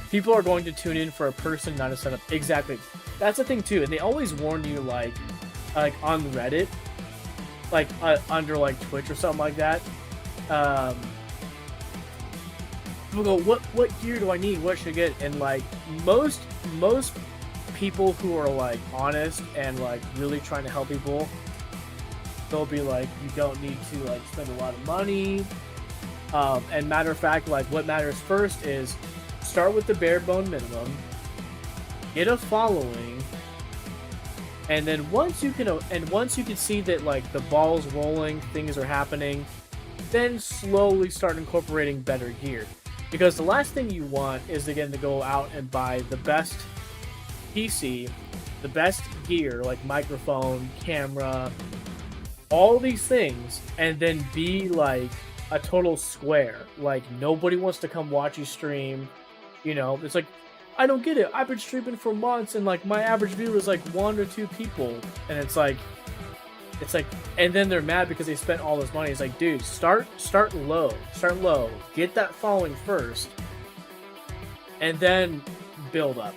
People are going to tune in for a person, not a setup. Exactly. That's the thing too, and they always warn you like on Reddit, like under like Twitch or something like that. People go, what gear do I need? What should I get? And like most people who are like honest and like really trying to help people, they'll be like, you don't need to like spend a lot of money. And matter of fact, like what matters first is start with the bare bone minimum, get a following, and then once you can see that like the ball's rolling, things are happening, then slowly start incorporating better gear. Because the last thing you want is again to go out and buy the best PC, the best gear like microphone, camera, all these things, and then be like a total square. Like nobody wants to come watch you stream. You know, it's like, I don't get it. I've been streaming for months and like my average viewer is like 1 or 2 people, and it's like, and then they're mad because they spent all this money. It's like, dude, start low, get that following first, and then build up.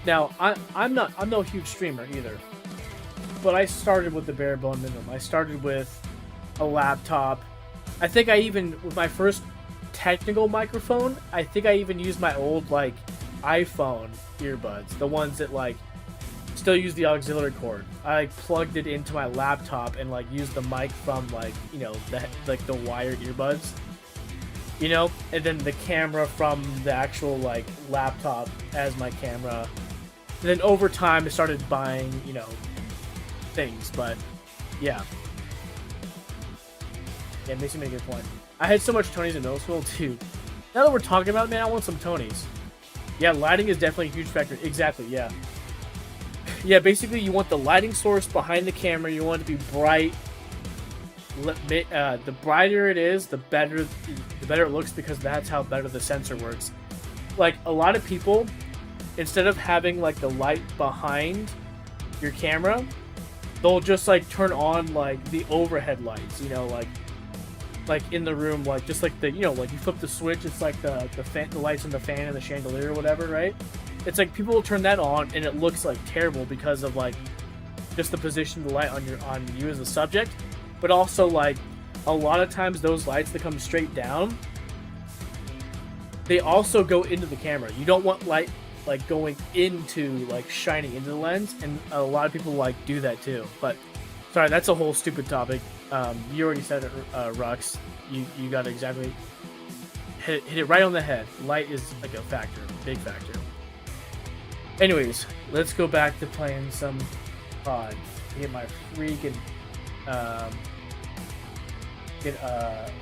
Now, I'm no huge streamer either, but I started with the bare bone minimum. I started with a laptop. I think I even, with my first technical microphone, I think I even used my old like iPhone earbuds, the ones that like still use the auxiliary cord. I plugged it into my laptop and like used the mic from like, you know, the wired earbuds, you know, and then the camera from the actual like laptop as my camera. And then over time I started buying, you know, things, but yeah. Yeah, it makes you make a good point. I had so much Tonys in middle school too. Now that we're talking about it, man, I want some Tonys. Yeah, lighting is definitely a huge factor. Exactly, yeah. Yeah, basically you want the lighting source behind the camera. You want it to be bright. The brighter it is, the better it looks, because that's how better the sensor works. Like a lot of people, instead of having like the light behind your camera, they'll just like turn on like the overhead lights. You know, like in the room, like just like the, you know, like you flip the switch, it's like the lights on the fan and the chandelier or whatever, right? It's like people will turn that on and it looks like terrible because of like just the position of the light on you as a subject. But also like a lot of times those lights that come straight down, they also go into the camera. You don't want light like going into, like shining into the lens, and a lot of people like do that too. But sorry, that's a whole stupid topic. You already said it, Rux. You got to exactly hit it right on the head. Light is like a factor, big factor. Anyways, let's go back to playing some COD. Get my freaking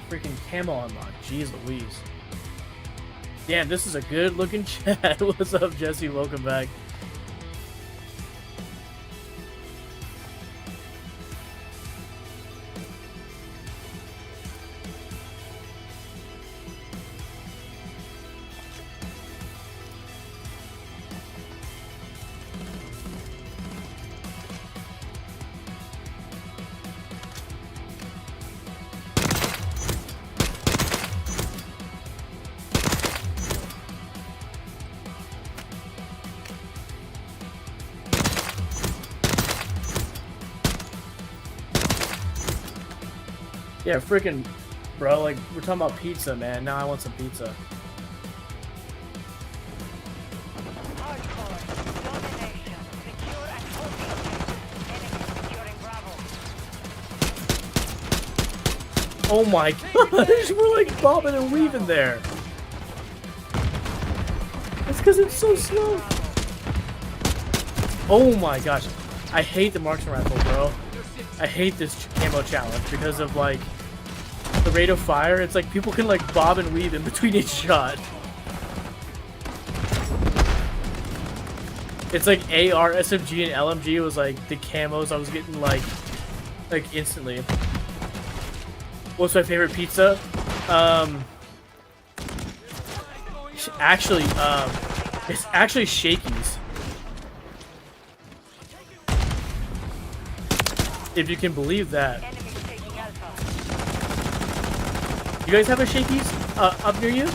freaking camo unlocked. Jeez Louise. Damn, this is a good looking chat. What's up, Jesse? Welcome back. Yeah, freaking, bro, like, we're talking about pizza, man. Now I want some pizza. Oh my gosh, we're like bobbing and weaving there. It's because it's so slow. Oh my gosh. I hate the marksman rifle, bro. I hate this camo challenge because of like the rate of fire. It's like people can like bob and weave in between each shot. It's like AR, SMG, and LMG was like the camos I was getting like instantly. What's my favorite pizza? Actually, it's actually Shakey's. If you can believe that. You guys have a Shakey's up near you?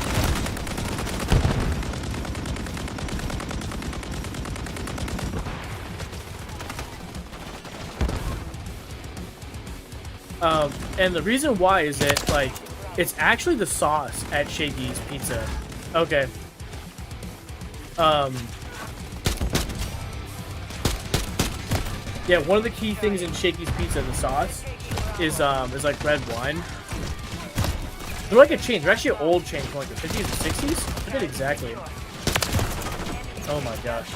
And the reason why is that, like, it's actually the sauce at Shakey's Pizza. Okay. Yeah, one of the key things in Shakey's Pizza, the sauce. is like red wine. They're like a chain. They're actually an old chain from like the 50s and 60s. I forget exactly. Oh my gosh.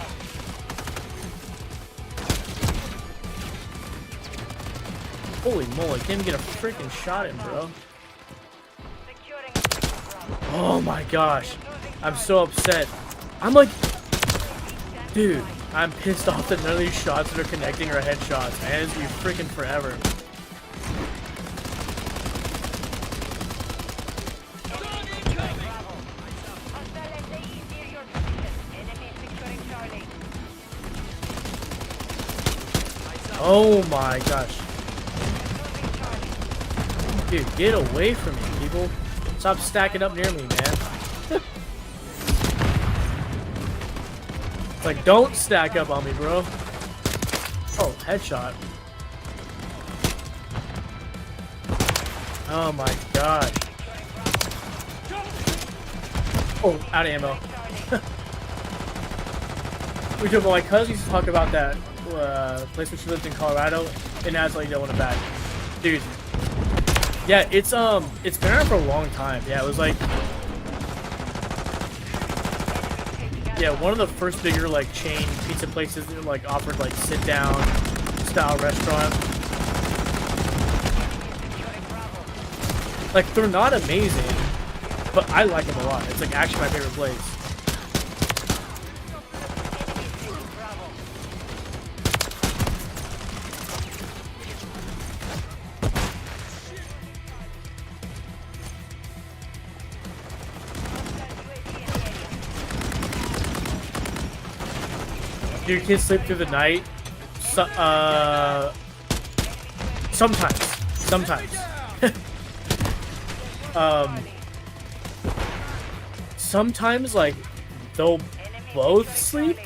Holy moly, can't even get a freaking shot in, bro. Oh my gosh. I'm so upset. I'm like, dude, I'm pissed off that none of these shots that are connecting are headshots, man. It's gonna be freaking forever. Oh my gosh. Dude, get away from me, people. Stop stacking up near me, man. It's like, don't stack up on me, bro. Oh, headshot. Oh my god. Oh, out of ammo. We do, but my cousin used to talk about that place where she lived in Colorado, and that's like yelling it back. Dude. Yeah, it's been around for a long time. Yeah, it was like, yeah, one of the first bigger like chain pizza places that like offered like sit down style restaurant. Like, they're not amazing, but I like them a lot. It's like actually my favorite place. Do your kids sleep through the night? So, sometimes. Sometimes, like, they'll both sleep.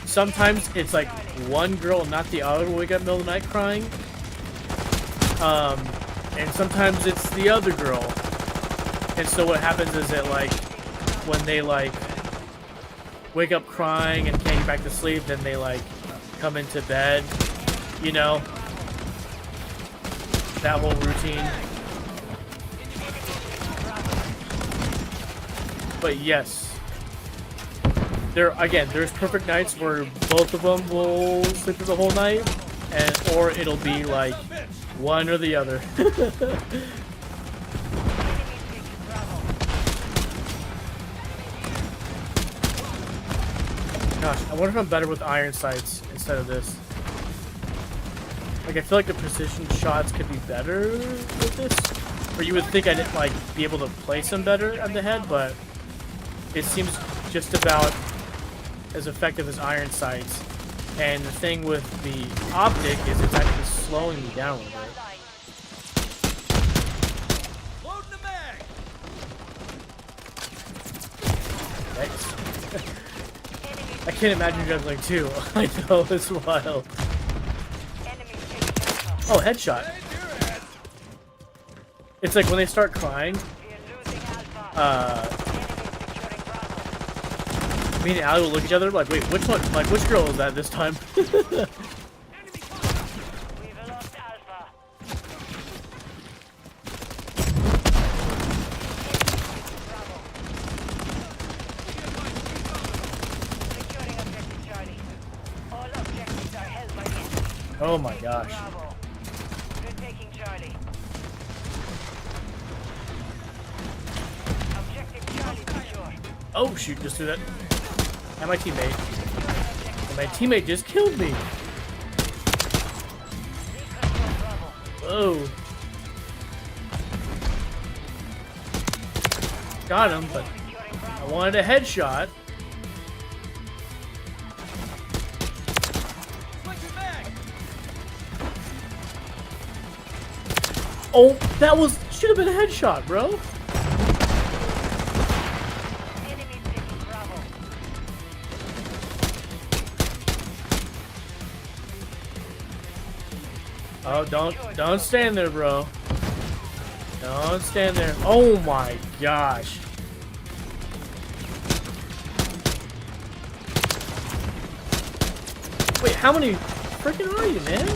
Sometimes it's like one girl and not the other will wake up in the middle of the night crying. And sometimes it's the other girl. And so what happens is that, like, when they, like, wake up crying and can't get back to sleep, then they like come into bed, you know, that whole routine. But yes, there's perfect nights where both of them will sleep through the whole night, or it'll be like one or the other. Gosh, I wonder if I'm better with iron sights instead of this. Like, I feel like the precision shots could be better with this. Or you would think I'd, like, be able to place them better at the head, but it seems just about as effective as iron sights. And the thing with the optic is it's actually slowing me down a little bit. Loading the mag. Thanks. I can't imagine juggling too. I know, it's wild. Oh, headshot. It's like when they start crying. Me and Allie will look at each other like, wait, which one? Like, which girl is that this time? Oh my gosh. Oh shoot, just threw that. And my teammate. And my teammate just killed me. Whoa. Got him, but I wanted a headshot. Oh, that was should have been a headshot, bro. Oh, don't stand there, bro. Don't stand there. Oh my gosh. Wait, how many freaking are you, man?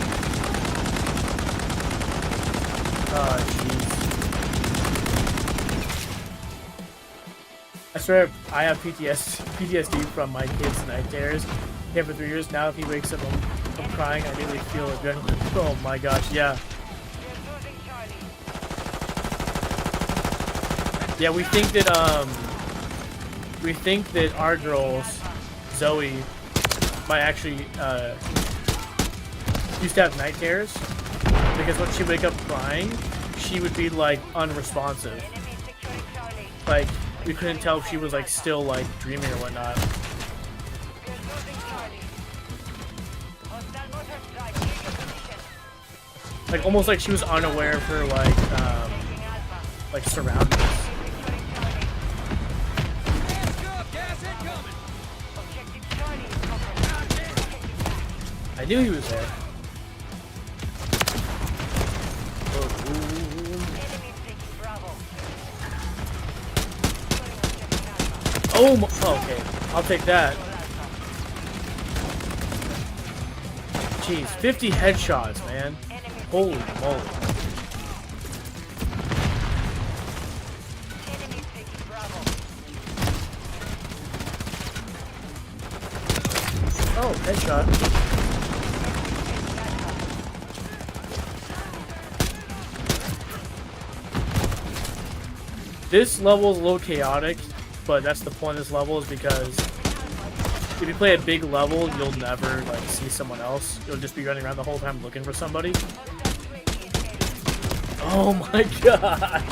Oh, jeez. I swear, I have PTSD from my kid's night terrors. Yeah, for 3 years now, if he wakes up, I'm crying. I immediately feel adrenaline. Oh my gosh, yeah. Yeah, we think that our girls, Zoe, might actually used to have night terrors because when she wake up crying, she would be like unresponsive. Like we couldn't tell if she was like still like dreaming or whatnot. Like almost like she was unaware of her like surroundings. I knew he was there. Oh, okay. I'll take that. Jeez, 50 headshots, man. Holy moly. Oh, headshot. This level is a little chaotic, but that's the point of this level, is because if you play a big level, you'll never like see someone else. You'll just be running around the whole time looking for somebody. Oh my gosh!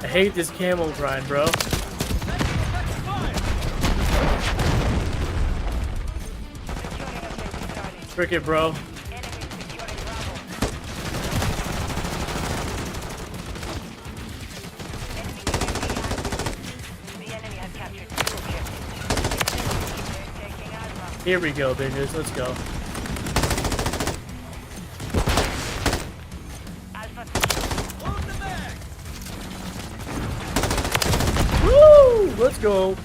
I hate this camo grind, bro. Frick it, bro. Here we go, bitches. Let's go. Woo! Let's go.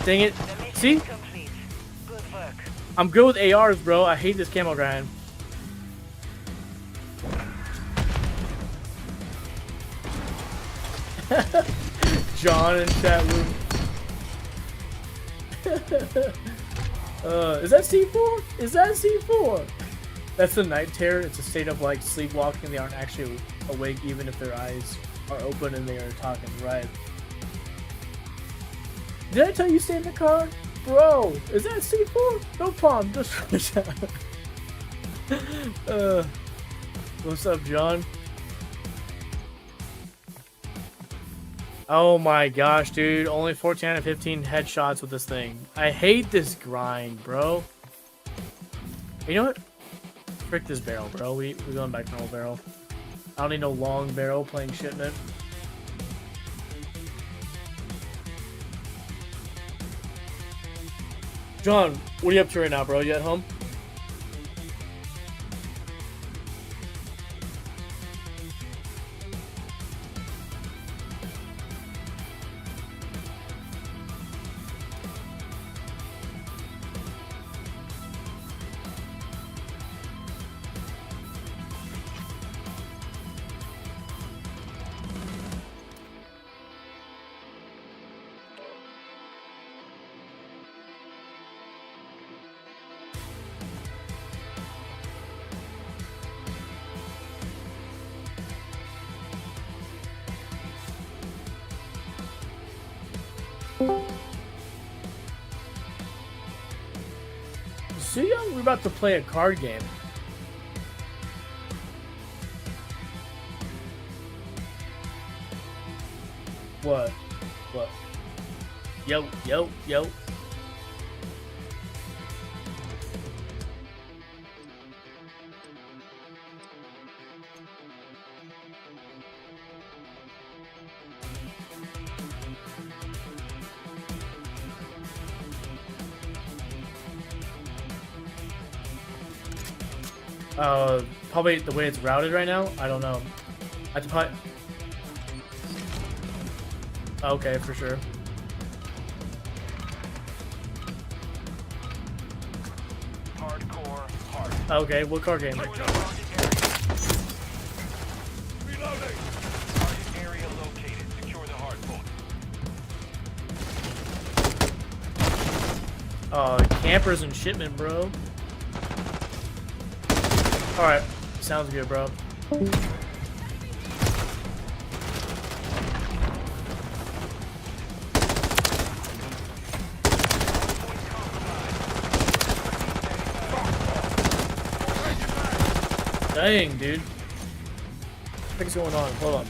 Dang it. See? I'm good with ARs, bro. I hate this camo grind. John in chat room. Is that C4? Is that C4? That's the night terror. It's a state of like sleepwalking. They aren't actually awake even if their eyes are open and they are talking. Right. Did I tell you stay in the car? Bro, is that C4? No problem. Just what's up, John? Oh my gosh, dude. Only 14 out of 15 headshots with this thing. I hate this grind, bro. You know what? Frick this barrel, bro. We're going back to normal barrel. I don't need no long barrel playing shipment. John, what are you up to right now, bro? You at home? See, we're about to play a card game. What? What? Yo, yo, yo. Probably the way it's routed right now. I don't know. I have to put. Okay, for sure. hard. Okay, what car game? Secure the target area. Reloading. Target area located. Secure the hard point. Campers and shipment, bro. Alright, sounds good, bro. Dang, dude. What's going on? Hold on.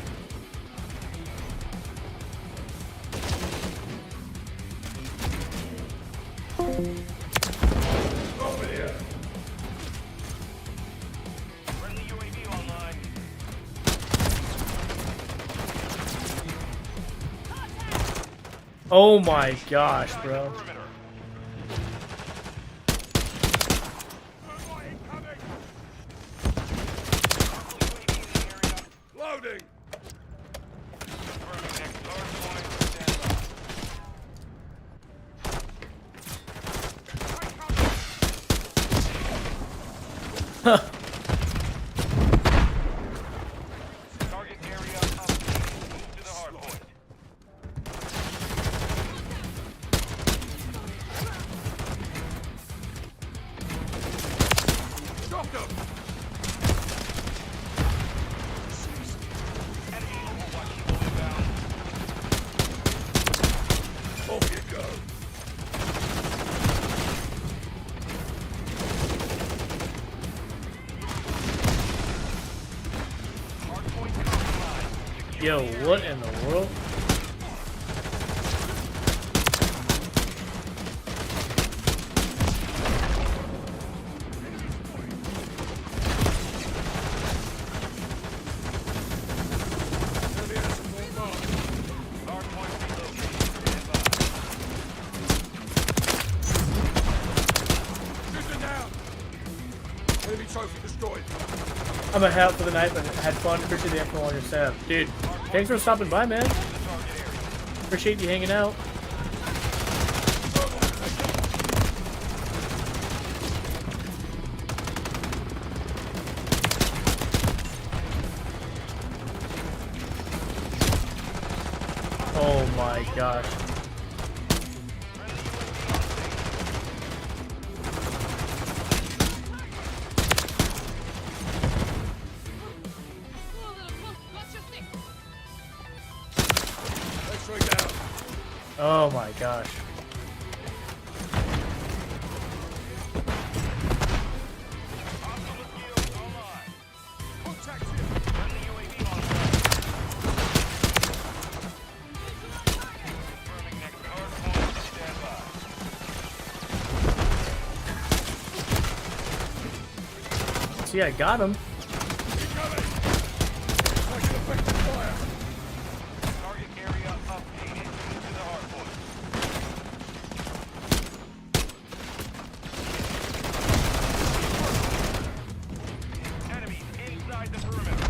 Over here. Friendly UAV online. Oh my gosh, bro. Perimeter. Loading. Confirming next hard point. Stand by. Target area updated. Move to the hard point. Drop them. Enemy overwatch people inbound. Off you go. Hard point compromised. Yo, what in the world? Enemy has a full mark. Hard point relocated. Stand by. Shooter down. Enemy trophy destroyed. I'm a hat for the night, but had fun. Appreciate the info on your setup. Dude, thanks for stopping by, man. The target area. Appreciate you hanging out. Oh my gosh. X-ray down. Oh my gosh. Online. Contact here. Friendly UAV online. Confirming next hard point. Stand by. See, I got him. Incoming. Taking effective fire. Target area updated. Move to the hard point. Enemies inside the perimeter.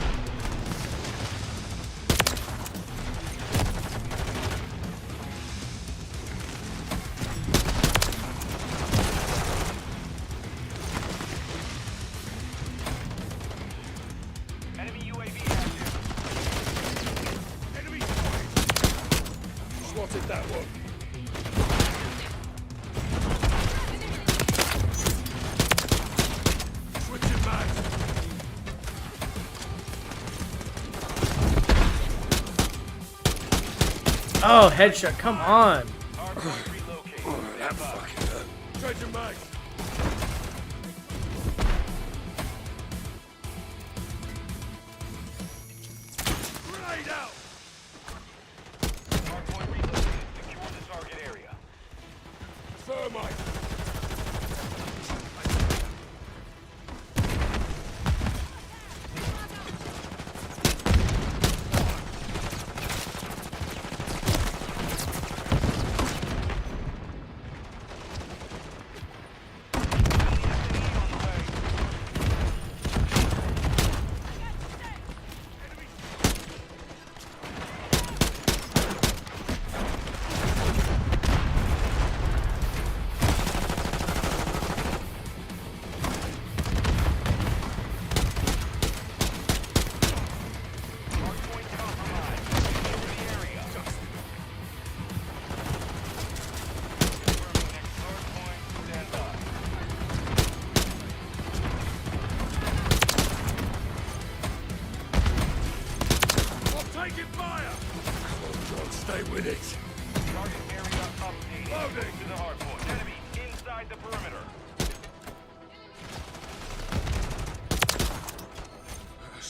Enemy UAV active. Enemy spotted. Spotted that one. Switching back. Oh, headshot. Come on. Hard point relocated. That fucking hurt. Changing mag. Grenade out. Hard point relocated. Secure the target area. Thermite.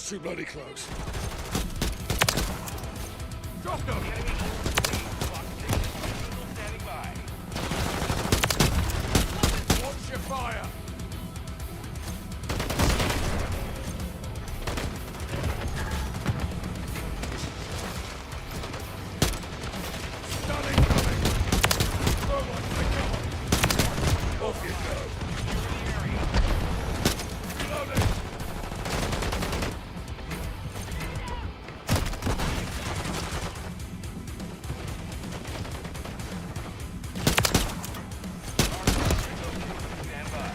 That's too bloody close. Drop them! Standing by. Watch your fire! Stunning coming! Thermite, take cover! Off you go! Reloading! Stand by.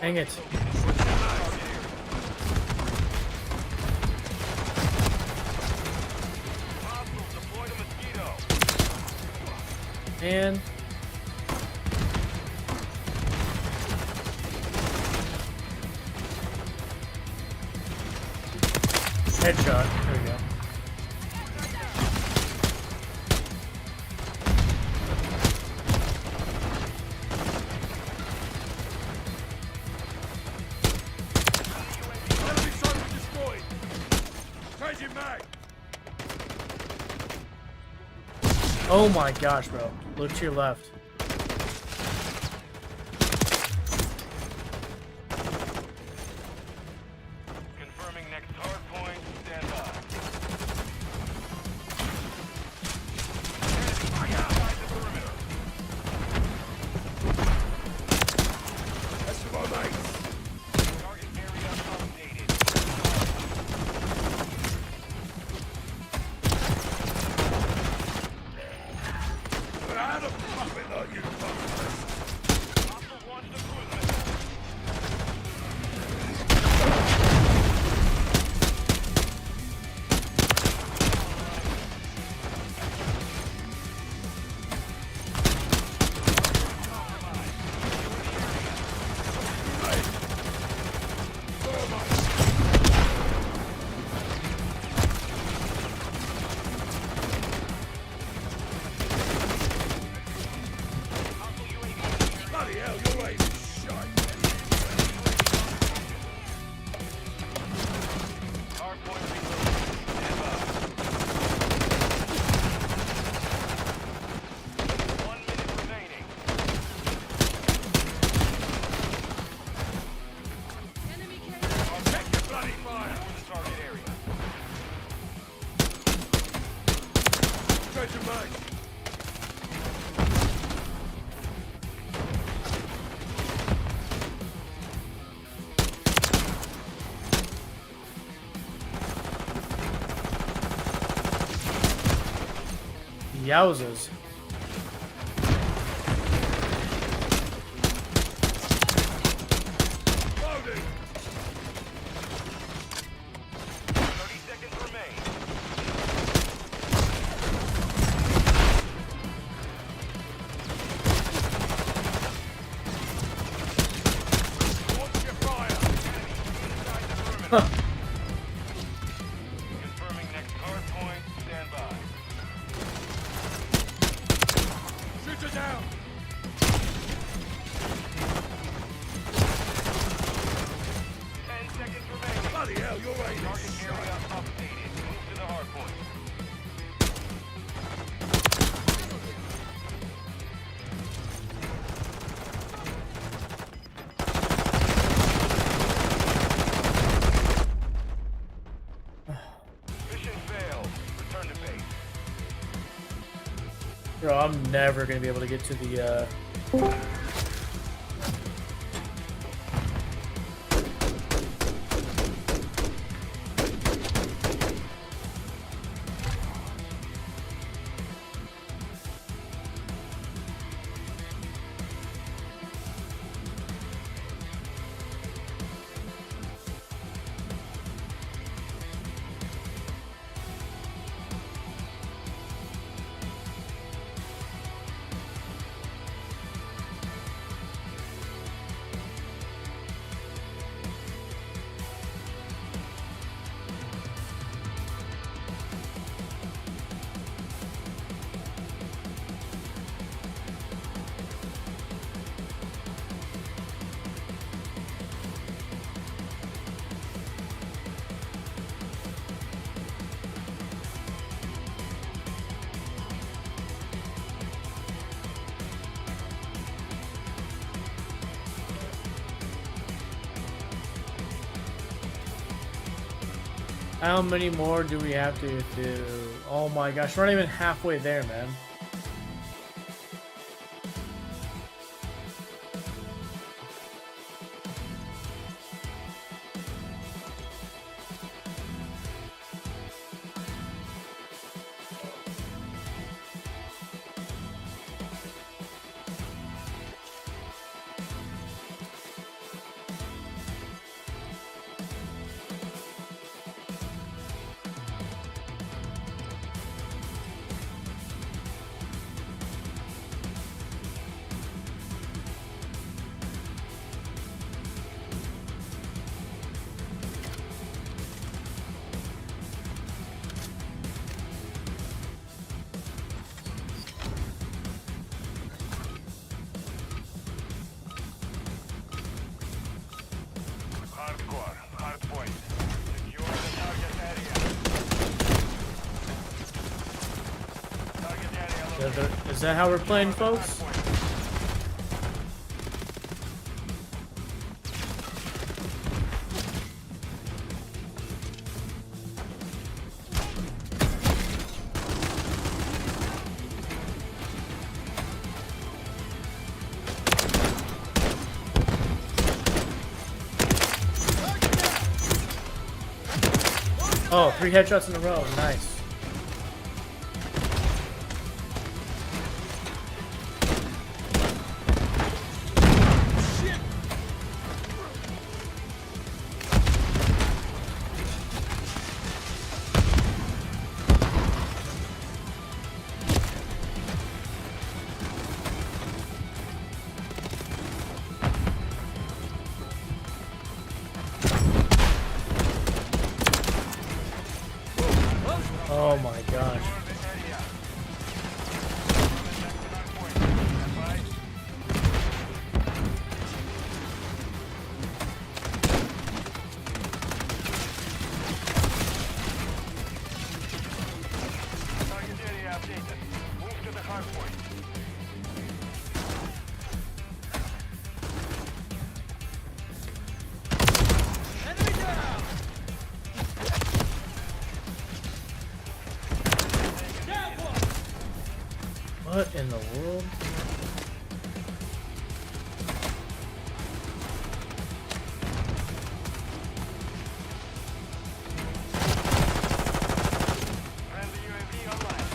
Dang it. Hostiles deployed a mosquito. And headshot. There we go. Enemy target destroyed! Changing mag! Oh my gosh, bro. Look to your left. Confirming next hard point. Stand by. Enemy outside the perimeter. That's for my mates! Target area updated. Out of puppet like you fuckers! Hostiles launched a cruise missile. Bloody hell, your aim is shite! Hard point reloaded. Stand by. 1 minute remaining. Check your bloody fire! For the target area. Changing mag! Yowzers. Loading! 30 seconds remain. Watch your fire! Inside the perimeter. Confirming next hard point. Stand by. Shoot her down! 10 seconds remaining. Bloody hell, your aim Target is area shite! updated. Move to the hard point. Mission failed. Return to base. Bro, I'm never gonna be able to get to the How many more do we have to do? Oh my gosh, we're not even halfway there, man. Hardcore. Hardpoint. Secure the target area. Target area located. Is that how we're playing, folks? Hardpoint. Oh, 3 headshots in a row. Nice. Oh my gosh. Target area updated. Move to the hardpoint. What in the world? Friendly UAV online.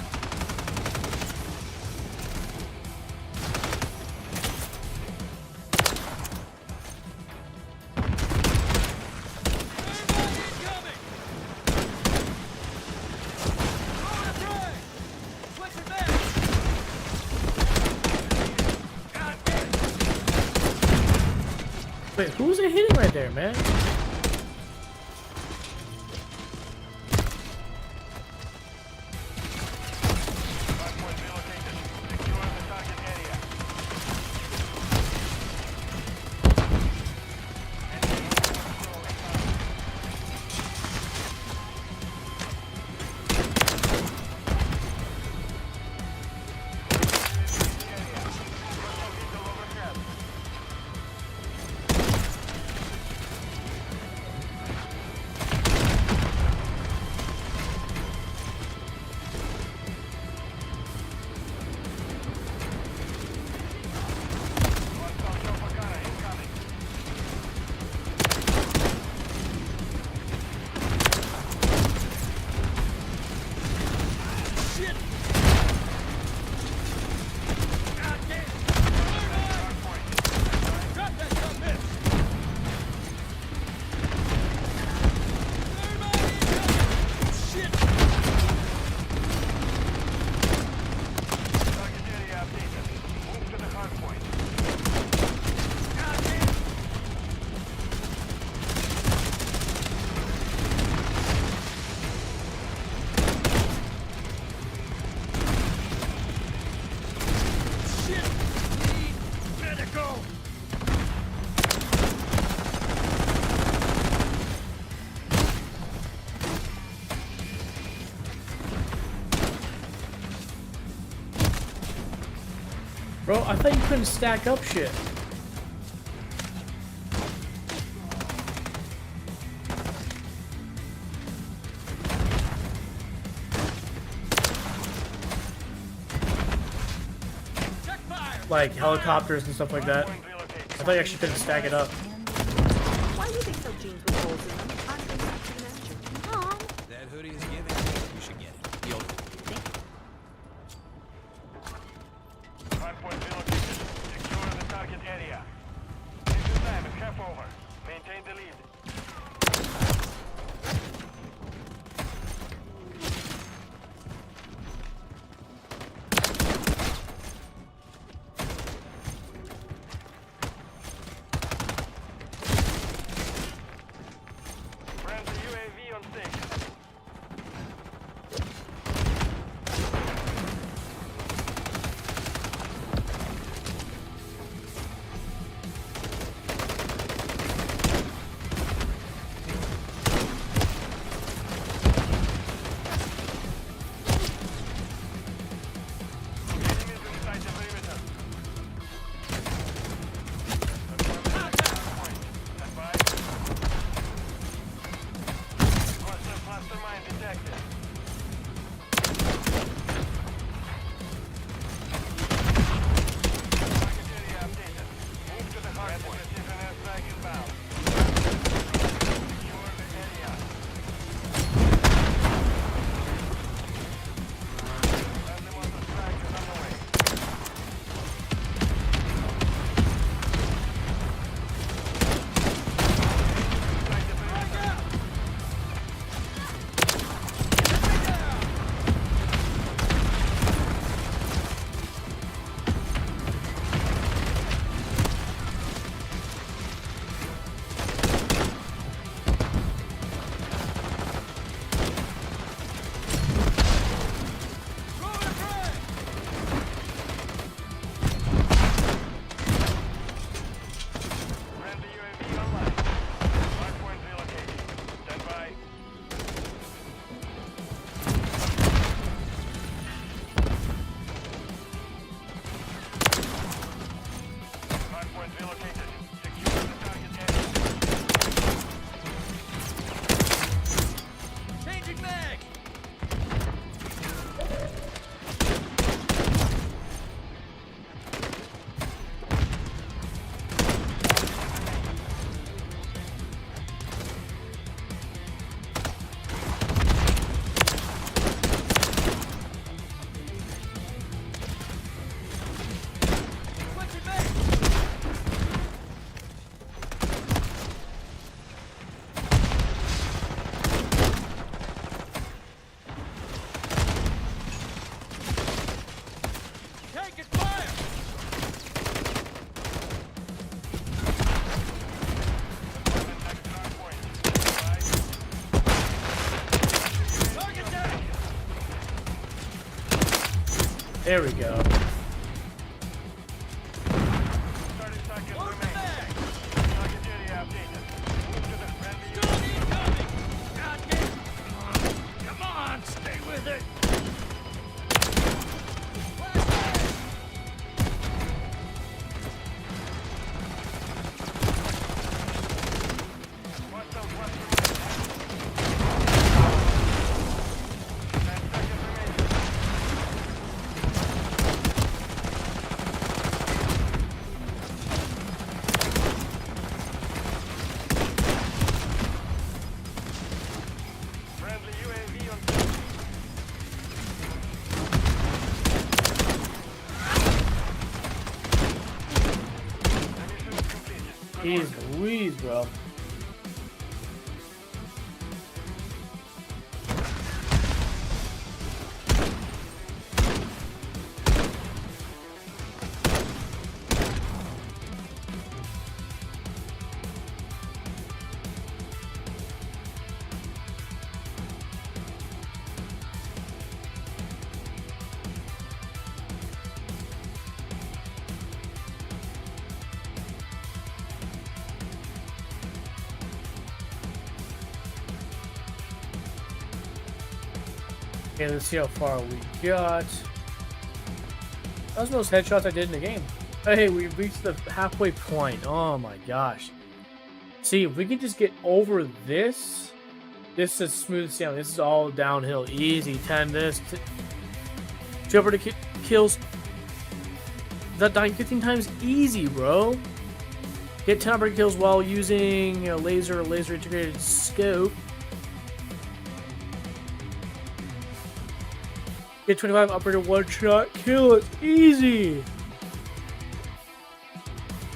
Wait, who's it hitting right there, man? Hardpoint relocated. Secure the target area. Target area updated. Move to the hardpoint. Medical! Bro, I thought you couldn't stack up shit. like helicopters and stuff like that. I thought you actually couldn't stack it up. Why do you think some jeans with holes in them? Aren't they supplementary? Mom! That hoodie is giving. You should get it. You'll Hardpoint relocated. Secure the target area. Take your time and half over. Maintain the lead. Friendly UAV on station. Enemies inside the perimeter. Stand by. Cluster mine detected. Target area updated. Move to the hard point. Precision airstrike inbound. Secure the area. Friendly mortar strike is underway. Inside the perimeter. Friendly UAV online. Hardpoint relocated. Stand by. Hardpoint relocated. Secure the target area. Changing mag! Switching mag! Taking fire! Next hardpoint. Stand Target down! There we go. by. 30 seconds Load the remain. mag! Target area updated. Move to the friendly Gun incoming! God damn! Come on, stay with it! Flashbang! Hostile cluster mine. 10 seconds remaining. Friendly UAV on station. The mission is completed. Good work. Jeez Louise, bro. Okay, let's see how far we got. That was the most headshots I did in the game. Hey, we reached the halfway point. Oh my gosh. See, if we can just get over this, this is smooth sailing. This is all downhill. Easy. 10 this. Jump over to kills. That dying 15 times easy, bro. Get 10 operating kills while using a laser integrated scope. Get 25 operator one shot kill. It's easy.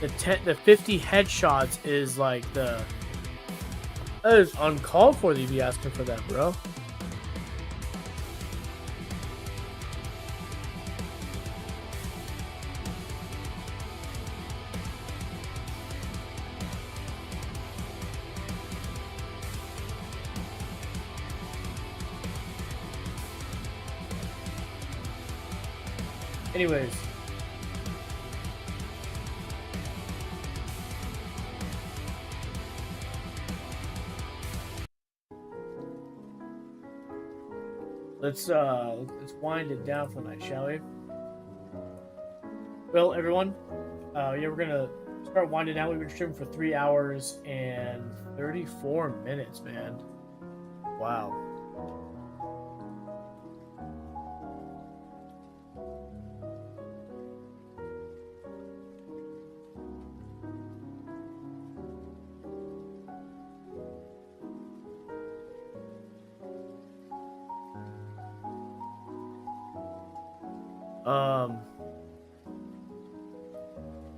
The 50 headshots is like that is uncalled for. To be asking for that, bro. Anyways. Let's wind it down for the night, shall we? Well, everyone, yeah, we're gonna start winding down. We've been streaming for 3 hours and 34 minutes, man. Wow.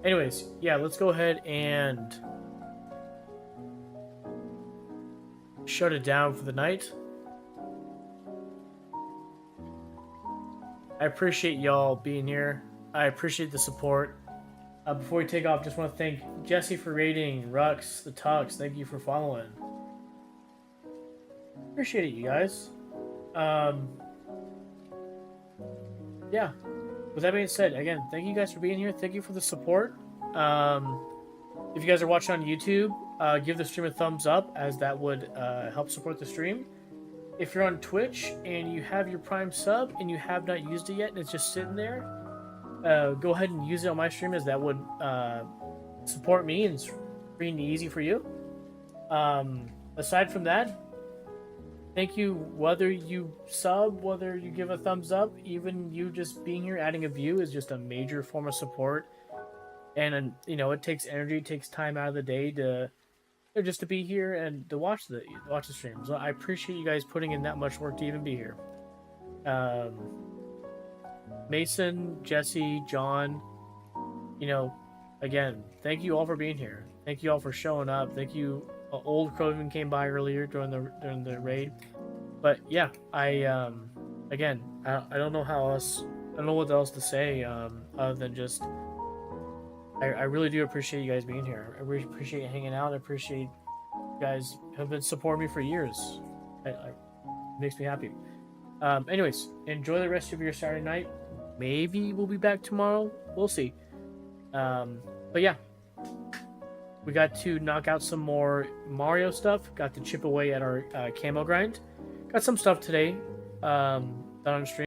Anyways, yeah, let's go ahead and shut it down for the night. I appreciate y'all being here. I appreciate the support. Before we take off, just want to thank Jesse for rating, Rux, the Tux, thank you for following. Appreciate it, you guys. Yeah. With that being said, again, thank you guys for being here. Thank you for the support. If you guys are watching on YouTube, give the stream a thumbs up, as that would help support the stream. If you're on Twitch and you have your Prime sub and you have not used it yet and it's just sitting there, go ahead and use it on my stream, as that would support me and it's free and easy for you. Aside from that, thank you, whether you sub, whether you give a thumbs up, even you just being here, adding a view is just a major form of support. And, you know, it takes energy, it takes time out of the day to just to be here and to watch the stream. So I appreciate you guys putting in that much work to even be here. Mason, Jesse, John, you know, again, thank you all for being here. Thank you all for showing up. Thank you. Old Crow even came by earlier during the raid. But yeah, again, I don't know how else. I don't know what else to say other than just I really do appreciate you guys being here. I really appreciate you hanging out. I appreciate you guys have been supporting me for years. It makes me happy. Anyways, enjoy the rest of your Saturday night. Maybe we'll be back tomorrow. We'll see. But yeah, we got to knock out some more Mario stuff. Got to chip away at our camo grind. Got some stuff today done on stream.